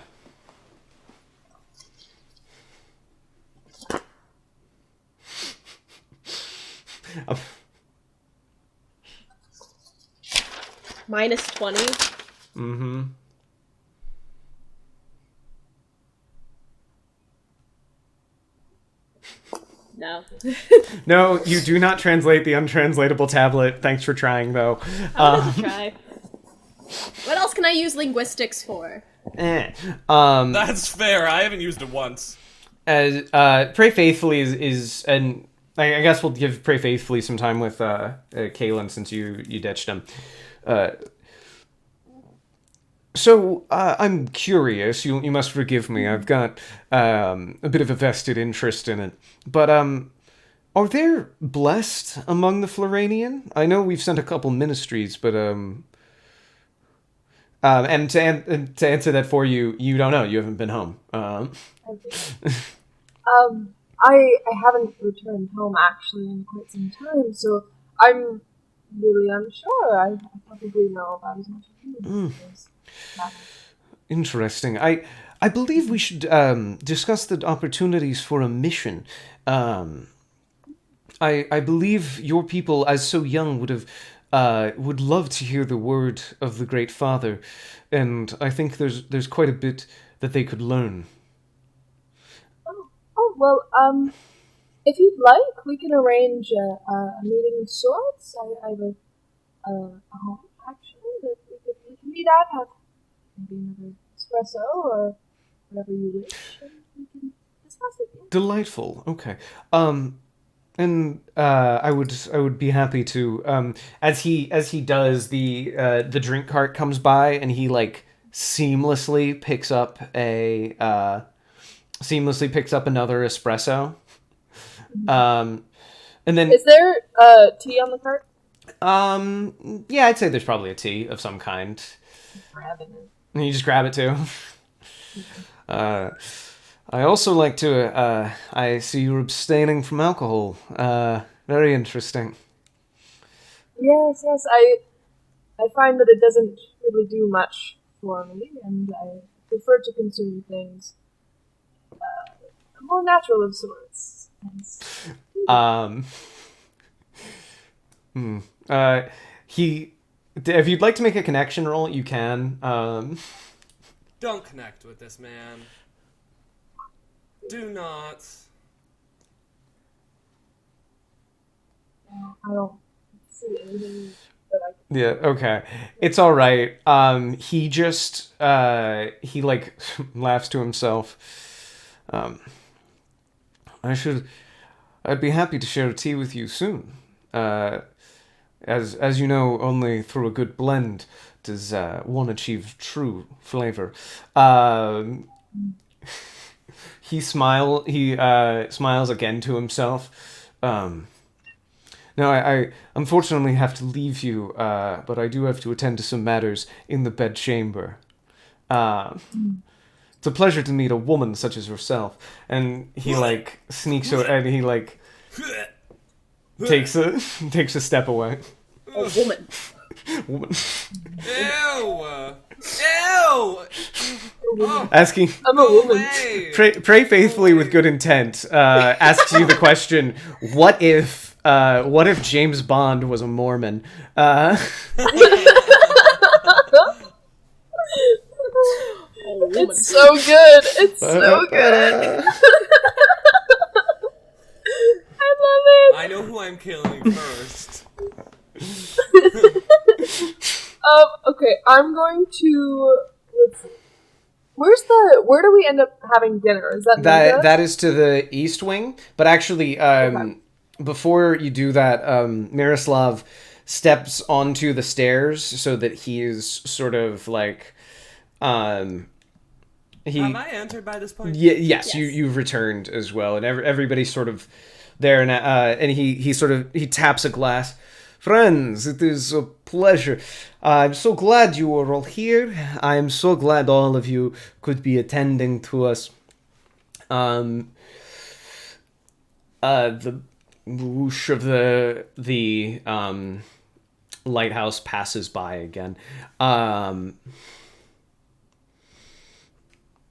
B: Minus 20.
A: Mm-hmm.
B: No.
A: No, you do not translate the untranslatable tablet. Thanks for trying, though.
B: I'm gonna try. What else can I use linguistics for?
E: That's fair. I haven't used it once.
A: As Pray Faithfully is and I guess we'll give Pray Faithfully some time with Kalen since you ditched him. So I'm curious. You must forgive me. I've got a bit of a vested interest in it. But are there blessed among the Floranian? I know we've sent a couple ministries, but and to answer that for you, you don't know. You haven't been home.
C: I haven't returned home actually in quite some time, so I'm really unsure. I probably know about as much as you do.
A: Interesting. I believe we should discuss the opportunities for a mission. I believe your people, as so young, would love to hear the word of the Great Father, and I think there's quite a bit that they could learn.
C: Well, if you'd like, we can arrange a meeting of sorts. I have a home, actually, that we can meet at, have maybe another espresso or whatever you wish, and we can discuss it. Yeah.
A: Delightful. Okay. And I would be happy to. As he does, the drink cart comes by, and he like seamlessly picks up another espresso. And then
C: Is there tea on the cart?
A: Yeah, I'd say there's probably a tea of some kind.
C: Grabbing it.
A: And you just grab it too. I also like to. I see you're abstaining from alcohol. Very interesting.
C: Yes. I find that it doesn't really do much for me, and I prefer to consume things more natural of sorts.
A: If you'd like to make a connection roll, you can.
E: Don't connect with this man. Do not.
C: I don't see anything that I can.
A: Yeah, okay. It's all right. He just he like laughs to himself. I'd be happy to share a tea with you soon. As you know, only through a good blend does one achieve true flavor. He smiles again to himself. Now, I unfortunately have to leave you, but I do have to attend to some matters in the bedchamber. It's a pleasure to meet a woman such as yourself. And he like sneaks over, and he like takes a step away.
B: A woman.
A: Woman.
E: Ew! Ew! Oh,
A: Asking.
C: I'm a woman.
E: way.
A: Pray faithfully with good intent. Asks you the question: what if James Bond was a Mormon?
C: It's so good. It's so good. I love it.
E: I know who I'm killing first.
C: Okay, I'm going to. Let's see. Where do we end up having dinner? Is that
A: That is to the east wing, but actually, before you do that, Miroslav steps onto the stairs so that he is sort of like,
E: Have I entered by this point?
A: Yes. You've returned as well, and everybody's sort of there, and he taps a glass. Friends, it is a pleasure. I'm so glad you are all here. I am so glad all of you could be attending to us. The whoosh of the lighthouse passes by again.
E: Can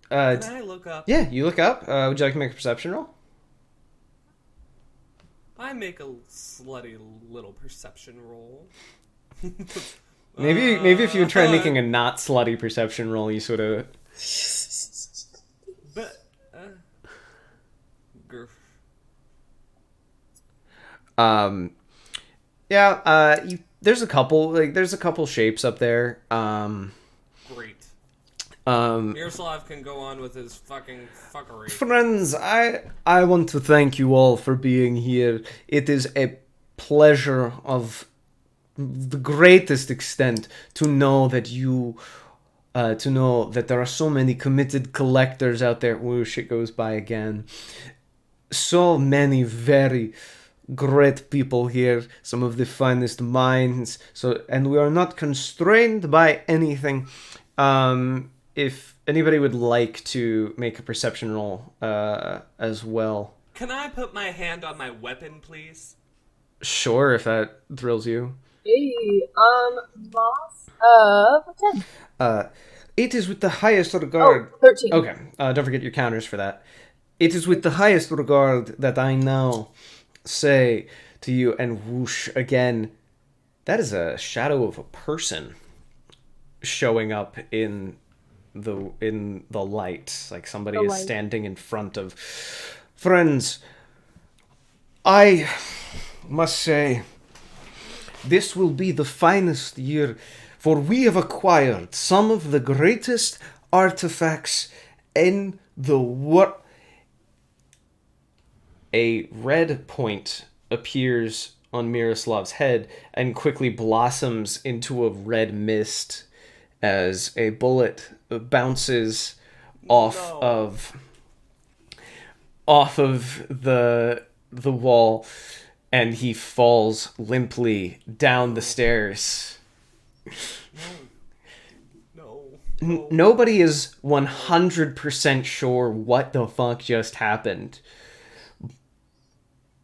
E: I look up?
A: Yeah, you look up. Would you like to make a perception roll?
E: I make a slutty little perception roll.
A: Maybe if you try making a not slutty perception roll, you sort of.
E: But,
A: There's a couple shapes up there.
E: Great. Miroslav can go on with his fucking fuckery.
A: Friends, I want to thank you all for being here. It is a pleasure of the greatest extent to know that there are so many committed collectors out there. Whoosh, shit goes by again. So many very great people here, some of the finest minds. And we are not constrained by anything. If anybody would like to make a perception roll as well.
E: Can I put my hand on my weapon, please?
A: Sure, if that thrills you.
C: Hey, Moss of 10.
A: It is with the highest regard.
C: Oh, 13.
A: Okay, don't forget your counters for that. It is with the highest regard that I now say to you, and whoosh again. That is a shadow of a person showing up in the light, like somebody is standing in front of. Friends, I must say, this will be the finest year, for we have acquired some of the greatest artifacts in the world. A red point appears on Miroslav's head and quickly blossoms into a red mist as a bullet bounces off of the wall, and he falls limply down the stairs. Nobody is 100% sure what the fuck just happened.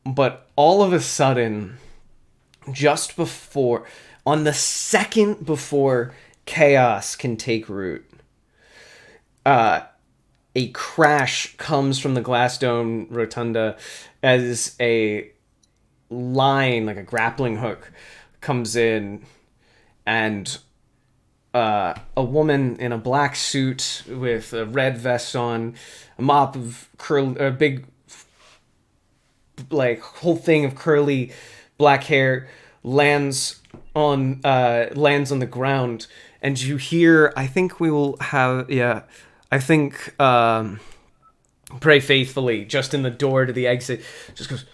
A: But all of a sudden, just before, on the second before chaos can take root, a crash comes from the glass dome rotunda as a line, like a grappling hook, comes in, and a woman in a black suit with a red vest on, a mop of a big, like, whole thing of curly black hair, lands on the ground, and you hear, I think we will have, Pray Faithfully, just in the door to the exit, just goes,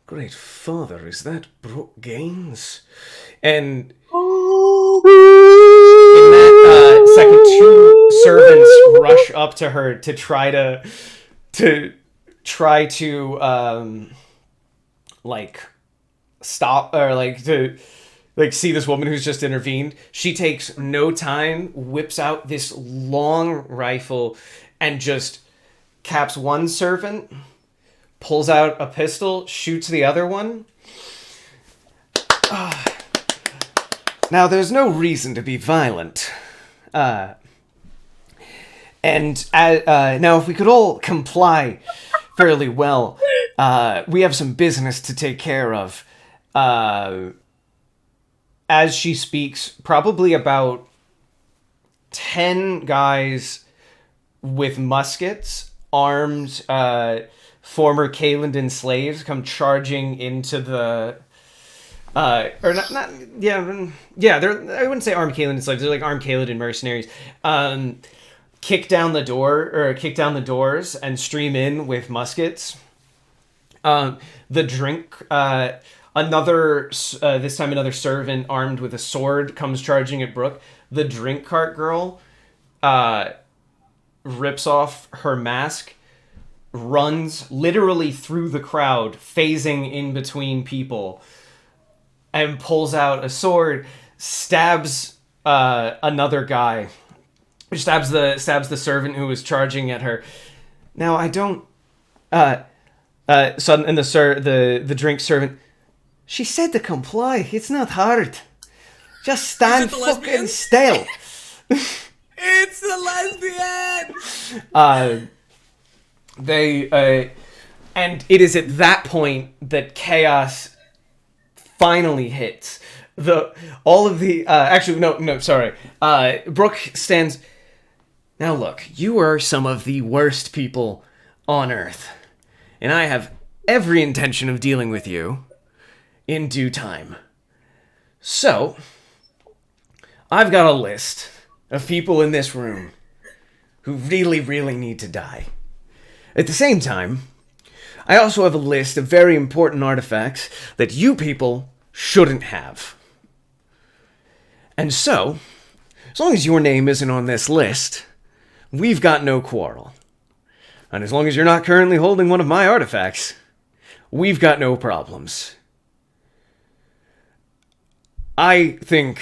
A: "Great Father, is that Brooke Gaines?" And in that second, two servants rush up to her to try to stop, or to see this woman who's just intervened. She takes no time, whips out this long rifle, and just caps one servant, pulls out a pistol, shoots the other one. Now, there's no reason to be violent. Now, if we could all comply fairly well, we have some business to take care of. As she speaks, probably about 10 guys with muskets, armed, former Kalendon slaves come charging into the... I wouldn't say armed Kalendon slaves, they're like armed Kalendon mercenaries. Kick down the doors and stream in with muskets. The drink... this time another servant armed with a sword comes charging at Brooke. The drink cart girl rips off her mask, runs literally through the crowd, phasing in between people, and pulls out a sword, stabs another guy, stabs the servant who was charging at her. Now I don't. The drink servant. She said to comply. It's not hard. Just stand fucking still.
E: It's the lesbian!
A: And it is at that point that chaos finally hits. Brooke stands. Now look, you are some of the worst people on Earth. And I have every intention of dealing with you in due time. So, I've got a list of people in this room who really, really need to die. At the same time, I also have a list of very important artifacts that you people shouldn't have. And so, as long as your name isn't on this list, we've got no quarrel. And as long as you're not currently holding one of my artifacts, we've got no problems. I think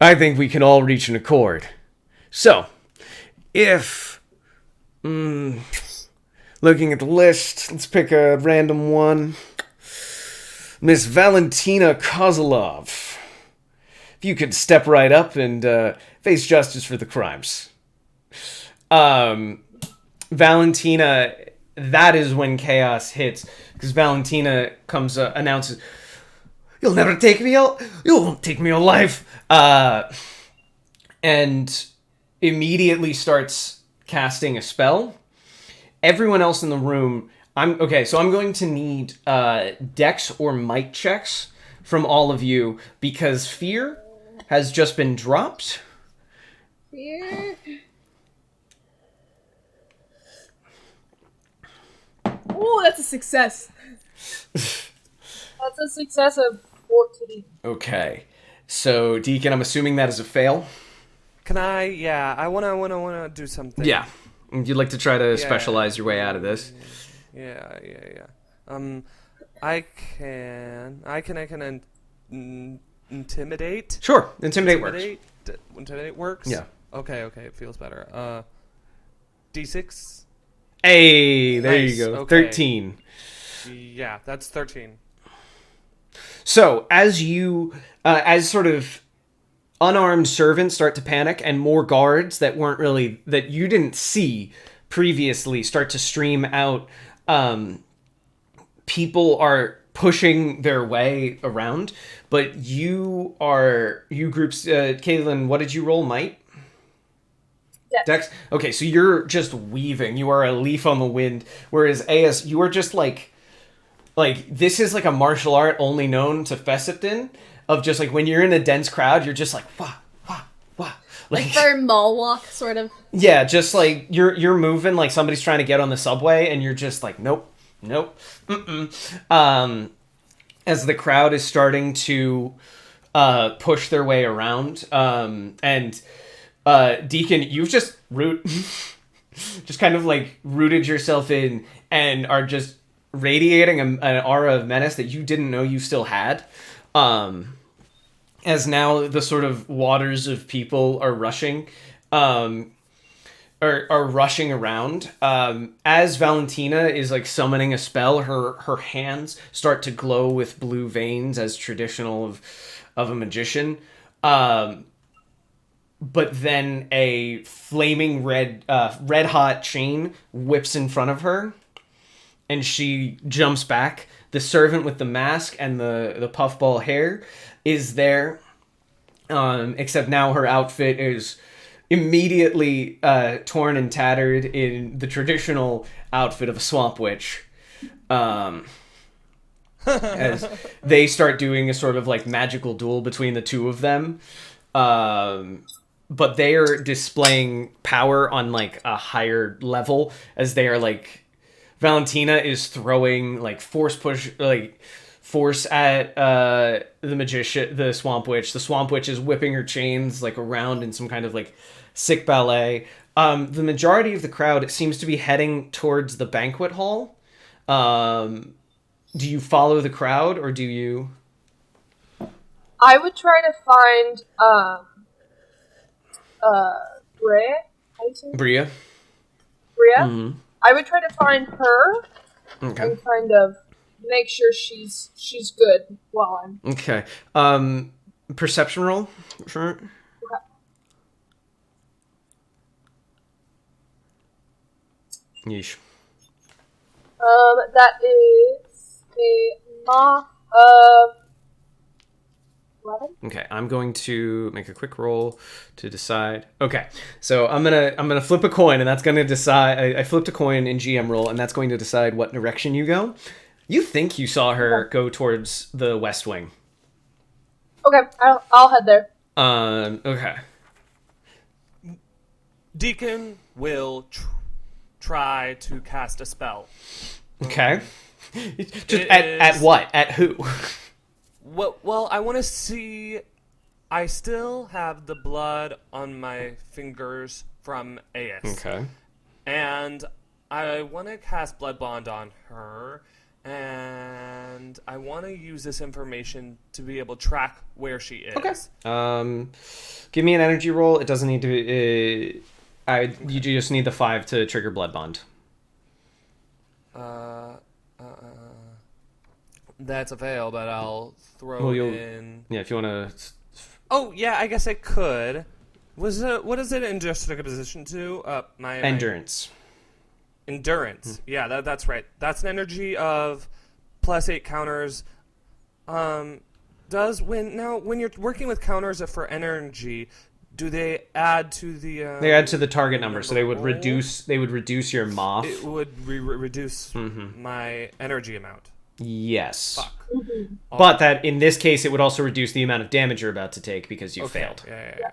A: we can all reach an accord. So, if... looking at the list, let's pick a random one. Miss Valentina Kozlov. If you could step right up and face justice for the crimes. Valentina, that is when chaos hits, because Valentina comes, announces, "You'll never take me out. You won't take me alive." And immediately starts casting a spell. Everyone else in the room, I'm going to need dex or might checks from all of you, because fear has just been dropped.
B: Fear. Oh, that's a success.
C: That's a success of 14.
A: Okay. So, Deacon, I'm assuming that is a fail?
D: Can I? Yeah, I wanna do something.
A: Yeah. You'd like to try to specialize your way out of this?
D: Yeah. I can intimidate.
A: Sure. Intimidate works.
D: Intimidate works?
A: Yeah.
D: Okay, it feels better. D6?
A: Hey, there
D: Nice,
A: you go.
D: okay.
A: 13.
D: Yeah, that's 13.
A: So, as you, as sort of unarmed servants start to panic, and more guards that you didn't see previously start to stream out, people are pushing their way around, but you groups, Caitlin, what did you roll, might? Dex? Okay, so you're just weaving. You are a leaf on the wind, whereas AS, you are just like this is like a martial art only known to Fessipton, of just like when you're in a dense crowd, you're just like, wah, wah, wah.
B: Like for mall walk, sort of.
A: Yeah, just like you're moving like somebody's trying to get on the subway, and you're just like, nope, as the crowd is starting to push their way around, and Deacon, you've just just kind of like rooted yourself in and are just radiating an aura of menace that you didn't know you still had. As now the sort of waters of people are rushing, are rushing around. As Valentina is like summoning a spell, her hands start to glow with blue veins, as traditional of a magician. But then a flaming red hot chain whips in front of her, and she jumps back. The servant with the mask and the puffball hair is there, except now her outfit is immediately torn and tattered in the traditional outfit of a swamp witch. As they start doing a sort of like magical duel between the two of them. But they are displaying power on like a higher level, as they are like, Valentina is throwing like force at the magician, the swamp witch. The swamp witch is whipping her chains like around in some kind of like sick ballet. The majority of the crowd seems to be heading towards the banquet hall. Do you follow the crowd, or do you?
C: I would try to find Bria. How do you say it?
A: Bria.
C: Mm-hmm. I would try to find her and kind of make sure she's good while I'm...
A: Okay. Perception roll? Sure.
C: Okay.
A: Yeesh.
C: That is a mock of 11.
A: Okay, I'm going to make a quick roll to decide. Okay, so I'm gonna flip a coin, and that's gonna decide. I flipped a coin in GM roll, and that's going to decide what direction you go. You think you saw her go towards the west wing?
C: Okay, I'll head there.
A: Okay.
F: Deacon will try to cast a spell.
A: Okay. Just at what? At who?
F: Well, I want to see. I still have the blood on my fingers from Aes.
A: Okay.
F: And I want to cast Blood Bond on her, and I want to use this information to be able to track where she is.
A: Okay. Give me an energy roll. It doesn't need to be... You just need the 5 to trigger Blood Bond.
F: That's a fail, but I'll throw in...
A: Yeah, if you want to...
F: Oh, yeah, I guess I could. What is it in juxtaposition to?
A: Endurance.
F: Endurance. Yeah, that's right. That's an energy of +8 counters. When you're working with counters for energy, do they add to the?
A: They add to the target number, so they would
F: roll?
A: reduce. They would reduce your moth.
F: It would reduce my energy amount.
A: Yes.
F: Fuck.
A: But that in this case, it would also reduce the amount of damage you're about to take because you failed.
F: Yeah.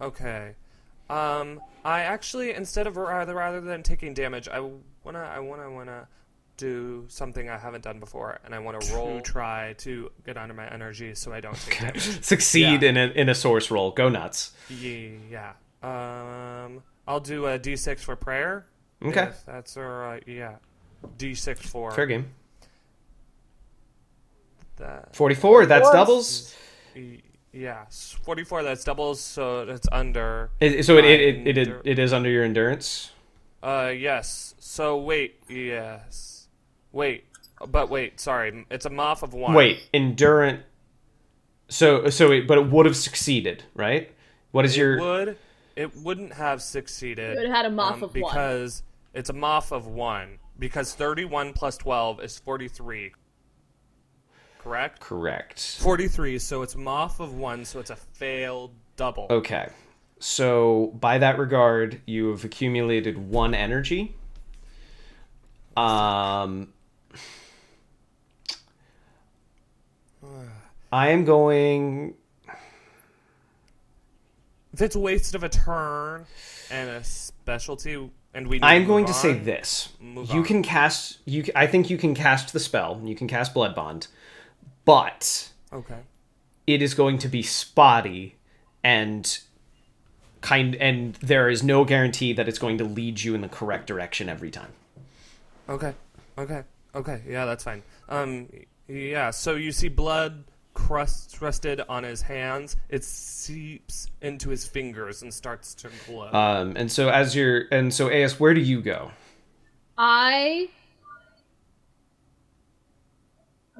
F: Okay. I actually, instead of rather than taking damage, I wanna do something I haven't done before, and I want to roll try to get under my energy so I don't take damage.
A: Succeed in a source roll. Go nuts.
F: Yeah. I'll do a D6 for prayer.
A: Okay.
F: If that's alright. Yeah. D6 for
A: Fair game.
F: that.
A: 44. That's doubles.
F: Yeah, 44. That's doubles, so that's under.
A: So it is under your endurance.
F: Yes. So wait. Yes. Wait. But wait. Sorry. It's a moth of 1.
A: Wait, endurance. But it would have succeeded, right? What is your?
F: It wouldn't have succeeded.
B: You would have had a moth of 1.
F: Because it's a moth of 1. Because 31 plus 12 is 43. Correct?
A: Correct.
F: 43, so it's moth of 1, so it's a failed double.
A: Okay. So by that regard, you have accumulated 1 energy. I am going...
F: If it's a waste of a turn and a specialty, and we need
A: I'm
F: to
A: going
F: move
A: to say
F: on,
A: this.
F: move
A: You
F: on.
A: can cast... I think you can cast the spell. You can cast Blood Bond. But
F: Okay.
A: it is going to be spotty and there is no guarantee that it's going to lead you in the correct direction every time.
F: Okay. Yeah, that's fine. Yeah, so you see blood crusted on his hands. It seeps into his fingers and starts to glow.
A: And so AS, where do you go?
B: I'm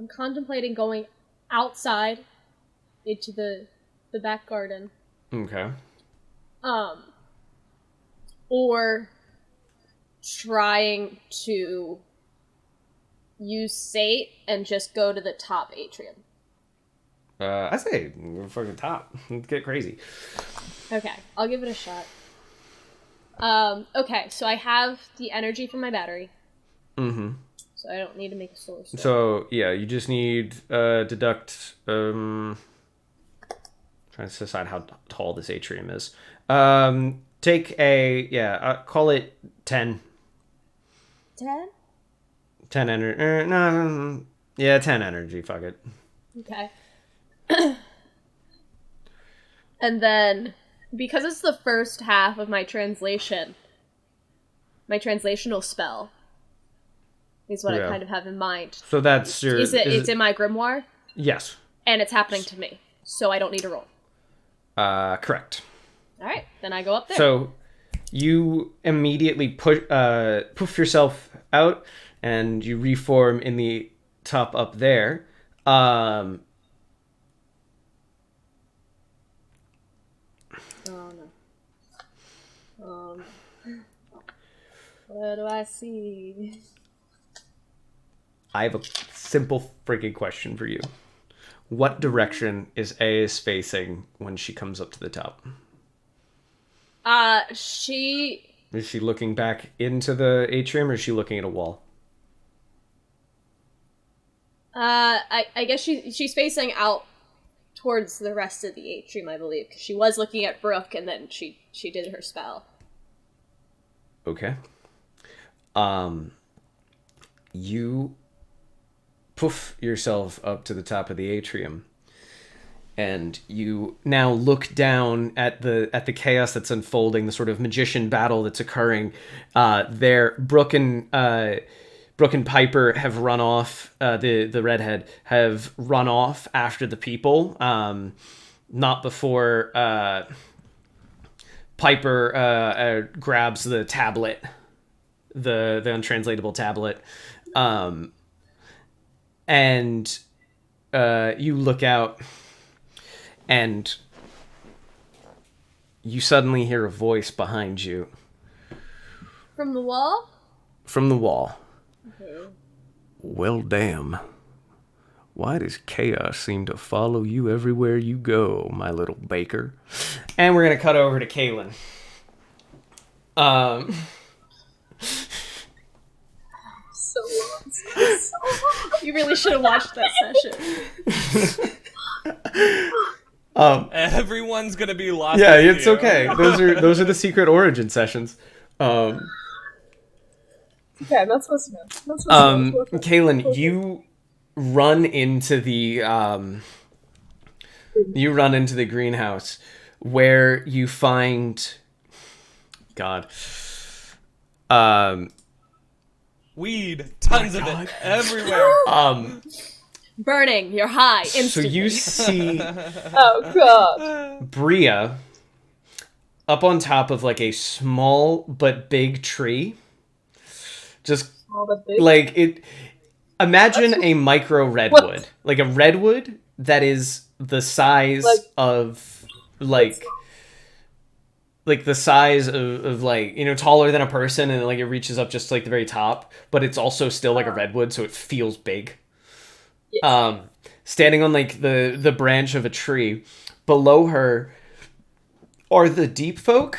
B: contemplating going outside into the back garden.
A: Okay.
B: Or trying to use Sate and just go to the top atrium.
A: I say fucking top. Let's get crazy.
B: Okay, I'll give it a shot. Okay, so I have the energy from my battery.
A: Mm-hmm.
B: So I don't need to make a solar storm.
A: So yeah, you just need deduct. Trying to decide how tall this atrium is. Take call it 10.
B: 10?
A: 10 energy. No, yeah, 10 energy. Fuck it.
B: Okay. And then, because it's the first half of my translational spell is what I kind of have in mind.
A: So that's your.
B: It's in my grimoire,
A: Yes.
B: and it's happening to me, so I don't need to roll.
A: Correct.
B: All right, then I go up there.
A: So you immediately poof yourself out, and you reform in the top up there.
B: Oh no. What do I see?
A: I have a simple freaking question for you. what direction is Aes facing when she comes up to the top?
B: She...
A: Is she looking back into the atrium, or is she looking at a wall?
B: I guess she's facing out towards the rest of the atrium, I believe, because she was looking at Brooke, and then she did her spell.
A: Okay. You poof yourself up to the top of the atrium, and you now look down at the chaos that's unfolding, the sort of magician battle that's occurring. There, Brooke and Piper have run off. The redhead have run off after the people. Not before Piper grabs the tablet, the untranslatable tablet, and you look out, and you suddenly hear a voice behind you.
B: From the wall?
A: From the wall.
B: Okay.
A: Well, damn. Why does chaos seem to follow you everywhere you go, my little baker? And we're going to cut over to Kaylin.
C: So long. So long.
B: You really should have watched that session.
F: Everyone's gonna be lost.
A: Yeah,
F: with
A: it's
F: you.
A: okay. Those are the secret origin sessions.
C: Okay, I'm not supposed to know. Not supposed to know.
A: Kaylin, you run into the greenhouse, where you find
F: Weed, tons of it, everywhere.
B: Burning, you're high
A: so
B: instantly.
A: you see
C: Oh god.
A: Bria up on top of like a small but big tree. Just
C: All the big.
A: like it. Imagine a micro redwood, like a redwood that is the size of like the size of like, you know, taller than a person, and like it reaches up just to like the very top, but it's also still like a redwood, so it feels big.
C: Yes.
A: Standing on like the branch of a tree. Below her are the deep folk,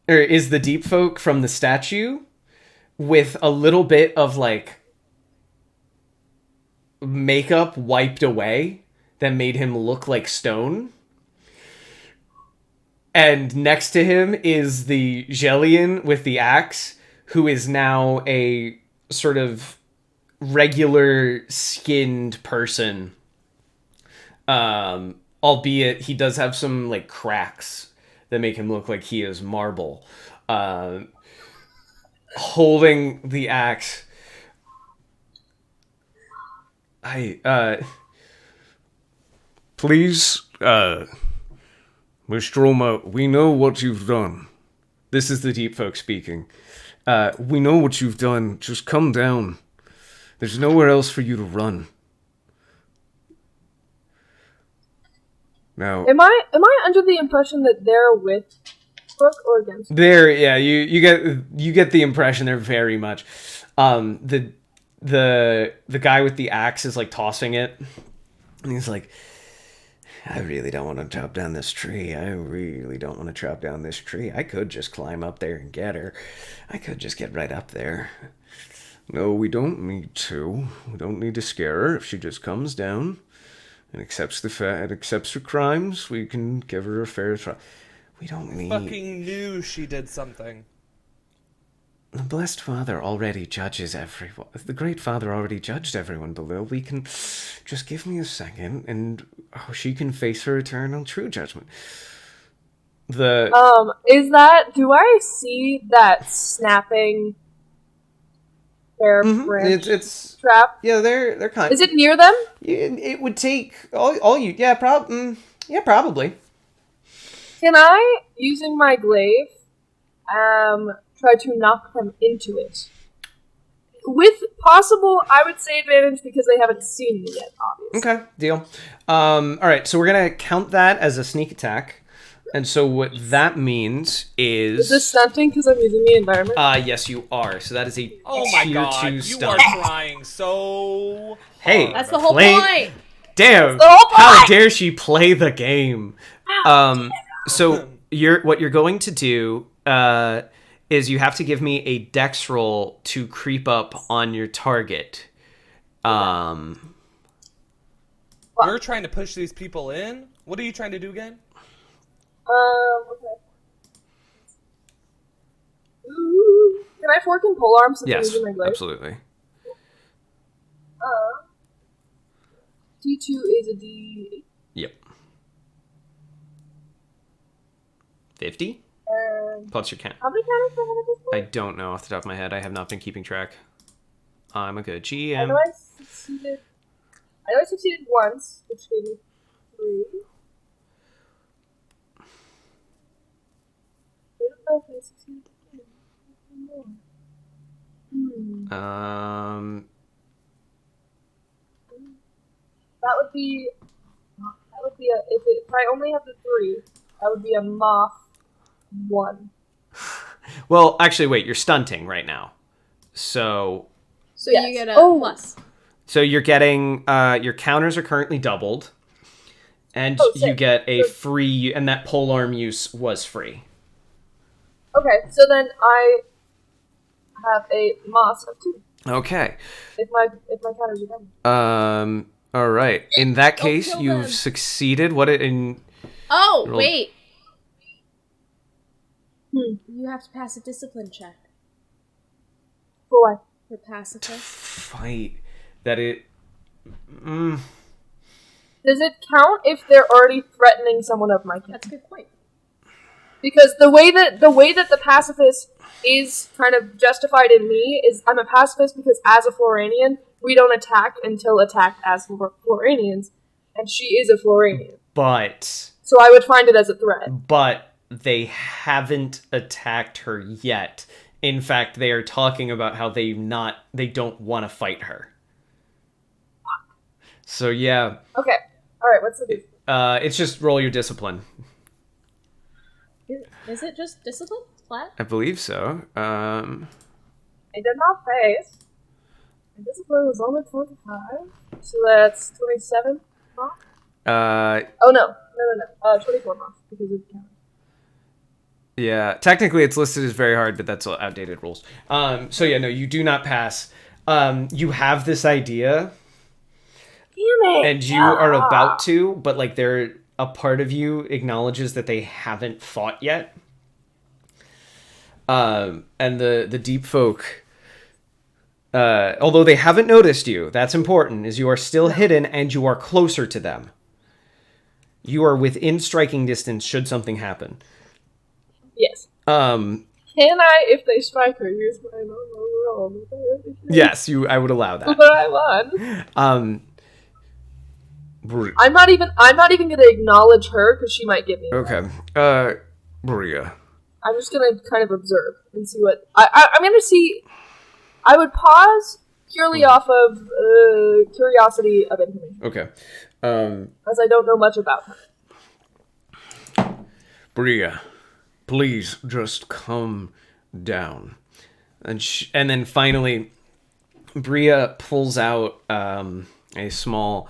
A: or is the deep folk from the statue, with a little bit of like makeup wiped away that made him look like stone. And next to him is the Jellian with the axe, who is now a sort of regular skinned person. Albeit he does have some like cracks that make him look like he is marble. Holding the axe. Please, Miss Roma, we know what you've done. This is the deep folk speaking. We know what you've done. Just come down. There's nowhere else for you to run. Now,
C: Am I under the impression that they're with Brooke or against?
A: there, yeah, you get the impression they're very much. The guy with the axe is like tossing it, and he's like, I really don't want to chop down this tree. I could just climb up there and get her. I could just get right up there. No, we don't need to. We don't need to scare her. If she just comes down and accepts her crimes, we can give her a fair trial. We don't need...
F: Fucking knew she did something.
A: The blessed Father already judges everyone. The Great Father already judged everyone below. We can... Just give me a second, and she can face her eternal true judgment.
C: Is that... Do I see that snapping hair branch
A: It's
C: trap?
A: yeah, they're kind.
C: Is it near them?
A: It would take all you. Yeah, probably.
C: Can I, using my glaive, try to knock them into it? With possible, I would say, advantage because they haven't seen me yet, obviously.
A: Okay, deal. All right, so we're gonna count that as a sneak attack, and so what that means is...
C: Is this stunting because I'm using the environment?
A: Yes, you are. So that is a
F: Oh my
A: tier
F: god,
A: 2
F: you
A: stunt.
F: are trying so hard.
A: Hey,
B: That's the whole
A: play-
B: point!
A: Damn!
C: the whole
A: How
C: point!
A: dare she play the game? So what you're going to do is you have to give me a dex roll to creep up on your target.
F: You're trying to push these people in? What are you trying to do again?
C: Okay. Ooh. Can I fork and polearm since I'm
A: Yes,
C: using my glaive?
A: absolutely.
C: D2 is a D8.
A: Yep. 50
C: And
A: plus your count.
C: how many counters do I have at this
A: I
C: point?
A: don't know off the top of my head. I have not been keeping track. I'm a good
C: I
A: GM.
C: know I succeeded once, which gave me 3. I don't know if I succeeded again. That would be if I only have the 3, that would be a moth 1.
A: Well, actually, wait. You're stunting right now, so
B: So
C: Yes.
B: you get a
C: Oh.
B: plus.
A: you're getting your counters are currently doubled, and
C: Oh,
A: you
C: sick.
A: get a
C: Good.
A: free. And that polearm use was free.
C: Okay, so then I have a moss of 2.
A: Okay.
C: If my counters are done.
A: All right. In that case,
B: kill
A: you've
B: them.
A: succeeded. What in?
B: Oh,
A: Roll.
B: wait.
C: Hmm.
B: You have to pass a discipline check
C: For what?
B: for pacifist.
A: Fight that it.
C: Does it count if they're already threatening someone of my kin?
B: That's a good point.
C: Because the way that the pacifist is kind of justified in me is I'm a pacifist because as a Floranian, we don't attack until attacked as Floranians, and she is a Floranian.
A: But
C: So I would find it as a threat.
A: they haven't attacked her yet. In fact, they are talking about how they don't want to fight her. So yeah,
C: Okay. Alright, what's the difference?
A: it's just roll your discipline.
B: Is it just discipline? Flat?
A: I believe so.
C: I did not face. My discipline was only 25. So that's 27 off? Oh no. 24 off because of count.
A: Yeah, technically it's listed as very hard, but that's outdated rules. So yeah, no, you do not pass. You have this idea,
C: Damn it!
A: and you are about to, but like a part of you acknowledges that they haven't fought yet. And the deep folk, although they haven't noticed you, that's important, is you are still hidden and you are closer to them. You are within striking distance should something happen.
C: Yes. Can I, if they strike her, use my normal roll?
A: Yes, I would allow that.
C: But I won.
A: Bri-
C: I'm not even gonna acknowledge her because she might get me.
A: okay. Bria.
C: I'm just gonna kind of observe and see what I'm gonna see. I would pause purely off of curiosity of information,
A: Okay.
C: as I don't know much about her.
A: Bria, please just come down. And then finally, Bria pulls out a small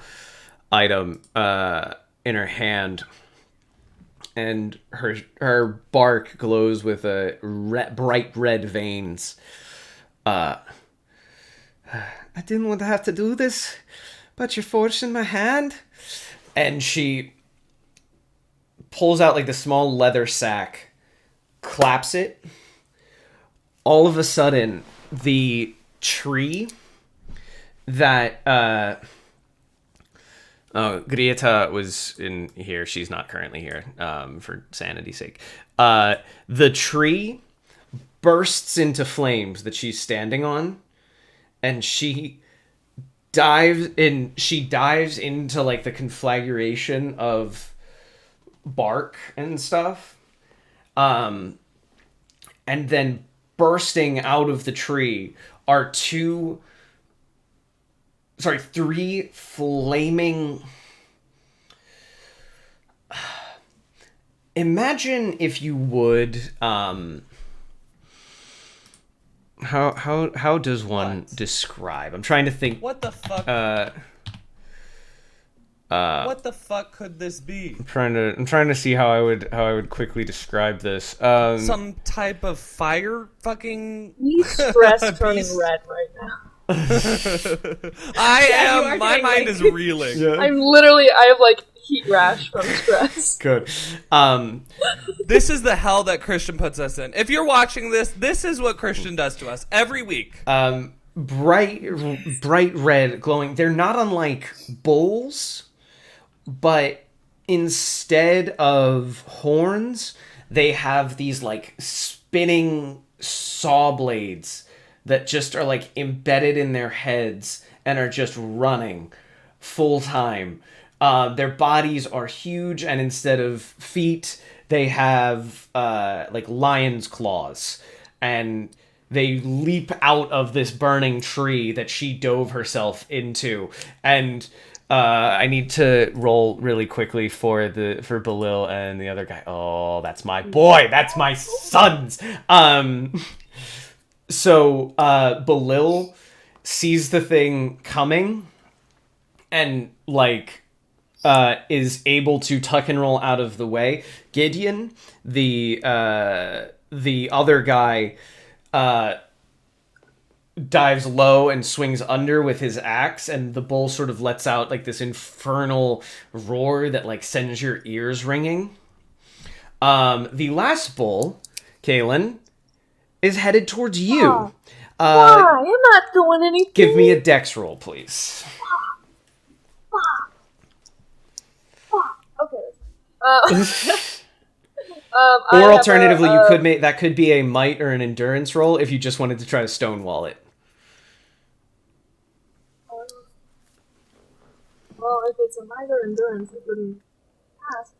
A: item in her hand, and her bark glows with bright red veins. I didn't want to have to do this, but you're forcing my hand. And she pulls out like the small leather sack, claps it. All of a sudden, the tree that Grieta was in here. She's not currently here, for sanity's sake. The tree bursts into flames that she's standing on, and she dives into like the conflagration of bark and stuff. And then bursting out of the tree are three flaming... Imagine, if you would, how does one describe? I'm trying to think.
F: What the fuck?
D: What the fuck could this be?
A: I'm trying to see how I would quickly describe this.
D: Some type of fire fucking.
C: He's stress turning
D: beast?
C: red right now.
D: I
B: Yeah, you
D: am.
B: are
D: My
B: getting,
D: mind
B: like-
D: is reeling.
A: Yeah.
C: I have like heat rash from stress.
A: Good.
D: This is the hell that Christian puts us in. If you're watching this, this is what Christian does to us every week.
A: Bright red, glowing. They're not unlike bulls, but instead of horns, they have these like spinning saw blades that just are like embedded in their heads and are just running full time. Their bodies are huge, and instead of feet, they have like lion's claws, and they leap out of this burning tree that she dove herself into. And I need to roll really quickly for Belil and the other guy. Oh, that's my boy. That's my sons. So Belil sees the thing coming and like is able to tuck and roll out of the way. Gideon, the other guy, dives low and swings under with his axe, and the bull sort of lets out like this infernal roar that like sends your ears ringing. The last bull, Kaylin, is headed towards you.
C: Why? I'm not doing anything.
A: Give me a dex roll, please.
C: Okay.
A: Or alternatively, you could make that could be a might or an endurance roll if you just wanted to try to stonewall it.
C: Well, if it's a minor endurance, it wouldn't pass.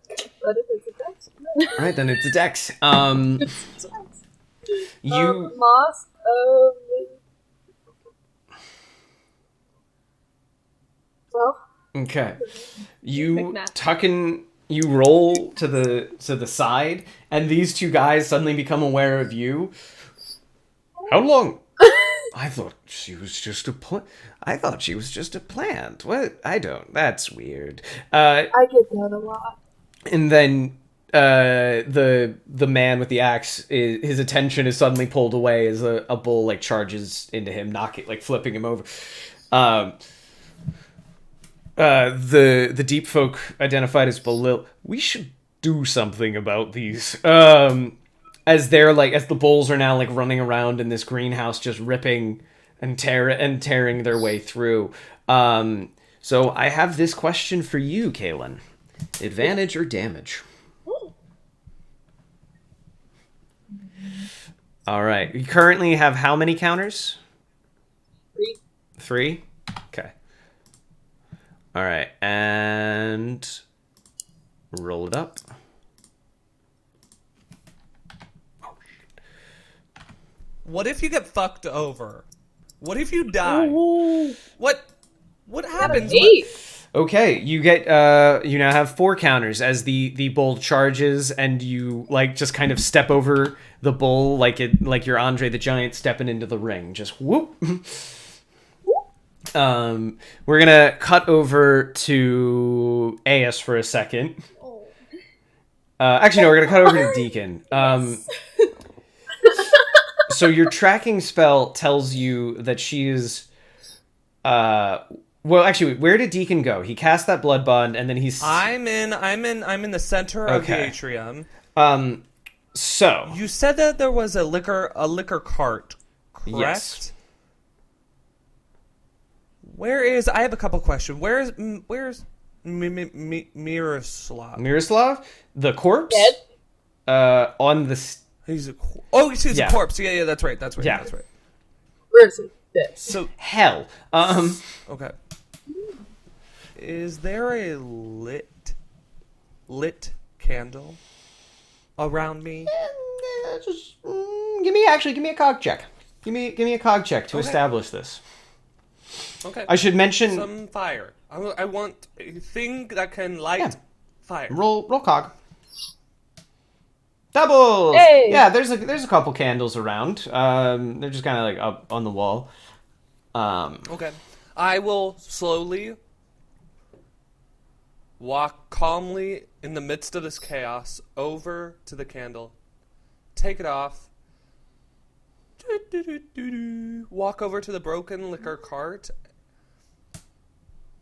C: But if it's a dex, no.
A: All right, then it's a dex.
C: It's a dex.
A: You
C: Moss of 12.
A: okay?
B: Quick
A: You
B: math.
A: tuck in. You roll to the side, and these two guys suddenly become aware of you. How long? I thought she was just a plant. What? I don't. That's weird.
C: I get that a lot.
A: And then the man with the axe, his attention is suddenly pulled away as a bull like charges into him, knocking, like flipping him over. The deep folk identified as Belil. We should do something about these. As the bulls are now like running around in this greenhouse, just ripping and tearing their way through. So I have this question for you, Kaylin. Advantage or damage? All right. You currently have how many counters? 3? Okay. All right. And roll it up.
D: What if you get fucked over? What if you die? What happens?
C: 8.
A: Okay, you get you now have 4 counters as the bull charges, and you like just kind of step over the bull like you're Andre the Giant stepping into the ring. Just whoop. We're gonna cut over to AS for a second.
B: Oh.
A: Actually, no, we're gonna cut over to Deacon. So your tracking spell tells you that she is. Well, actually, where did Deacon go? He cast that blood bond, and then he's.
D: I'm in the center of the
A: Okay.
D: atrium.
A: So
D: You said that there was a liquor cart, correct?
A: Yes.
D: I have a couple questions. Where's Miroslav?
A: Miroslav, the corpse,
C: Dead?
A: on the.
D: He's a
A: Yeah.
D: a corpse. Yeah, that's right.
A: Yeah.
D: That's right.
C: Where is it? Dead.
D: So
A: Hell.
D: okay. Is there a lit candle around me?
A: Just give me a cog check. Give me a cog check to establish this.
D: Okay.
A: I should mention
D: Some fire. I want a thing that can light
A: Yeah.
D: fire.
A: roll cog. Doubles.
C: Hey!
A: Yeah, there's a couple candles around. They're just kind of like up on the wall.
D: Okay. I will slowly
F: walk calmly in the midst of this chaos over to the candle, take it off, walk over to the broken liquor cart,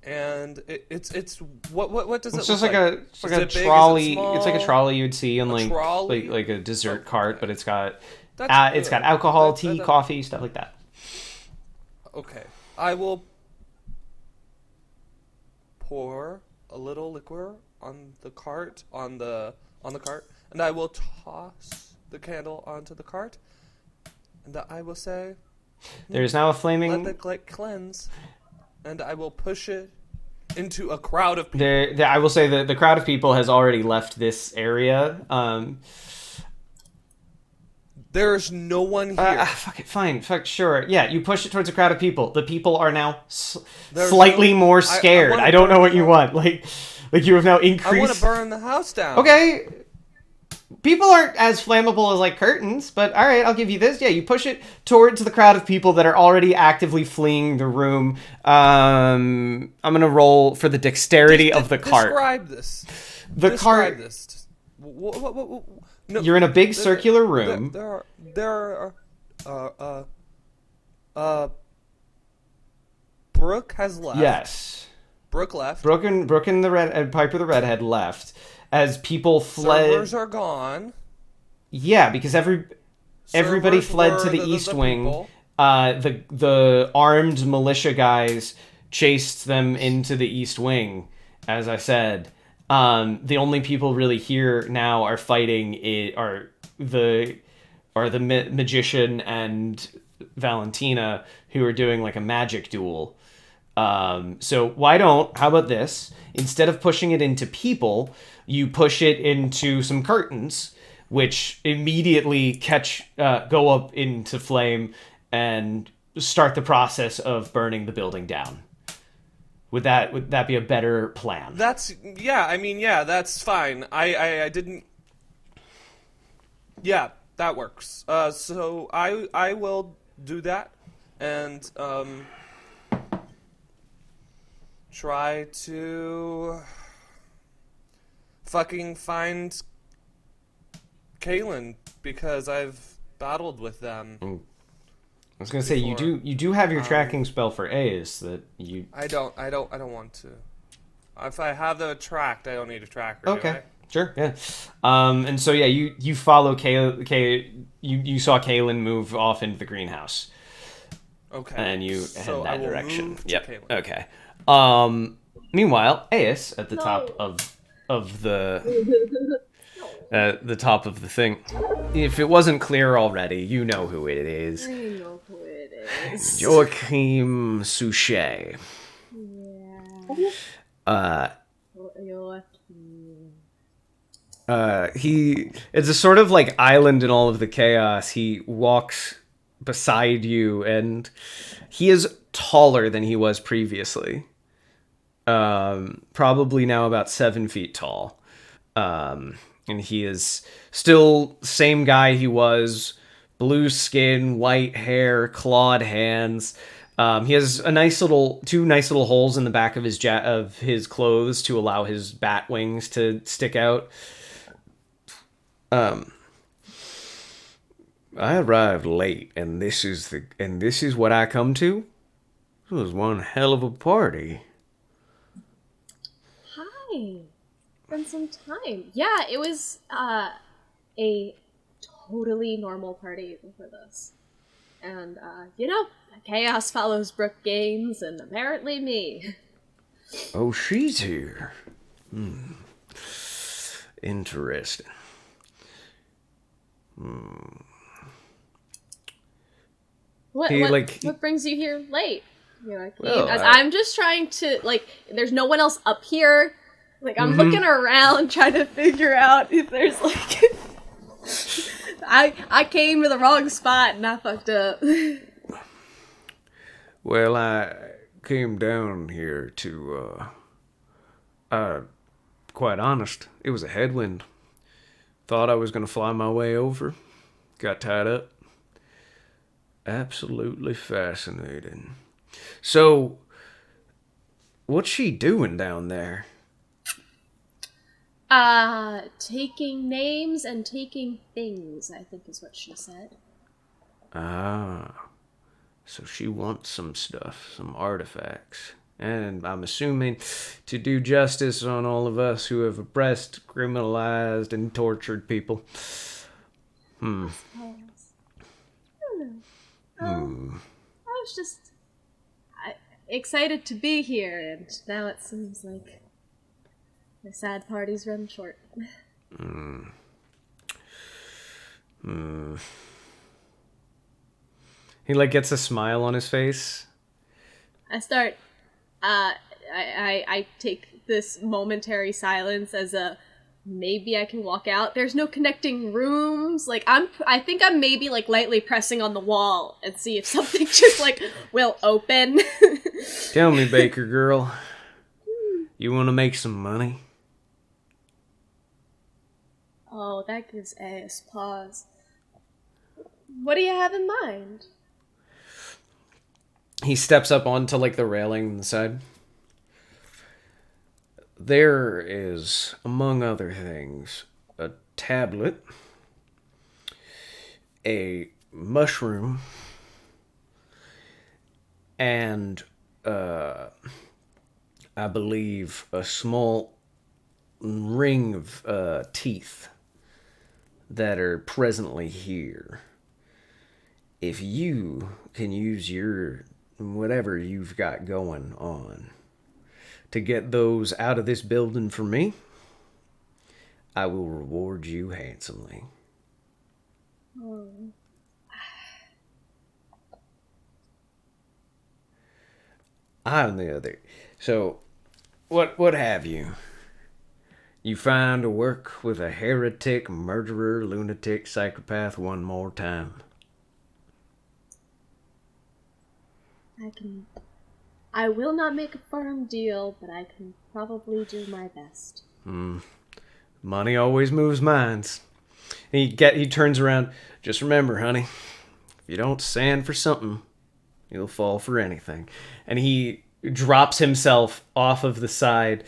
F: and it's what does it
A: It's
F: look
A: just like a
F: Is it big? Is it
A: trolley.
F: small?
A: It's like a trolley you'd see in
F: trolley?
A: like a dessert cart, but it's got
F: That's good.
A: alcohol,
F: That-
A: tea,
F: that-
A: coffee, stuff like that.
F: Okay, I will pour a little liquor on the cart, on the cart, and I will toss the candle onto the cart, and I will say,
A: There's now a
F: let
A: flaming.
F: the cleanse, and I will push it into a crowd of people.
A: I will say that the crowd of people has already left this area.
F: There's no one here.
A: Fuck it, fine, sure. Yeah, you push it towards a crowd of people. The people are now
F: There's
A: slightly
F: no-
A: more
F: I
A: scared.
F: wanna
A: I don't know
F: burn
A: what you
F: the-
A: want. Like you have now
F: I want
A: increased.
F: to burn the house down.
A: Okay. People aren't as flammable as like curtains, but all right, I'll give you this. Yeah, you push it towards the crowd of people that are already actively fleeing the room. I'm gonna roll for the dexterity of the cart.
F: Describe this.
A: The
F: Describe
A: cart.
F: this. No,
A: You're in a big circular room.
F: There are Brooke has left.
A: Yes.
F: Brooke left.
A: Brooke and the red Piper the redhead left as people fled.
F: Servers are gone.
A: Yeah, because everybody
F: Servers
A: fled
F: were
A: to the east wing.
F: people.
A: The armed militia guys chased them into the east wing, as I said. The only people really here now are fighting are the magician and Valentina, who are doing like a magic duel. So how about this? Instead of pushing it into people, you push it into some curtains, which immediately go up into flame and start the process of burning the building down. Would that be a better plan?
F: That's that's fine. I didn't. Yeah, that works. So I will do that and try to fucking find Kaylin because I've battled with them.
A: I was gonna say you do have your tracking spell for Ace that you.
F: I don't want to. If I have the tracked, I don't need a tracker. Do
A: Okay.
F: I?
A: Sure, yeah. And so, yeah, you follow you saw Kaylin move off into the greenhouse.
F: Okay.
A: And you
F: So
A: head
F: I
A: that
F: will
A: direction.
F: move to
A: Yep.
F: Kaylin.
A: Okay. Meanwhile, Ace at the
B: No.
A: top of the top of the thing. If it wasn't clear already, you know who it is.
B: I know who it is.
A: Joachim Suchet.
B: Yeah.
A: It's a sort of like island in all of the chaos. He walks beside you, and he is taller than he was previously. Probably now about 7 feet tall. And he is still same guy he was, blue skin, white hair, clawed hands. He has two nice little holes in the back of his clothes to allow his bat wings to stick out. I arrived late, and this is what I come to. It was one hell of a party.
B: Hi. Been some time. Yeah, it was a totally normal party before this. And chaos follows Brooke Gaines and apparently me.
A: Oh, she's here. Interesting.
B: What brings you here late?
A: Well,
B: I'm just trying to there's no one else up here. I'm looking around trying to figure out if there's I came to the wrong spot and I fucked up.
A: Well, I came down here to, quite honest, it was a headwind. Thought I was going to fly my way over. Got tied up. Absolutely fascinating. So, what's she doing down there?
B: Taking names and taking things, I think is what she said.
A: Ah, so she wants some stuff, some artifacts. And I'm assuming to do justice on all of us who have oppressed, criminalized, and tortured people.
B: I don't know. I was just excited to be here, and now it seems like the sad party's run short.
A: He like gets a smile on his face.
B: I start. I take this momentary silence as a maybe I can walk out. There's no connecting rooms. Like I think I'm maybe like lightly pressing on the wall and see if something just like will open.
A: Tell me, Baker girl, you want to make some money?
B: Oh, that gives ass pause. What do you have in mind?
A: He steps up onto like the railing on the side. There is, among other things, a tablet, a mushroom, and I believe a small ring of teeth that are presently here. If you can use your whatever you've got going on to get those out of this building for me, I will reward you handsomely.
B: Oh.
A: On the other, so what have you? You find to work with a heretic, murderer, lunatic, psychopath one more time.
B: I will not make a firm deal, but I can probably do my best.
A: Money always moves minds. He turns around. Just remember, honey, if you don't stand for something, you'll fall for anything. And he drops himself off of the side,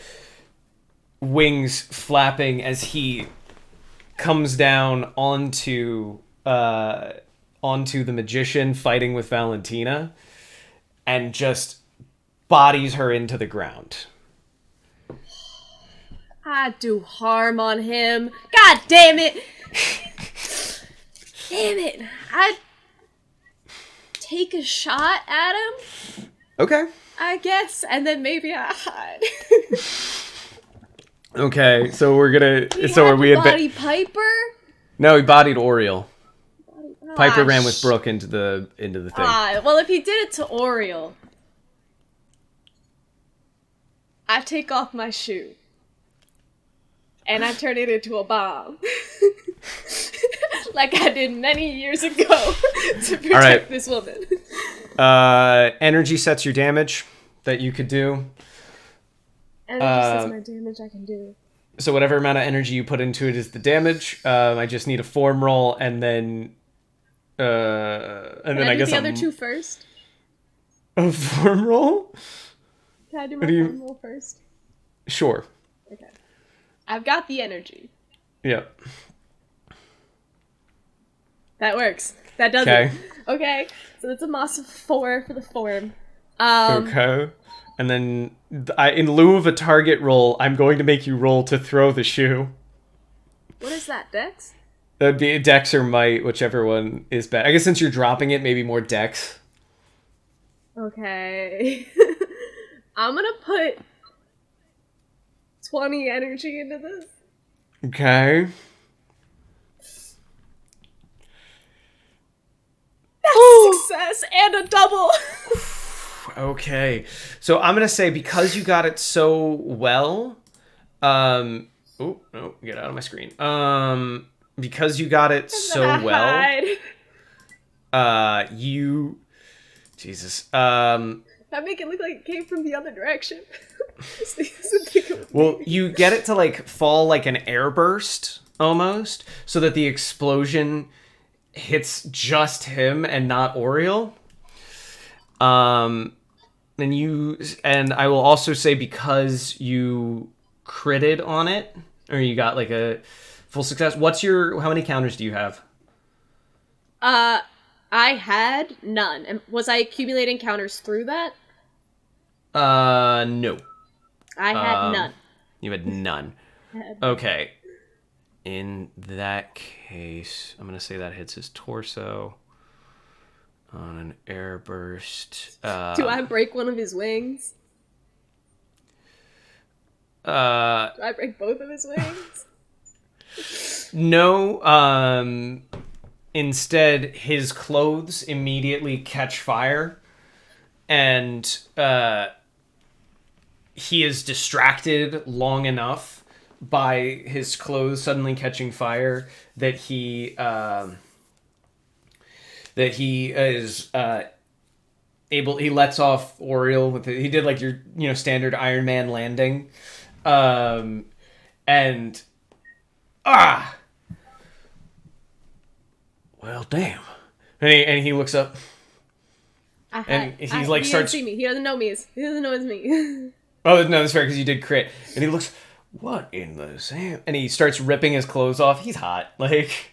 A: wings flapping as he comes down onto the magician fighting with Valentina, and just bodies her into the ground.
B: I do harm on him. God damn it! Damn it! I'd take a shot at him,
A: Okay.
B: I guess, and then maybe I hide.
A: Okay, so we're gonna.
B: Are we body Piper?
A: No, he bodied Oriel. Piper ran with
B: sh-
A: Brooke into the thing.
B: Well, if he did it to Oriel, I take off my shoe. And I turn it into a bomb. Like I did many years ago to protect this woman.
A: Energy sets your damage that you could do.
B: Energy says my damage I can do.
A: So whatever amount of energy you put into it is the damage. I just need a form roll, and then I guess
B: the other two first.
A: A form roll?
B: Can I do my form roll first?
A: Sure.
B: Okay. I've got the energy.
A: Yep.
B: That works. That does it. Okay. So that's a moss of 4 for the form.
A: Okay. And then, in lieu of a target roll, I'm going to make you roll to throw the shoe.
B: What is that, Dex?
A: That would be Dex or Might, whichever one is better. I guess since you're dropping it, maybe more Dex.
B: Okay. I'm gonna put 20 energy into this.
A: Okay.
B: That's a success and a double.
A: Okay. So I'm going to say because you got it so well, oh, no, get out of my screen. Because you got it so well, Jesus.
B: That make it look like it came from the other direction.
A: Well, you get it to like fall like an airburst almost, so that the explosion hits just him and not Oriel. And I will also say because you critted on it, Or you got like a full success. How many counters do you have?
B: I had none. Was I accumulating counters through that?
A: No.
B: I had none.
A: You had none. Okay. In that case, I'm gonna say that hits his torso on an air burst.
B: Do I break one of his wings? Do I break both of his wings?
A: No. Instead, his clothes immediately catch fire, and he is distracted long enough by his clothes suddenly catching fire that he is able. He lets off Oriel with it. He did like your standard Iron Man landing, and well, damn. And he looks up. And he's like,
B: he
A: starts.
B: Doesn't see me. He doesn't know me. He doesn't know it's me.
A: Oh no, that's fair because you did crit. And he looks, what in the Sam? And he starts ripping his clothes off. He's hot. Like,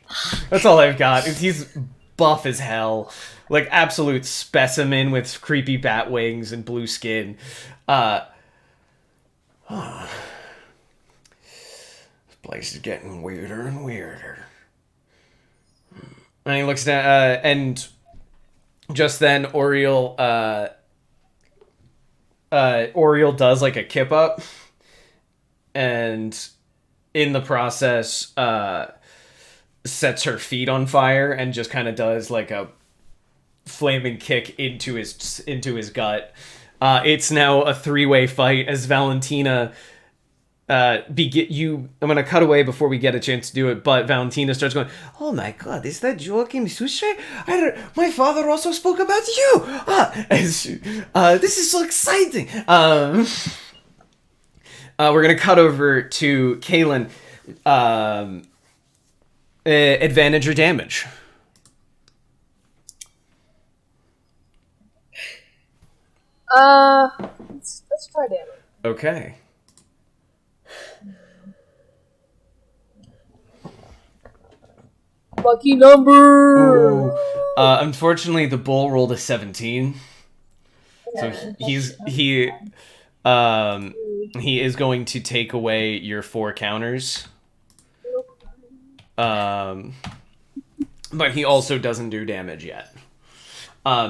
A: that's all I've got. He's buff as hell, like absolute specimen with creepy bat wings and blue skin. This place is getting weirder and weirder. And he looks down, and just then Oriel does like a kip up, and in the process sets her feet on fire and just kind of does like a flaming kick into his gut. It's now a 3-way fight as Valentina I'm gonna cut away before we get a chance to do it, but Valentina starts going, "Oh my god, is that Joachim Suchet? My father also spoke about you! This is so exciting!" We're gonna cut over to Kaylin. Advantage or damage?
C: Let's try damage.
A: Okay.
C: Lucky number.
A: Unfortunately, the bull rolled a 17, so he is going to take away your 4 counters. But he also doesn't do damage yet.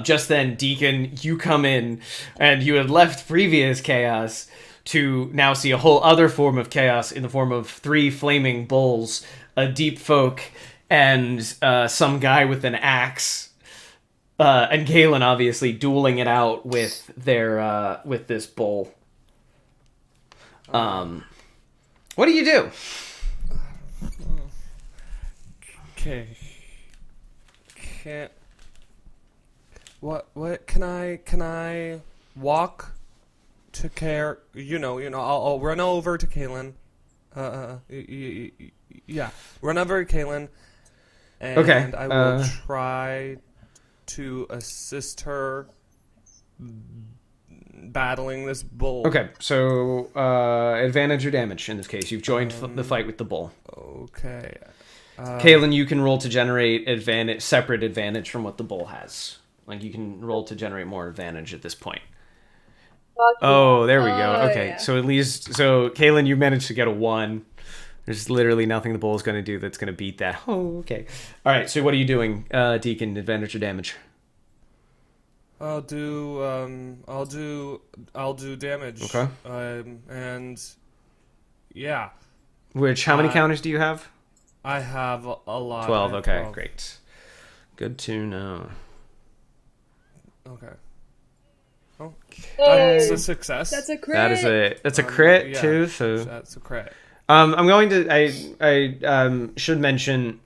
A: Just then, Deacon, you come in, and you had left previous chaos to now see a whole other form of chaos in the form of 3 flaming bulls, a deep folk, and some guy with an axe, and Galen obviously dueling it out with their with this bull. What do you do?
F: Okay. What can I walk to care? I'll run over to Kaylin. Yeah, run over to Kaylin. And
A: Okay,
F: I will try to assist her battling this bull.
A: Okay, so advantage or damage in this case. You've joined the fight with the bull.
F: Okay.
A: Kaylin, you can roll to generate separate advantage from what the bull has. Like, you can roll to generate more advantage at this point. Oh, there we go. Okay,
B: yeah.
A: so at least... So, Kaylin, you managed to get a 1. There's literally nothing the bull is going to do that's going to beat that. Oh, okay. All right, so what are you doing, Deacon? Advantage or damage?
F: I'll do damage.
A: Okay.
F: And yeah.
A: How many counters do you have?
F: I have a lot.
A: 12, okay,
F: 12.
A: great. Good to know.
F: Okay. Oh,
C: Hey.
F: that's a success.
B: That's a crit.
A: That's a crit
F: yeah,
A: too, so
F: that's a crit.
A: I'm going to I should mention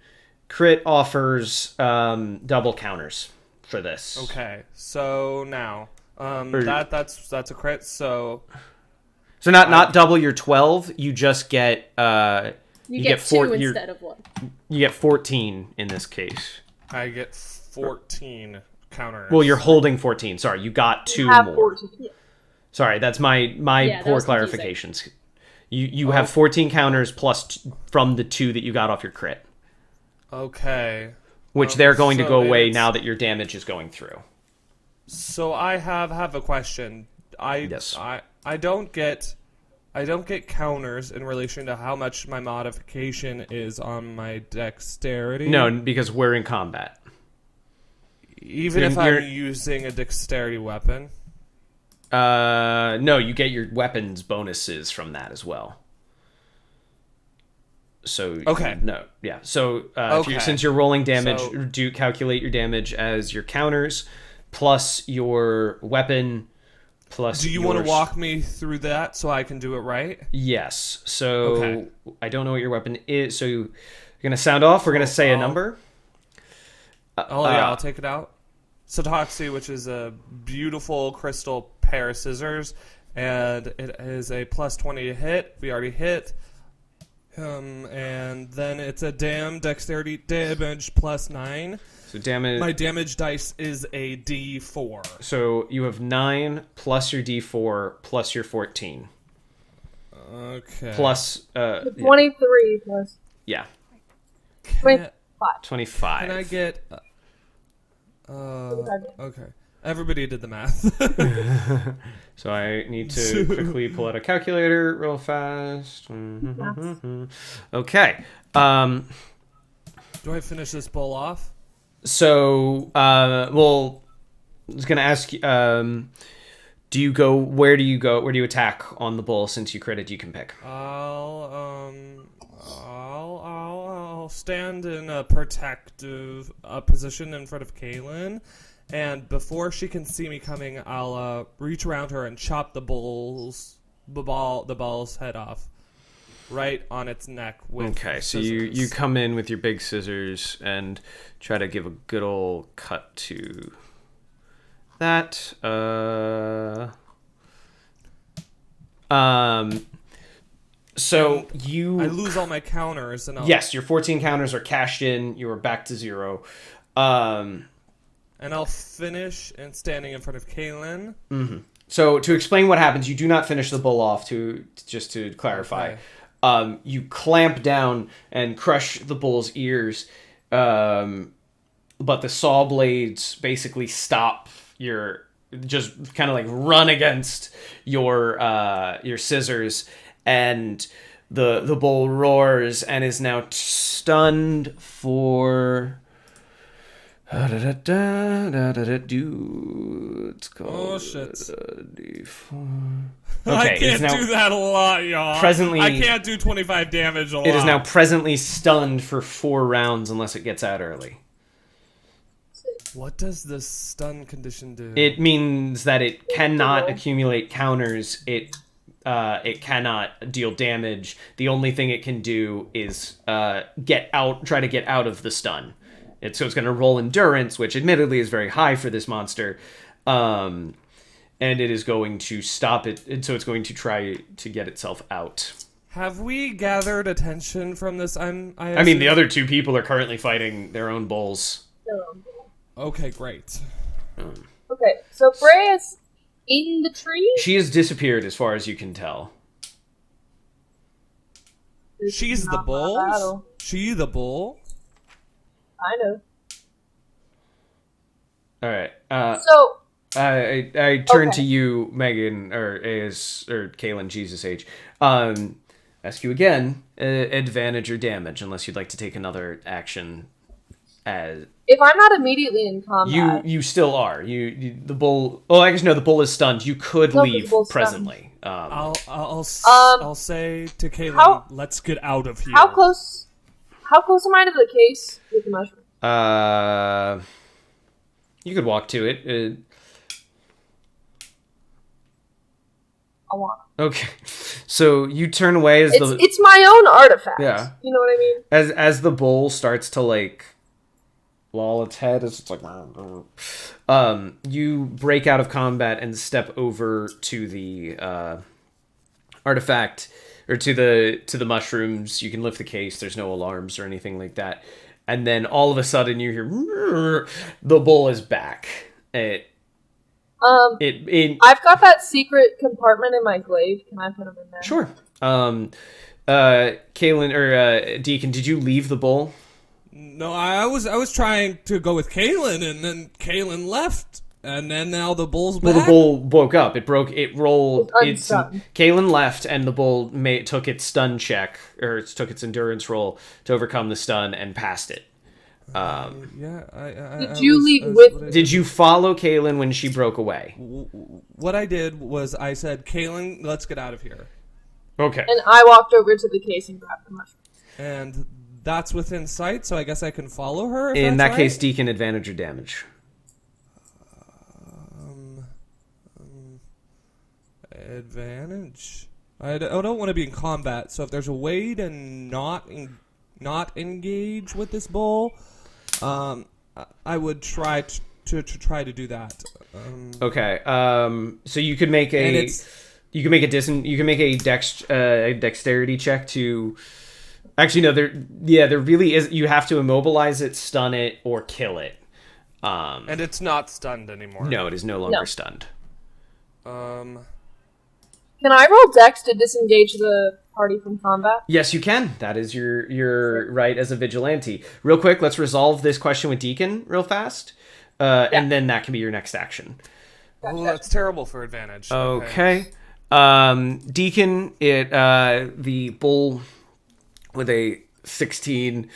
A: crit offers double counters for this.
F: Okay, so now that's a crit. So
A: not double your 12, you just get
B: you get 2 instead of 1.
A: You get 14 in this case.
F: I get 14 counters.
A: Well, you're holding 14. Sorry, you got 2
C: have
A: more.
C: 14.
A: Sorry, that's my
B: Yeah, that
A: poor
B: was confusing.
A: clarifications. You have 14 counters plus from the 2 that you got off your crit,
F: Okay.
A: which they're going to
F: so
A: go away
F: it's-
A: now that your damage is going through.
F: So I have a question.
A: Yes.
F: I don't get counters in relation to how much my modification is on my dexterity.
A: No, because we're in combat.
F: Even if I'm using a dexterity weapon.
A: No, you get your weapons bonuses from that as well. So
F: Okay.
A: no, yeah. So
F: Okay.
A: since you're rolling damage,
F: So-
A: do calculate your damage as your counters plus your weapon plus.
F: Do you want to walk me through that so I can do it right?
A: Yes. So
F: Okay.
A: I don't know what your weapon is. So you're gonna sound off. We're gonna say a number.
F: I'll take it out. Satoxi, which is a beautiful crystal pair of scissors, and it is a plus 20 to hit. We already hit. And then it's a dexterity damage plus 9.
A: So damage.
F: My damage dice is a D4.
A: So you have 9 plus your D4 plus your 14
F: Okay.
A: plus
C: 23 plus
A: yeah
C: 25.
A: 25.
F: Can I get... okay. Everybody did the math.
A: So I need to quickly pull out a calculator real fast. Okay.
F: Do I finish this bowl off?
A: So, well, I was gonna ask you. Do you go? Where do you go? Where do you attack on the bull? Since you critted, you can pick.
F: I'll stand in a protective position in front of Kaylin, and before she can see me coming, I'll reach around her and chop the ball's head off, right on its neck. With
A: Okay, so
F: scissors.
A: you come in with your big scissors and try to give a good old cut to that. So you
F: I lose all my counters, and
A: yes, your 14 counters are cashed in. You are back to 0.
F: and I'll finish and standing in front of Kaylin.
A: So to explain what happens, you do not finish the bull off. Just to clarify, you clamp down and crush the bull's ears, but the saw blades basically stop your, just kind of like run against your scissors, and the bull roars and is now stunned for. It's called.
F: Oh shit!
A: D4.
F: I
A: Okay, it is
F: can't
A: now
F: do that a lot, y'all.
A: presently-
F: I can't do 25 damage a lot.
A: It is now presently stunned for 4 rounds unless it gets out early.
F: What does this stun condition do?
A: It means that it cannot accumulate counters. It cannot deal damage. The only thing it can do is try to get out of the stun. So it's going to roll endurance, which admittedly is very high for this monster. And it is going to stop it. And so it's going to try to get itself out.
F: Have we gathered attention from this?
A: I mean, the other 2 people are currently fighting their own bulls.
F: Okay, great.
C: Okay, so Freya's in the tree?
A: She has disappeared as far as you can tell.
F: She's the
C: not my
F: bull?
C: battle.
F: She the bull?
C: I know.
A: All right.
C: So,
A: I turn
C: Okay.
A: to you, Megan, or Kaylin, Jesus H. Ask you again, advantage or damage, unless you'd like to take another action. As
C: if I'm not immediately in combat...
A: you still are. The bull. Oh, I guess no. The bull is stunned. You could
C: No, the
A: leave
C: bull's
A: presently.
F: I'll say to Kaylin,
C: how-
F: let's get out of here.
C: How close am I to the case with the mushroom?
A: You could walk to it.
C: I want
A: Okay, so you turn away as
C: it's my own artifact.
A: Yeah.
C: You know what I mean?
A: as the bull starts to like loll its head, as it's like you break out of combat and step over to the artifact, or to the mushrooms. You can lift the case. There's no alarms or anything like that. And then all of a sudden you hear the bull is back.
C: I've got that secret compartment in my glaive. Can I put him in there?
A: Sure. Kaylin or Deacon, did you leave the bowl?
D: No, I was trying to go with Kaylin, and then Kaylin left, and then now the bull's back.
A: Well, the bull woke up. It broke. It rolled.
C: It's unstunned.
A: Kaylin left, and the bull took its stun check, or it took its endurance roll to overcome the stun and passed it.
D: Yeah,
C: Did you leave with?
A: Did you follow Kaylin when she broke away?
D: What I did was I said, Kaylin, let's get out of here.
A: Okay.
C: And I walked over to the case and grabbed the mushroom.
D: And that's within sight, so I guess I can follow her. If
A: In
D: that's
A: that case,
D: right?
A: Deacon, advantage or damage.
D: Advantage. I don't want to be in combat, so if there's a way to not engage with this bull, I would try to try to do that.
A: Okay. So you could make
D: And
A: a
D: it's-
A: you can make a dexterity check to. Actually, no. There really is. You have to immobilize it, stun it, or kill it.
F: And it's not stunned anymore.
A: No, it is no longer
C: No.
A: stunned.
C: Can I roll Dex to disengage the party from combat?
A: Yes, you can. That is your right as a vigilante. Real quick, let's resolve this question with Deacon real fast, and then that can be your next action.
F: Oh, that's terrible for advantage.
A: Okay. Deacon, the bull with a 16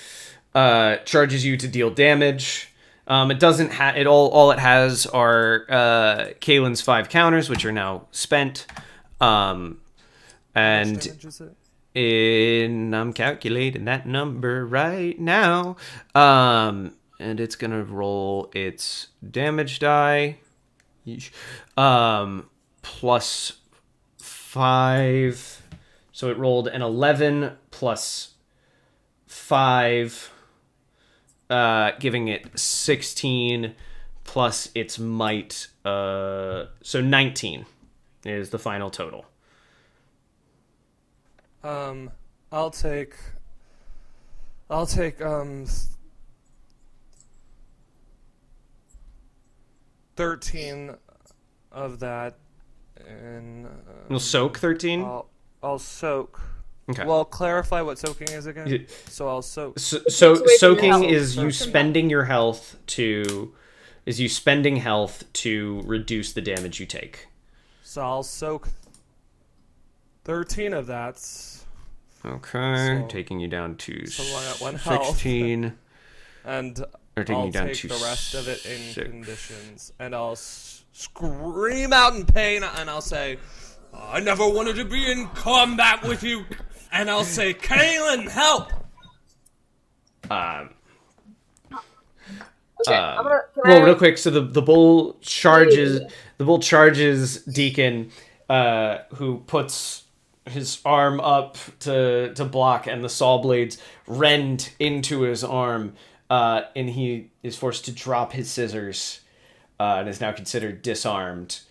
A: charges you to deal damage. It doesn't have it all it has are Kaylin's 5 counters, which are now spent. And
F: Damage is it?
A: I'm calculating that number right now. And it's gonna roll its damage die. Yeesh. Plus 5. So it rolled an 11 plus 5, giving it 16 plus its might. So 19 is the final total.
F: I'll take 13 of that, and
A: You'll soak 13.
F: I'll soak.
A: Okay.
F: Well, clarify what soaking is again.
A: Yeah.
F: So I'll soak.
A: So
C: away from your
A: soaking
C: health.
A: is you spending your health to reduce the damage you take.
F: So I'll soak 13 of that.
A: Okay,
F: So-
A: taking you down to
F: so I'm at 1 health.
A: 16.
F: And
A: Or taking
F: I'll
A: you down
F: take
A: to
F: the rest of it in
A: 6.
F: conditions, and I'll scream out in pain, and I'll say,
E: I never wanted to be in combat with you. And I'll say, Kaylin, help!
A: Um,
C: Okay, I'm gonna. Can
A: well,
C: I,
A: real quick. So the bull charges. The bull charges Deacon, who puts his arm up to block, and the saw blades rend into his arm, and he is forced to drop his scissors, and is now considered disarmed.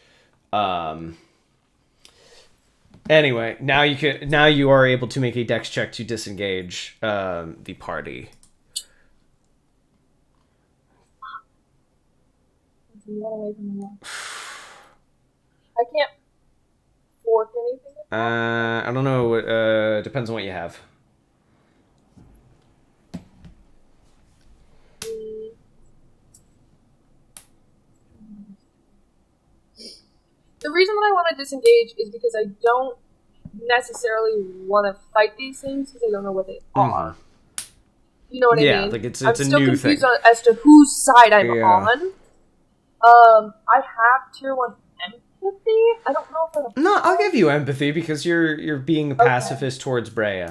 A: Anyway, now you are able to make a dex check to disengage the party.
C: Run away from the wall. I can't fork anything.
A: I don't know. Depends on what you have.
C: The reason that I want to disengage is because I don't necessarily want to fight these things because I don't know what they are. You know what I
A: Yeah,
C: mean?
A: like it's
C: I'm
A: a
C: still
A: new
C: confused
A: thing.
C: as to whose side I'm
A: Yeah.
C: on. I have tier 1 empathy. I don't know if I'm.
A: No, I'll give you empathy because you're being a pacifist towards Brea.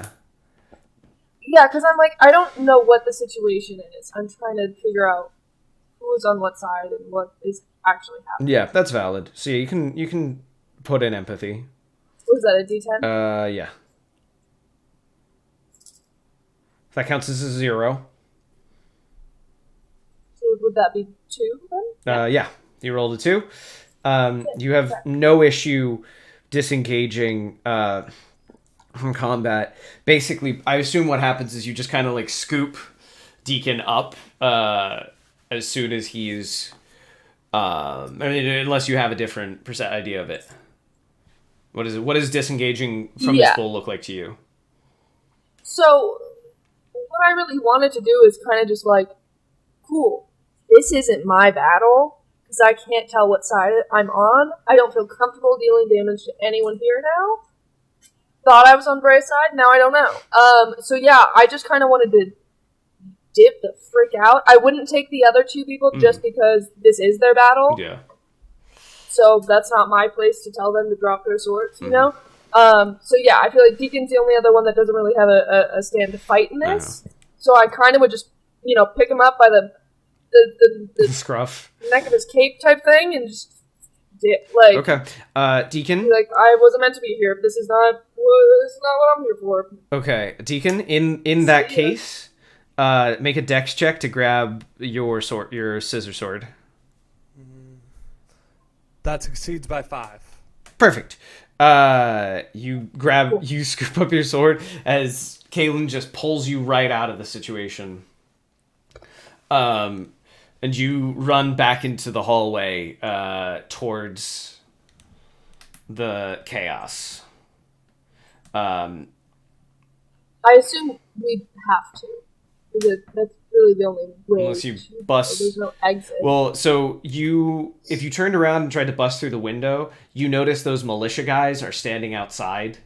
C: Yeah, because I'm like, I don't know what the situation is. I'm trying to figure out who's on what side and what is actually happening.
A: Yeah, that's valid. So yeah, you can put in empathy.
C: Was that a D10?
A: Yeah. That counts as a 0.
C: So would that be 2 then?
A: Yeah, you rolled a 2. You have no issue disengaging from combat. Basically, I assume what happens is you just kind of like scoop Deacon up as soon as he's. I mean, unless you have a different idea of it. What is it? What does disengaging from
C: Yeah.
A: this bull look like to you?
C: So, what I really wanted to do is kind of just like, cool, this isn't my battle, because I can't tell what side I'm on. I don't feel comfortable dealing damage to anyone here now. Thought I was on Bray's side, now I don't know. So yeah, I just kind of wanted to dip the frick out. I wouldn't take the other two people just because this is their battle.
A: Yeah.
C: So that's not my place to tell them to drop their swords, you know? So yeah, I feel like Deacon's the only other one that doesn't really have a stand to fight in this. So I kind of would just, pick him up by the
A: Scruff.
C: neck of his cape type thing and just dip. Like,
A: Okay. Deacon.
C: like I wasn't meant to be here. This is not what I'm here for.
A: Okay, Deacon. In that case, make a dex check to grab your sword, your scissor sword.
F: That succeeds by 5.
A: Perfect. You scoop up your sword as Kaylin just pulls you right out of the situation. And you run back into the hallway towards the chaos.
C: I assume we have to. That's really the only way.
A: Unless you bust.
C: There's no exit.
A: Well, so if you turned around and tried to bust through the window, you notice those militia guys are standing outside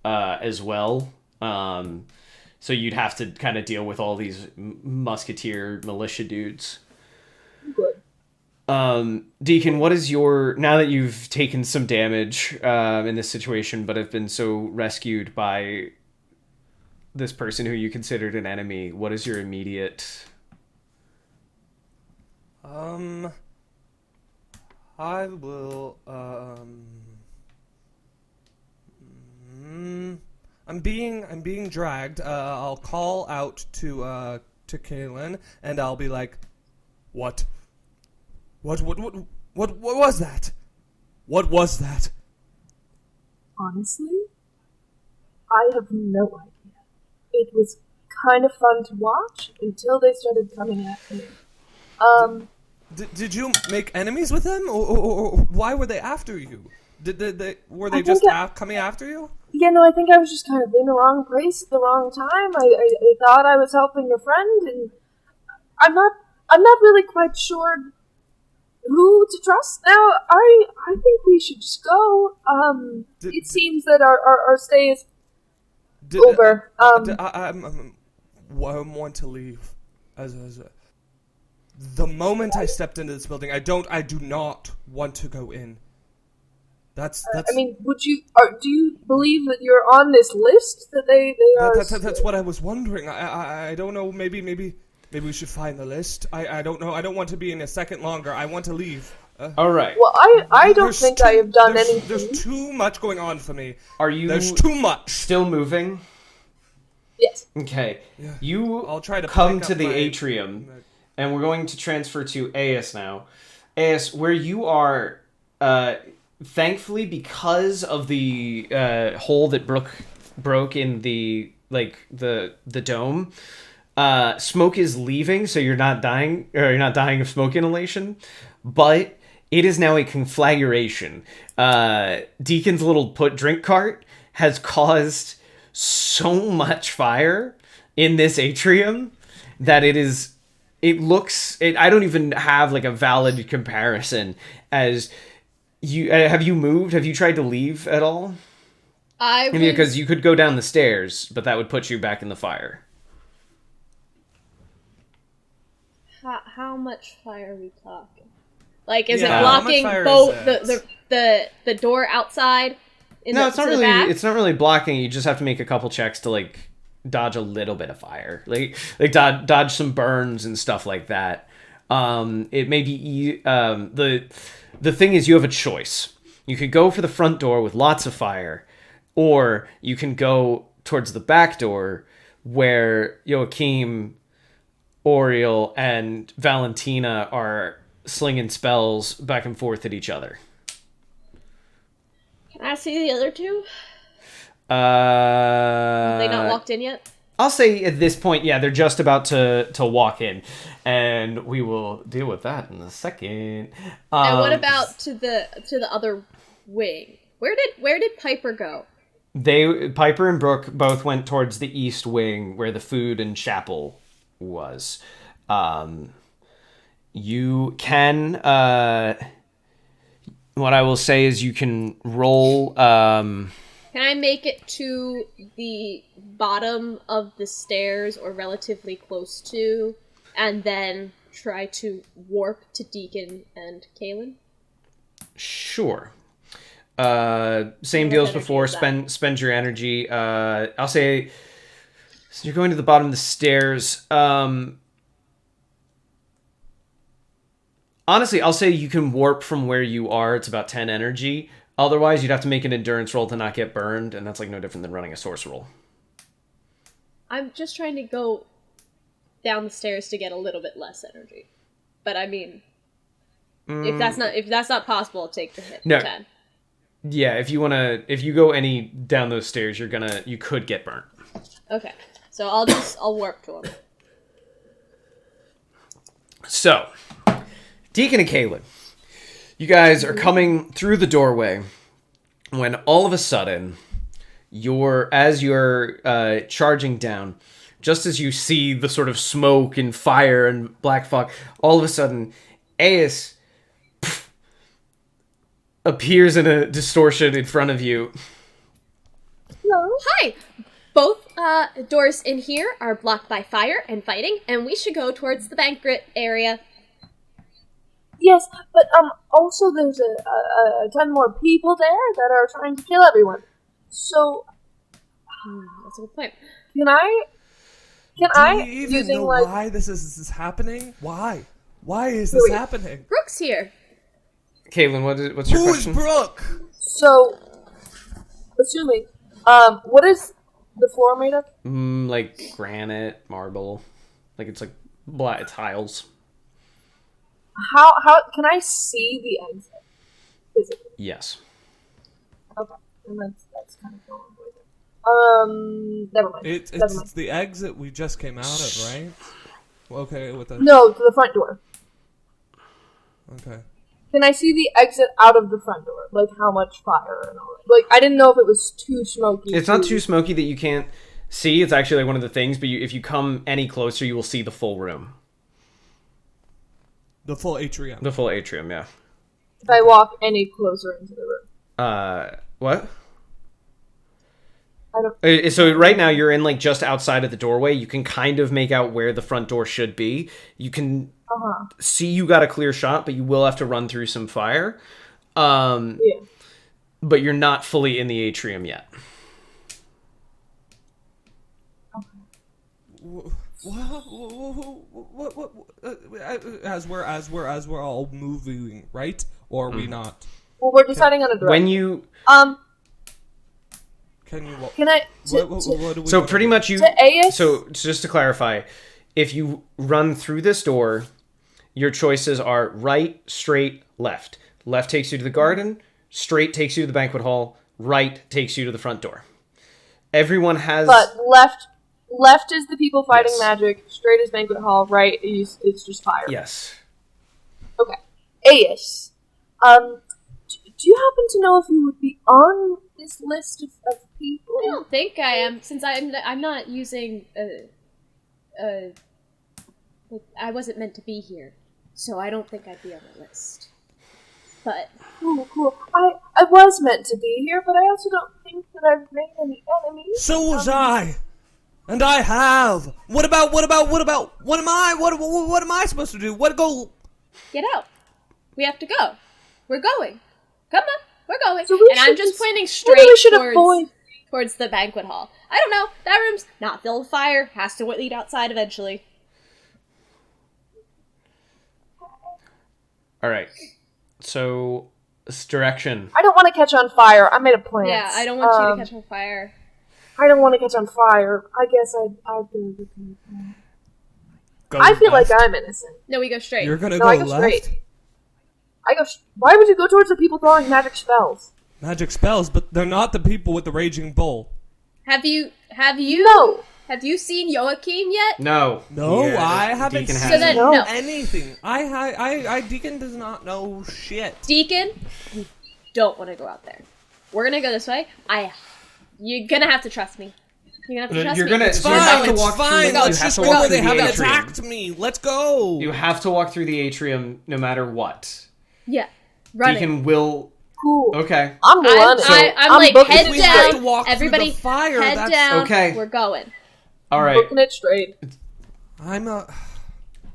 A: as well. So you'd have to kind of deal with all these musketeer militia dudes.
C: Good.
A: Deacon, what is now that you've taken some damage in this situation, but have been so rescued by this person who you considered an enemy, what is your immediate...
F: I will, I'm being dragged. I'll call out to Kaylin, and I'll be like, What was that? What was that?
C: Honestly, I have no idea. It was kind of fun to watch until they started coming at me.
F: Did you make enemies with them, or why were they after you? Were they coming after you?
C: Yeah, no, I think I was just kind of in the wrong place at the wrong time. I thought I was helping a friend, and I'm not really quite sure who to trust now. I think we should just go. It seems that our stay is over.
F: I want to leave. The moment I stepped into this building, I do not want to go in. That's.
C: I mean, do you believe that you're on this list that they are?
F: That's what I was wondering. I don't know. Maybe we should find the list. I don't know. I don't want to be in a second longer. I want to leave.
A: All right.
C: Well, I don't think I have done anything.
F: There's too much going on for me.
A: There's
F: too much.
A: Still moving?
C: Yes.
A: Okay.
F: Yeah. I'll try to
A: come
F: pick
A: to
F: up
A: the
F: my-
A: atrium, and we're going to transfer to Aes now. Aes, where you are, thankfully, because of the hole that broke in the dome, smoke is leaving, so you're not dying of smoke inhalation, but it is now a conflagration. Deacon's little drink cart has caused so much fire in this atrium that I don't even have like a valid comparison. As you have you moved? Have you tried to leave at all? Because you could go down the stairs, but that would put you back in the fire.
B: How much fire are we talking? Like, is it
F: Yeah,
B: blocking
F: how much fire
B: both
F: is
B: the door outside?
A: It's not really. It's not really blocking. You just have to make a couple checks to like dodge a little bit of fire, like dodge some burns and stuff like that. It may be the thing is you have a choice. You could go for the front door with lots of fire, or you can go towards the back door where Joachim, Oriel, and Valentina are slinging spells back and forth at each other.
B: Can I see the other two?
A: Are
B: they not walked in yet?
A: I'll say at this point, yeah, they're just about to walk in, and we will deal with that in a second.
B: And what about to the other wing? Where did Piper go?
A: Piper and Brooke both went towards the east wing where the food and chapel was. You can, what I will say is you can roll,
B: Can I make it to the bottom of the stairs or relatively close to, and then try to warp to Deacon and Kaylin?
A: Sure. Same deal as before. Spend your energy. I'll say, so you're going to the bottom of the stairs. Honestly, I'll say you can warp from where you are. It's about 10 energy. Otherwise, you'd have to make an endurance roll to not get burned, and that's like no different than running a source roll.
B: I'm just trying to go down the stairs to get a little bit less energy. But I mean, if that's not possible, I'll take the hit.
A: No.
B: 10.
A: Yeah, if you go any down those stairs, you could get burnt.
B: Okay, so I'll warp to him.
A: So, Deacon and Kaylin, you guys are coming through the doorway when all of a sudden, as you're charging down, just as you see the sort of smoke and fire and black fog, all of a sudden, Aes appears in a distortion in front of you.
B: Hello. Hi! Both doors in here are blocked by fire and fighting, and we should go towards the banquet area.
C: Yes, but also there's a ton more people there that are trying to kill everyone. So
B: That's a good point.
C: can I
F: Do you even
C: using
F: know
C: like
F: why this is happening? Why? Why is this happening?
B: Brooke's here.
A: Kaylin, what's your
E: Who is
A: question?
E: Brooke?
C: so assuming what is the floor made of?
A: Like granite, marble, like it's like black tiles.
C: How can I see the exit physically?
A: Yes.
C: Okay, and that's kind of going with it. Never mind. Never mind.
F: It's the exit we just came out of, right? Okay, with the
C: No, to the front door.
F: okay.
C: Can I see the exit out of the front door? Like how much fire and all that? Like I didn't know if it was too smoky.
A: It's not too smoky that you can't see. It's actually like one of the things, but if you come any closer, you will see the full room.
F: The full atrium.
A: The full atrium, yeah.
C: If I walk any closer into the room.
A: What?
C: I don't.
A: So right now you're in like just outside of the doorway. You can kind of make out where the front door should be. You can see you got a clear shot, but you will have to run through some fire.
C: Yeah.
A: But you're not fully in the atrium yet.
F: What? As we're all moving, right? Or are we not?
C: Well, we're deciding on a direction.
A: When you
F: Can you?
C: Can I?
F: What do we
A: so pretty much you.
C: To Aes?
A: So just to clarify, if you run through this door, your choices are right, straight, left. Left takes you to the garden. Straight takes you to the banquet hall. Right takes you to the front door. Everyone has.
C: But left is the people fighting
A: Yes.
C: magic. Straight is banquet hall. Right is it's just fire.
A: Yes.
C: Okay. Aes. Do you happen to know if you would be on this list of people?
B: I don't think I am, since I'm not using I wasn't meant to be here, so I don't think I'd be on the list. But
C: Cool. I was meant to be here, but I also don't think that I've made any enemies.
F: So was I, and I have. What about? What am I supposed to do?
B: get out. We have to go. We're going. Come on, we're going.
C: So we
B: and I'm
C: should
B: just
C: just-
B: pointing
C: Maybe
B: straight
C: we should avoid.
B: towards the banquet hall. I don't know. That room's not filled with fire. Has to lead outside eventually.
A: All right. So this direction.
C: I don't want to catch on fire. I made a plan.
B: Yeah, I don't want you to catch on fire.
C: I don't want to catch on fire. I guess I'd do the plan.
F: Go
C: I feel
F: left?
C: like I'm innocent.
B: No, we go straight.
F: You're gonna
C: No,
F: go
C: I go
F: left.
C: straight. Why would you go towards the people throwing magic spells?
F: Magic spells, but they're not the people with the raging bull.
B: Have you
C: No.
B: Have you seen Joachim yet?
A: No.
F: No,
A: Yeah,
F: I haven't
A: Deacon
F: seen
B: So then,
C: No.
B: no.
F: anything. I Deacon does not know shit.
B: Deacon, you don't want to go out there. we're gonna go this way. You're gonna have to trust me. You're gonna have to trust
A: You're
B: me.
A: gonna.
D: It's
A: so you have
D: fine.
A: to
D: It's
A: walk
D: fine.
A: through.
D: Let's
A: you have
D: just
A: to
D: go
A: walk
D: where
A: through
D: they
A: the
D: haven't
A: atrium.
D: attacked me. Let's go.
A: You have to walk through the atrium no matter what.
B: Yeah, running.
A: Deacon will.
C: Cool.
A: Okay.
C: I'm running.
B: I'm like,
C: booking
B: head
C: it
D: we have to
B: down.
D: walk through
B: Everybody,
D: the fire,
B: head
D: that's-
B: down.
A: Okay.
B: We're going.
A: All right.
C: Booking it straight.
D: I'm a.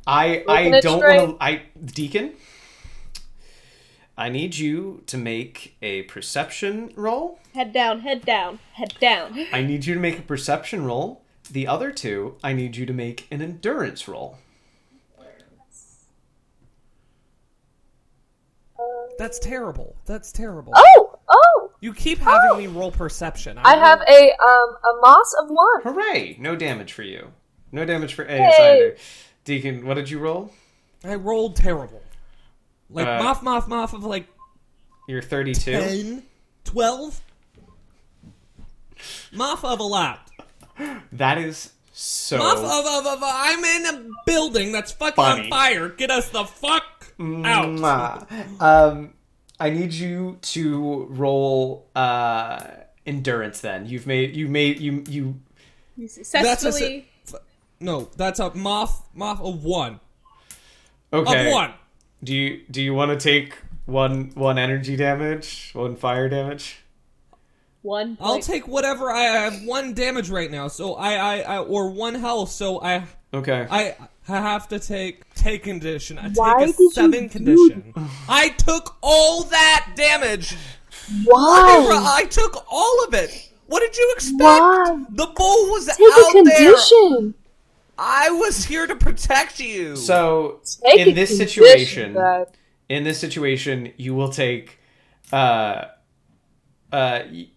A: I
C: Looking it
A: don't
C: straight.
A: want to. Deacon, I need you to make a perception roll.
B: Head down. Head down. Head down.
A: I need you to make a perception roll. The other two, I need you to make an endurance roll.
D: That's terrible. That's terrible.
C: Oh!
D: You keep having me roll perception.
C: I have a moss of 1.
A: Hooray! No damage for you. No damage for Ace
C: Yay.
A: either. Deacon, what did you roll?
D: I rolled terrible. Like,
A: Uh,
D: moff of like
A: You're 32.
D: 10, 12. Moff of a lot.
A: That is so
D: Moff of I'm in a building that's fucking
A: Funny.
D: on fire. Get us the fuck out.
A: Mwah. I need you to roll endurance. Then you
B: You successfully.
D: No, that's a moff of 1.
A: okay.
D: Of 1.
A: Do you want to take one energy damage, one fire damage?
B: One.
D: I'll
B: like,
D: take whatever. I have 1 damage right now, so I or 1 health, so I
A: Okay.
D: have to take condition. I
C: Why
D: take
C: did
D: a
C: you
D: 7
C: do
D: condition. I took all that damage.
C: Why?
D: I took all of it. What did you expect?
C: Why?
D: The bull was
C: Take a
D: out there.
C: condition.
D: I was here to protect you.
A: So
C: Take
A: in
C: a
A: this
C: condition,
A: situation,
C: Dad.
A: you will take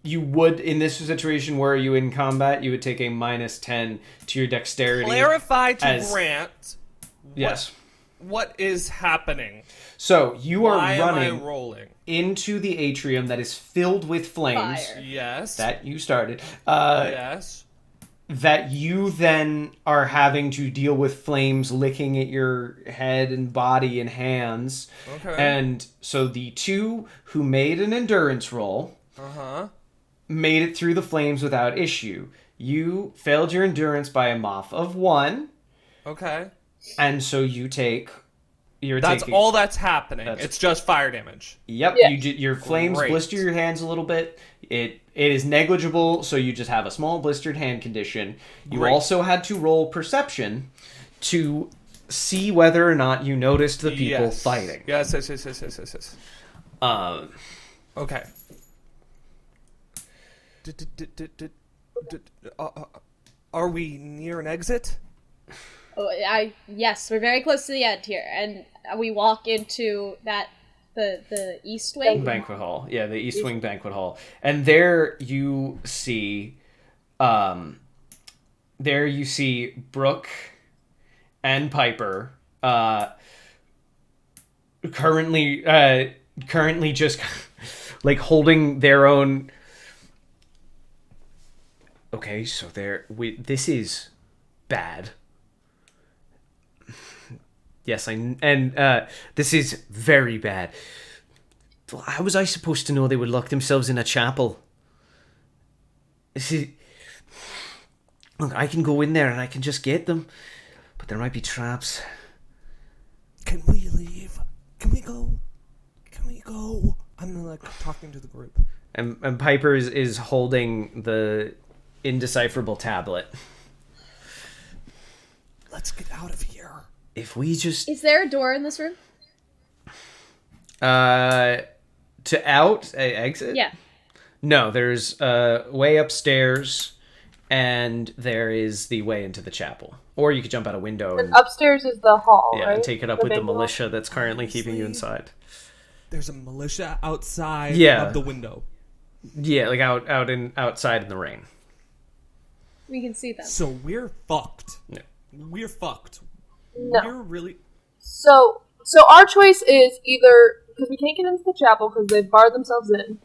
A: you would in this situation where you in combat, you would take a -10 to your dexterity.
F: Clarify to
A: as-
F: Grant
A: Yes.
F: what is happening.
A: So you are
F: Why am I
A: running
F: rolling?
A: into the atrium that is filled with flames
B: Fire.
F: Yes.
A: that you started.
F: yes.
A: That you then are having to deal with flames licking at your head and body and hands.
F: Okay.
A: And so the two who made an endurance roll made it through the flames without issue. You failed your endurance by a moff of 1,
F: Okay.
A: and so you take.
F: That's
A: taking,
F: all that's happening.
A: That's-
F: It's just fire damage.
A: Yep,
C: Yeah.
A: your flames
F: Great.
A: blister your hands a little bit. It is negligible, so you just have a small blistered hand condition. You
F: Great.
A: also had to roll perception to see whether or not you noticed the people
F: Yes.
A: fighting.
F: Yes.
A: Um,
F: Okay. Are we near an exit?
B: Oh, yes, we're very close to the end here, and we walk into the east wing.
A: banquet hall, yeah, the East Wing banquet hall, and there you see, Brooke and Piper, currently just like holding their own. Okay, so this is bad. Yes, this is very bad. How was I supposed to know they would lock themselves in a chapel? Look, I can go in there and I can just get them, but there might be traps.
D: Can we leave? Can we go? Can we go? I'm like talking to the group.
A: And Piper is holding the indecipherable tablet.
D: Let's get out of here.
A: If we just
B: Is there a door in this room?
A: exit?
B: Yeah.
A: No, there's way upstairs, and there is the way into the chapel. Or you could jump out a window and
C: Upstairs is the hall,
A: yeah,
C: right?
A: and take it up with the
C: big hall?
A: militia that's currently keeping you inside.
D: There's a militia outside
A: Yeah.
D: of the window.
A: Yeah, like outside in the rain.
B: We can see them.
D: So we're fucked.
A: Yeah.
D: We're fucked.
C: No.
D: We're really.
C: So our choice is either, because we can't get into the chapel because they've barred themselves in.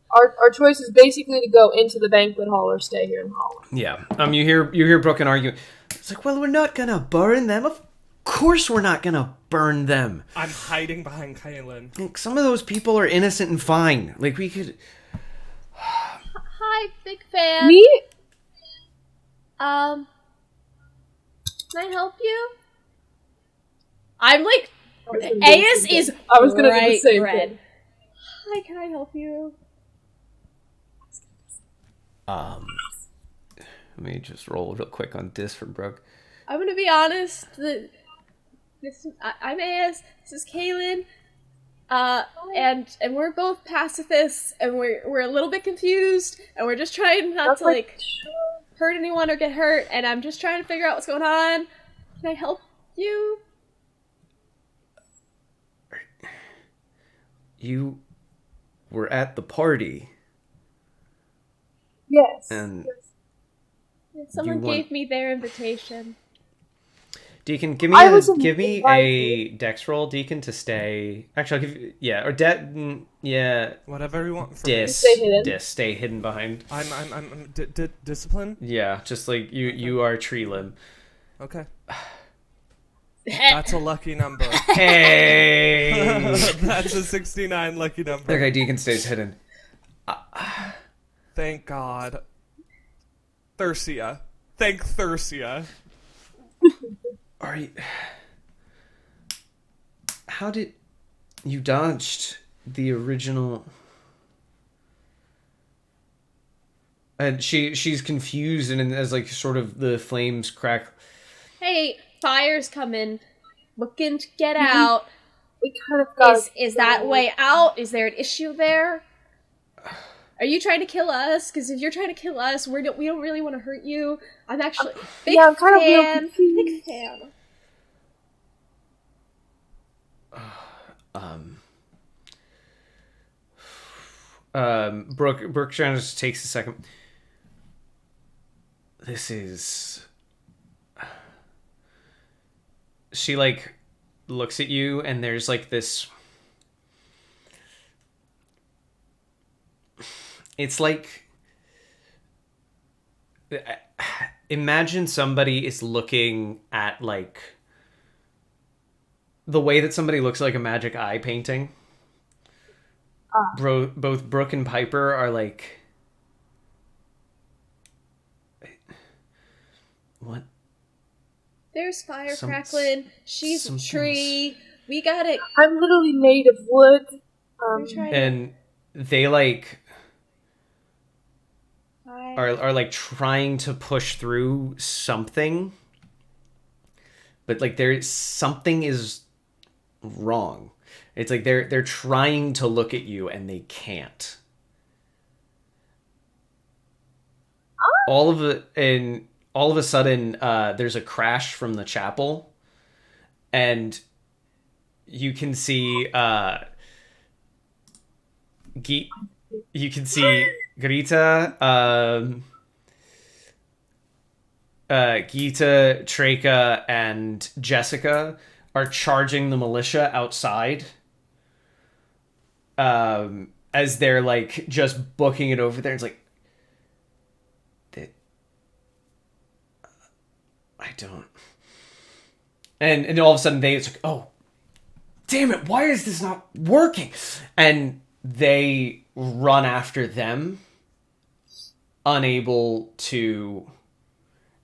C: Our choice is basically to go into the banquet hall or stay here in the hall.
A: Yeah. You hear Brooke arguing. It's like, well, we're not gonna burn them. Of course we're not gonna burn them.
F: I'm hiding behind Kaylin.
A: Like, some of those people are innocent and fine. Like, we could...
B: Hi, big fan.
C: Me?
B: Can I help you? I'm like, Aes is
C: I was gonna do the
B: bright
C: same
B: red.
C: thing.
B: Hi, can I help you?
A: Let me just roll real quick on this for Brooke.
B: I'm gonna be honest. I'm Aes. This is Kaylin. And we're both pacifists, and we're a little bit confused, and we're just trying not to hurt anyone or get hurt. And I'm just trying to figure out what's going on. Can I help you?
A: You were at the party,
C: Yes.
A: and
B: Someone
A: want-
B: gave me their invitation.
A: Deacon, give me a dex roll, Deacon, to stay. Actually, I'll give you, yeah,
F: Whatever you want from
A: dis,
C: Stay hidden.
A: stay hidden behind.
F: I'm discipline.
A: Yeah, just like you are tree limb.
F: Okay. That's a lucky number.
A: Hey.
F: That's a 69 lucky number.
A: Okay, Deacon stays hidden.
F: Thank God. Thursia. Thank Thursia.
A: Are you? How did you dodged the original? And she's confused, and as like sort of the flames crack.
B: Hey, fire's coming. Looking to get out.
C: We kind of got.
B: Is that way out? Is there an issue there? Are you trying to kill us? Because if you're trying to kill us, we don't really want to hurt you. I'm actually big
C: I'm kind of real
B: fan.
C: confused.
B: Big fan.
A: Brooke just takes a second. This is. She like looks at you, and there's like this. It's like. Imagine somebody is looking at like. The way that somebody looks like a magic eye painting. Both Brooke and Piper are like. What?
B: There's fire crackling. She's a tree. We got it.
C: I'm literally made of wood.
A: And they like are like trying to push through something, but like something is wrong. It's like they're trying to look at you and they can't. All of a sudden, there's a crash from the chapel, and you can see Grita, Gita, Treka, and Jessica are charging the militia outside. As they're like just booking it over there. It's like, I don't. And all of a sudden it's like, oh, damn it, why is this not working? And they run after them, unable to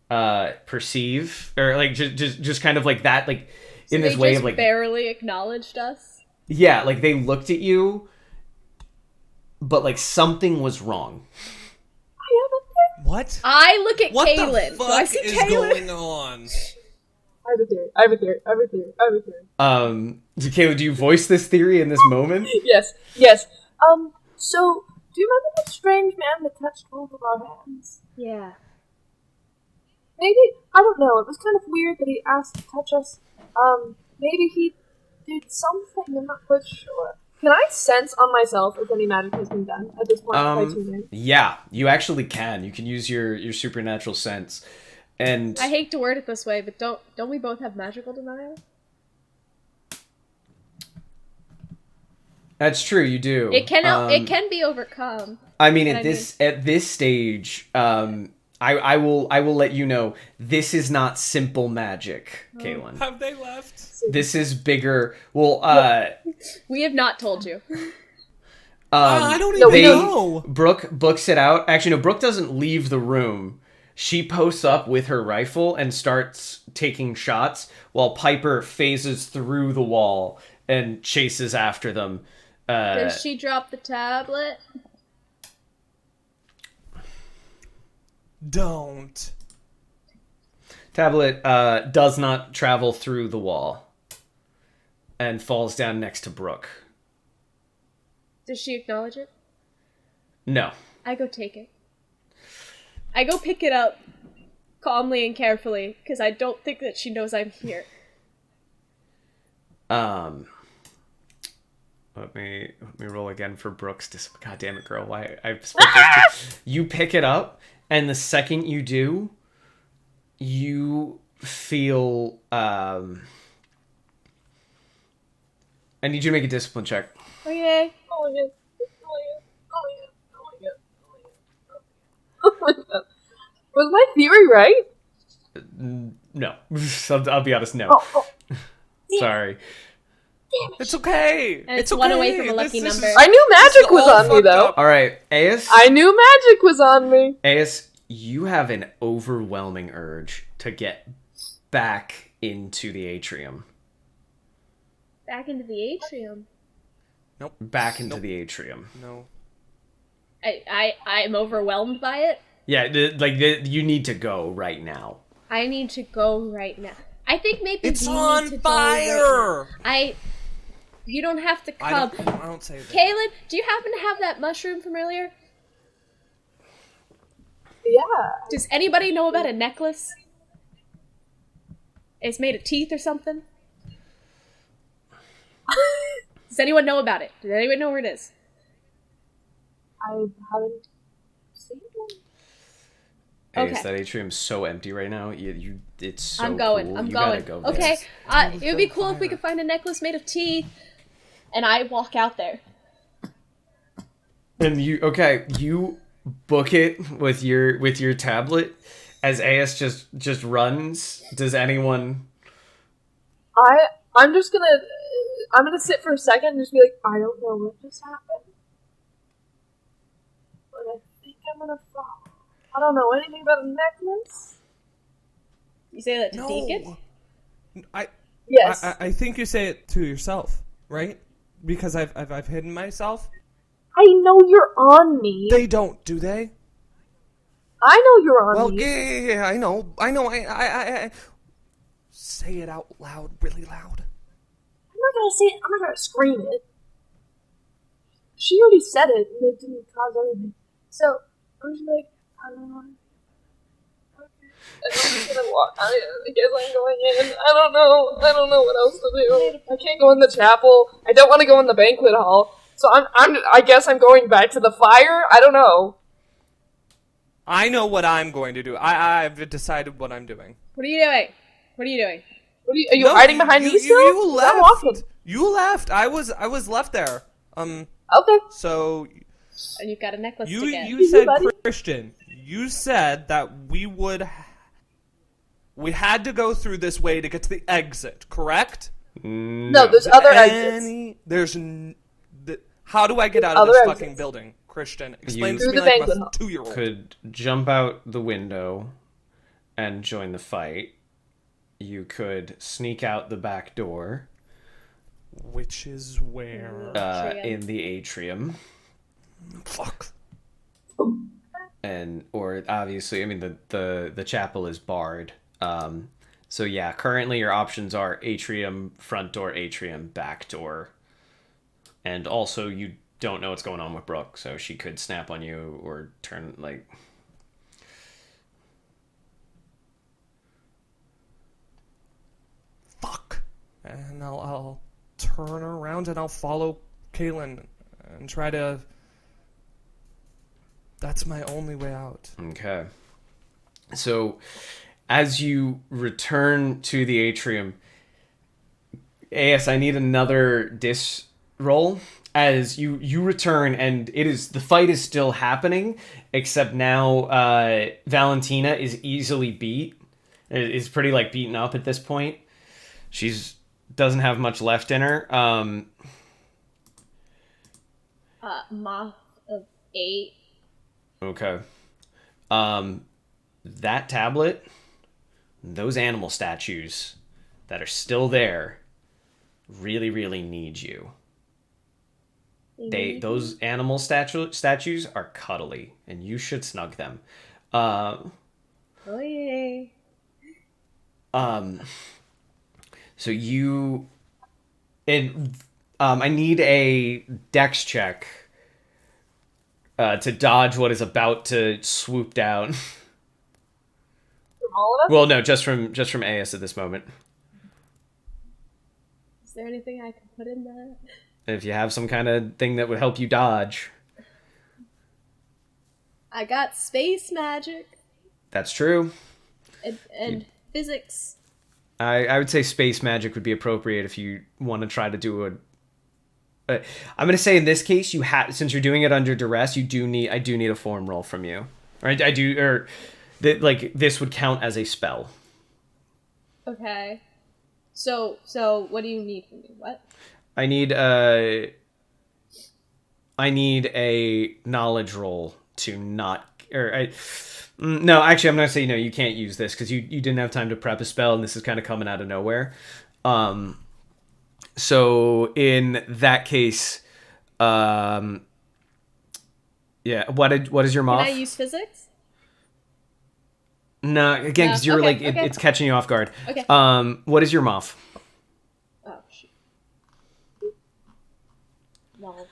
A: perceive, or like just kind of like that, like in this way of like
B: barely acknowledged us.
A: Yeah, like they looked at you, but like something was wrong.
F: What?
B: I look at
E: What
B: Kaylin.
E: the
B: So I
E: fuck
B: see
E: is
B: Kaylin.
E: going on?
C: I have a theory.
A: Kayla, do you voice this theory in this moment?
C: Yes. So, do you remember the strange man that touched both of our hands?
B: Yeah.
C: Maybe, I don't know, it was kind of weird that he asked to touch us. Maybe he did something, I'm not quite sure. Can I sense on myself if any magic has been done at this point? If I tune in?
A: Yeah, you actually can. You can use your supernatural sense. And
B: I hate to word it this way, but don't we both have magical denial?
A: that's true, you do.
B: It can be overcome.
A: I mean, at this stage, I will let you know, this is not simple magic, Kaylin.
F: Have they left?
A: This is bigger. Well,
B: We have not told you.
E: I don't
C: No,
E: even
C: we
E: know.
A: Brooke books it out. Actually, no, Brooke doesn't leave the room. She posts up with her rifle and starts taking shots while Piper phases through the wall and chases after them.
B: Does she drop the tablet?
F: Don't.
A: Tablet does not travel through the wall and falls down next to Brooke.
B: Does she acknowledge it?
A: No.
B: I go take it. I go pick it up calmly and carefully because I don't think that she knows I'm here.
A: Let me roll again for Brooks. God damn it, girl! Why I split this two. You pick it up, and the second you do, you feel. I need you to make a discipline check.
B: Okay.
C: Oh my god. Oh my god. Oh my god. Oh my god. Oh my god. Was my theory right?
A: No, I'll be honest. No,
C: Oh.
A: sorry.
F: It's okay.
B: And it's one away from a lucky number.
C: I knew magic was
F: all
C: on me
F: fucked
C: though.
F: up.
A: All right, Aes.
C: I knew magic was on me.
A: Aes, you have an overwhelming urge to get back into the atrium.
B: Back into the atrium.
A: Back into the atrium.
F: No.
B: I'm overwhelmed by it.
A: Yeah, you need to go right now.
B: I need to go right now. I think maybe
F: It's
B: we need
F: on
B: to go right
F: fire.
B: now. You don't have to
F: I
B: come.
F: don't say that.
B: Kaylin, do you happen to have that mushroom from earlier?
C: Yeah.
B: Does anybody know about a necklace? It's made of teeth or something? Does anyone know about it? Does anyone know where it is?
C: I haven't seen one.
A: Ace,
B: Okay.
A: that atrium's so empty right now. It's so
B: I'm going.
A: cool.
B: I'm
A: You
B: going.
A: gotta go.
B: Okay.
A: Yes.
B: It would be cool if we could find a necklace made of teeth. And I walk out there.
A: And you book it with your tablet as AS just runs. Does anyone?
C: I'm gonna sit for a second and just be like, I don't know what just happened, but I think I'm gonna fall. I don't know anything about a necklace.
B: You say that to
F: No.
B: Deacon?
C: Yes.
F: I think you say it to yourself, right? Because I've hidden myself.
C: I know you're on me.
F: They don't, do they?
C: I know you're on
F: Well,
C: me.
F: yeah, I know. I say it out loud, really loud.
C: I'm not gonna say it. I'm not gonna scream it. She already said it, and it didn't cause anything. So I'm just like, I don't know. Okay. And I'm just gonna walk. I guess I'm going in. I don't know. I don't know what else to do. I can't go in the chapel. I don't want to go in the banquet hall. So I guess I'm going back to the fire. I don't know.
F: I know what I'm going to do. I've decided what I'm doing.
B: What are you doing? What are you doing?
C: What are you
F: No,
C: hiding behind me still?
F: You
C: I'm
F: left.
C: walking.
F: You left. I was left there.
C: Okay.
F: So
B: And you've got a necklace to get.
F: you said,
C: buddy.
F: Christian, you said that we had to go through this way to get to the exit, correct?
C: No, there's other exits.
F: How do I get out of
C: Other
F: this
C: exits.
F: fucking building, Christian? Explain this
C: Through
F: to me
C: the
F: like
C: banquet
F: a
C: hall.
F: 2-year-old.
A: Could jump out the window and join the fight. You could sneak out the back door
F: Which is where?
A: in the atrium.
F: Fuck.
A: Or obviously, I mean, the chapel is barred. So yeah, currently your options are atrium, front door, atrium, back door. And also you don't know what's going on with Brooke, so she could snap on you or turn, like...
F: Fuck. And I'll turn around and I'll follow Kaylin and try to... That's my only way out.
A: Okay. So, as you return to the atrium, AS, I need another dis roll. as you return, and the fight is still happening, except now Valentina is easily beat. Is pretty like beaten up at this point. She's doesn't have much left in her.
B: Moth of 8.
A: Okay. That tablet, those animal statues that are still there, really, really need you. Those animal statues are cuddly, and you should snug them.
B: Oh yay!
A: So you, I need a dex check to dodge what is about to swoop down.
C: From all of us?
A: Well, no, just from AS at this moment.
B: Is there anything I can put in that?
A: If you have some kind of thing that would help you dodge.
B: I got space magic
A: That's true.
B: and physics.
A: I would say space magic would be appropriate if you want to try to do a. I'm going to say in this case, since you're doing it under duress, I do need a form roll from you. Right? This would count as a spell.
B: Okay. So what do you need from me? What?
A: I need a knowledge roll to not. No, actually, I'm going to say no. You can't use this because you didn't have time to prep a spell, and this is kind of coming out of nowhere. So in that case, yeah. What is your moth?
B: Can I use physics?
A: No, again, because you're
B: Okay, okay.
A: it's catching you off guard.
B: Okay.
A: What is your moth?
B: Oh shoot. No.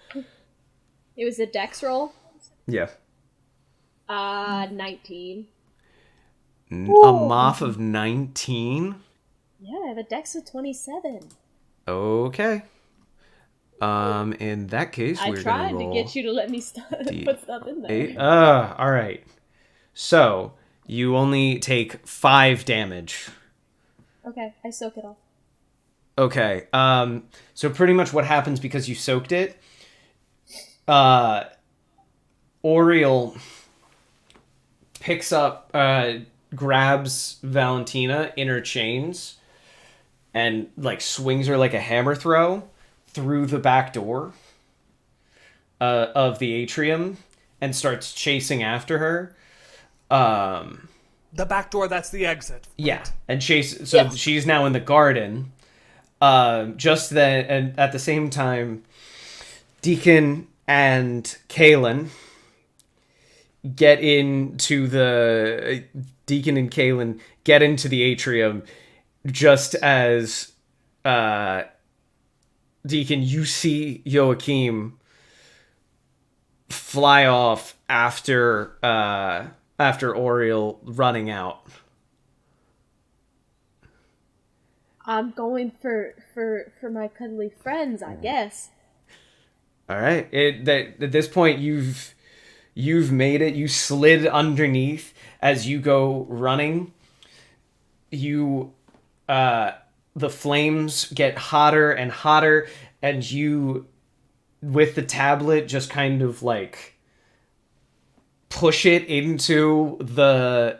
B: It was a dex roll.
A: Yeah.
B: 19.
A: A moth of 19.
B: Yeah, I have a dex of 27.
A: Okay. In that case,
B: I
A: we're
B: tried
A: gonna
B: to
A: roll
B: get you to let me put stuff in there.
A: 8. All right. So you only take 5 damage.
B: Okay, I soak it off.
A: Okay. So pretty much what happens because you soaked it. Oriel picks up, grabs Valentina in her chains, and like swings her like a hammer throw through the back door of the atrium and starts chasing after her.
F: The back door, that's the exit.
A: Yeah, and chase. So she's now in the garden. Just then, and at the same time, Deacon and Kaylin get into the atrium just as Deacon, you see Joachim fly off after Oriel running out.
B: I'm going for my cuddly friends, I guess.
A: All right. At this point, you've made it. You slid underneath as you go running. The flames get hotter and hotter, and you, with the tablet, just kind of like push it into the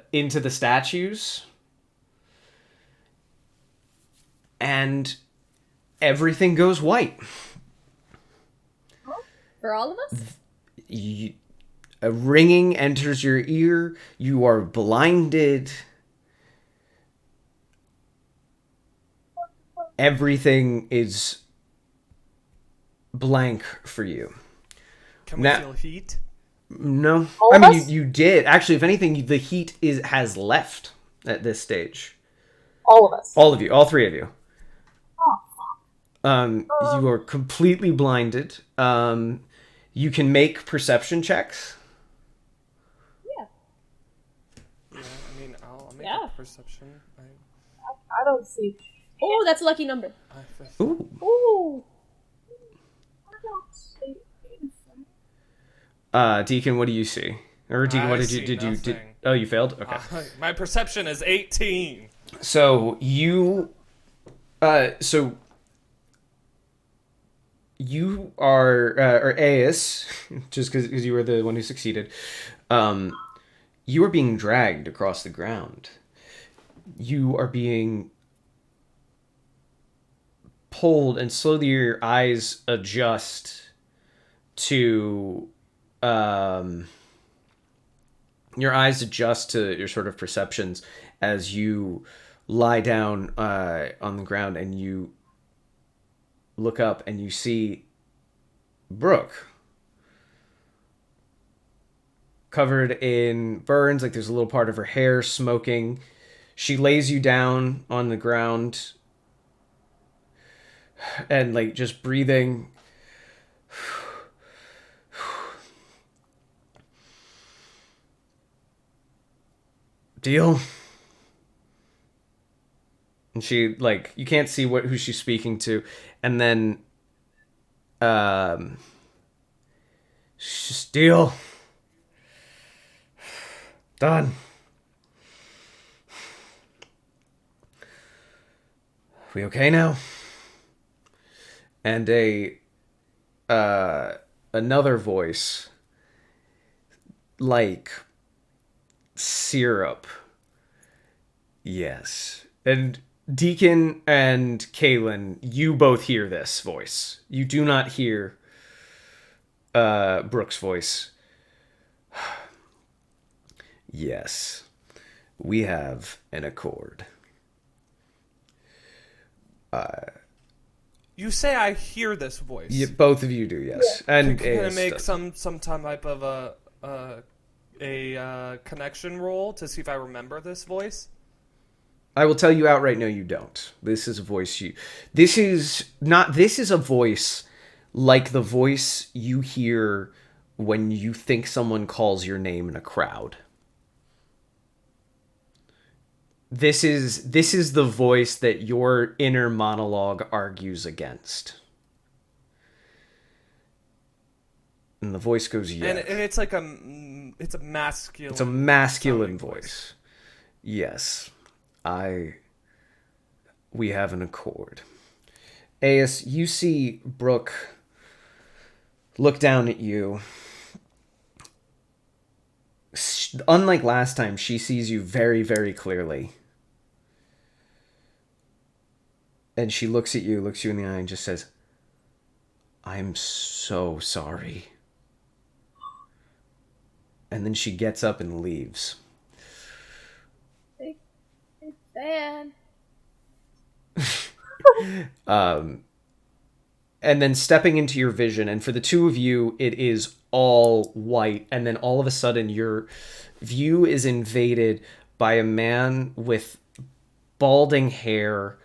A: statues, and everything goes white.
B: For all of us?
A: A ringing enters your ear. You are blinded. Everything is blank for you.
F: Can we feel heat?
A: No.
C: All
A: I
C: of
A: mean,
C: us?
A: you did. Actually, if anything, the heat has left at this stage.
C: All of us.
A: All of you. All 3 of you.
C: Oh, fuck.
A: You are completely blinded. You can make perception checks.
B: Yeah.
F: Yeah, I mean, I'll make
B: Yeah.
F: a perception.
C: I don't see.
B: Oh, that's a lucky number.
A: Ooh.
B: Ooh.
C: I don't see anything.
A: Deacon, what do you see? Or Deacon, what
F: I
A: did you
F: see
A: did you did?
F: nothing.
A: Oh, you failed. Okay.
F: My perception is 18.
A: So you you are, or Aeus, just because you were the one who succeeded, you are being dragged across the ground. You are being pulled, and slowly your eyes adjust to, your sort of perceptions as you lie down on the ground, and you look up and you see Brooke covered in burns, like there's a little part of her hair smoking. She lays you down on the ground and like just breathing. Deal? And she, like, you can't see who she's speaking to, and then she's just, deal. Done. We okay now? And another voice, like syrup. Yes. And Deacon and Kaylin, you both hear this voice. You do not hear Brooke's voice. Yes. We have an accord.
F: You say I hear this voice.
A: Both of you do, yes. Yeah. And
F: can I make some type of a connection roll to see if I remember this voice?
A: I will tell you outright, no, you don't. This is a voice This is a voice like the voice you hear when you think someone calls your name in a crowd. This is the voice that your inner monologue argues against. And the voice goes, yes.
F: And it's like it's a masculine.
A: It's a masculine voice. Yes. We have an accord. Aeus, you see Brooke look down at you. Unlike last time, she sees you very, very clearly. And she looks you in the eye and just says, I'm so sorry. And then she gets up and leaves.
B: Dan.
A: And then stepping into your vision, and for the two of you, it is all white, and then all of a sudden your view is invaded by a man with balding hair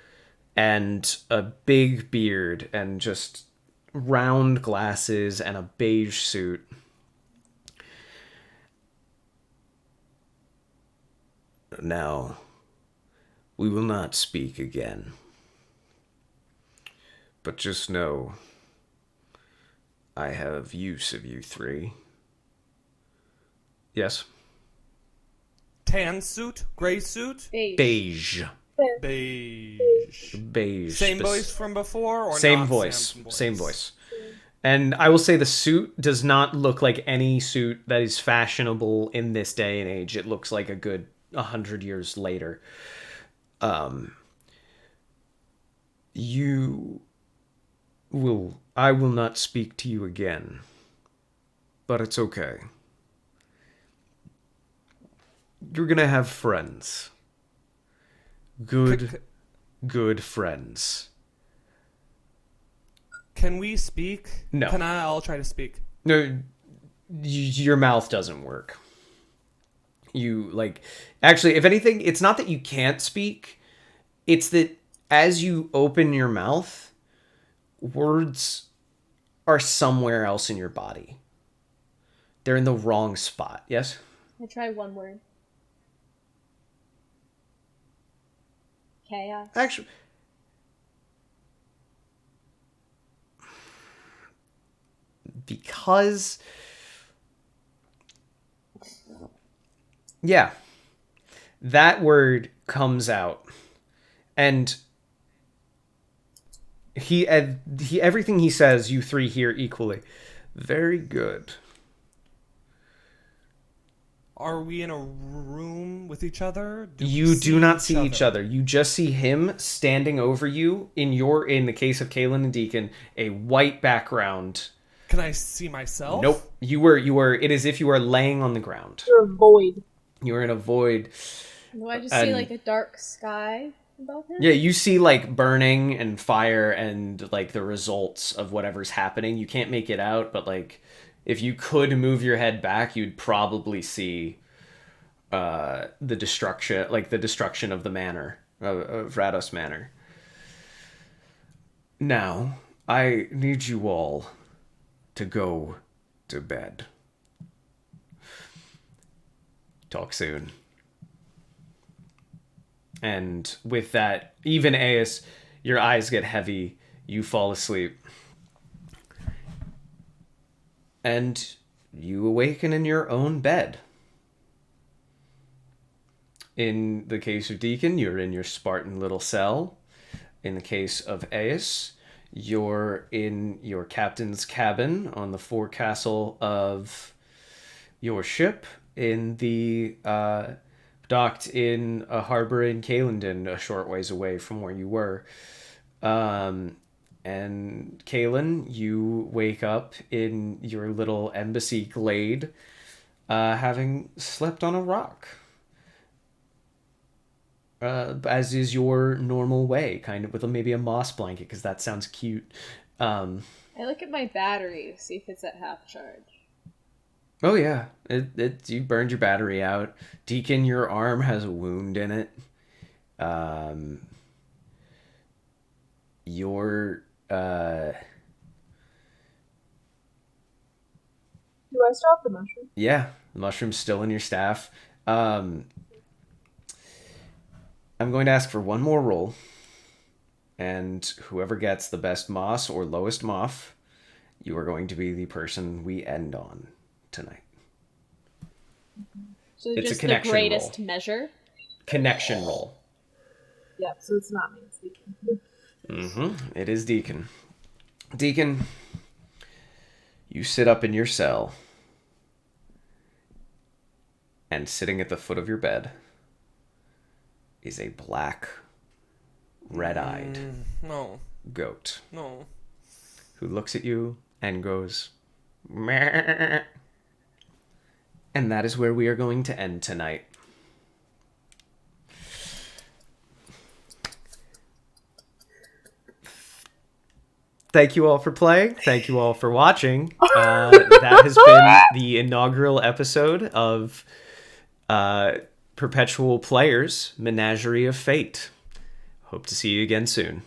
A: and a big beard and just round glasses and a beige suit. Now, we will not speak again. But just know, I have use of you three. Yes?
F: Tan suit? Gray suit?
A: Beige. Beige.
F: Same voice from before? Or
A: Same
F: not
A: voice.
F: Sam's
A: Same voice. And I will say the suit does not look like any suit that is fashionable in this day and age. It looks like a good 100 years later. I will not speak to you again. But it's okay. You're gonna have friends. Good friends.
F: Can we speak?
A: No.
F: I'll try to speak.
A: No, your mouth doesn't work. Actually, if anything, it's not that you can't speak. It's that as you open your mouth, words are somewhere else in your body. They're in the wrong spot. Yes?
B: I try one word. Chaos.
A: Actually, because, yeah, that word comes out, and He everything he says, you three hear equally. Very good.
F: Are we in a room with each other?
A: You do not see each other. You just see him standing over you. In the case of Kalen and Deacon, a white background.
F: Can I see myself?
A: Nope. You were. It is if you are laying on the ground.
C: You're a void.
A: You are in a void.
B: Do I just see like a dark sky above him?
A: Yeah, you see like burning and fire and like the results of whatever's happening. You can't make it out, but like if you could move your head back, you'd probably see the destruction of the manor, of Rados Manor. Now, I need you all to go to bed. Talk soon. And with that, even Aeus, your eyes get heavy. You fall asleep. And you awaken in your own bed. In the case of Deacon, you're in your Spartan little cell. In the case of Aeus, you're in your captain's cabin on the forecastle of your ship in the docked in a harbor in Kalendon, a short ways away from where you were. And Kalen, you wake up in your little embassy glade, having slept on a rock. As is your normal way, kind of with maybe a moss blanket, because that sounds cute.
B: I look at my battery, see if it's at half charge.
A: Oh yeah, you burned your battery out. Deacon, your arm has a wound in it.
C: Do I still have the mushroom?
A: Yeah, the mushroom's still in your staff. I'm going to ask for one more roll, and whoever gets the best moss or lowest moth, you are going to be the person we end on tonight.
B: So
A: It's a
B: just the
A: connection
B: greatest
A: roll.
B: measure?
A: Connection roll.
C: Yeah, so it's not me, it's Deacon.
A: It is Deacon. Deacon, you sit up in your cell, and sitting at the foot of your bed is a black, red-eyed
F: No.
A: goat
F: No.
A: who looks at you and goes, "Meh." And that is where we are going to end tonight. Thank you all for playing. Thank you all for watching. That has been the inaugural episode of Perpetual Players Menagerie of Fate. Hope to see you again soon.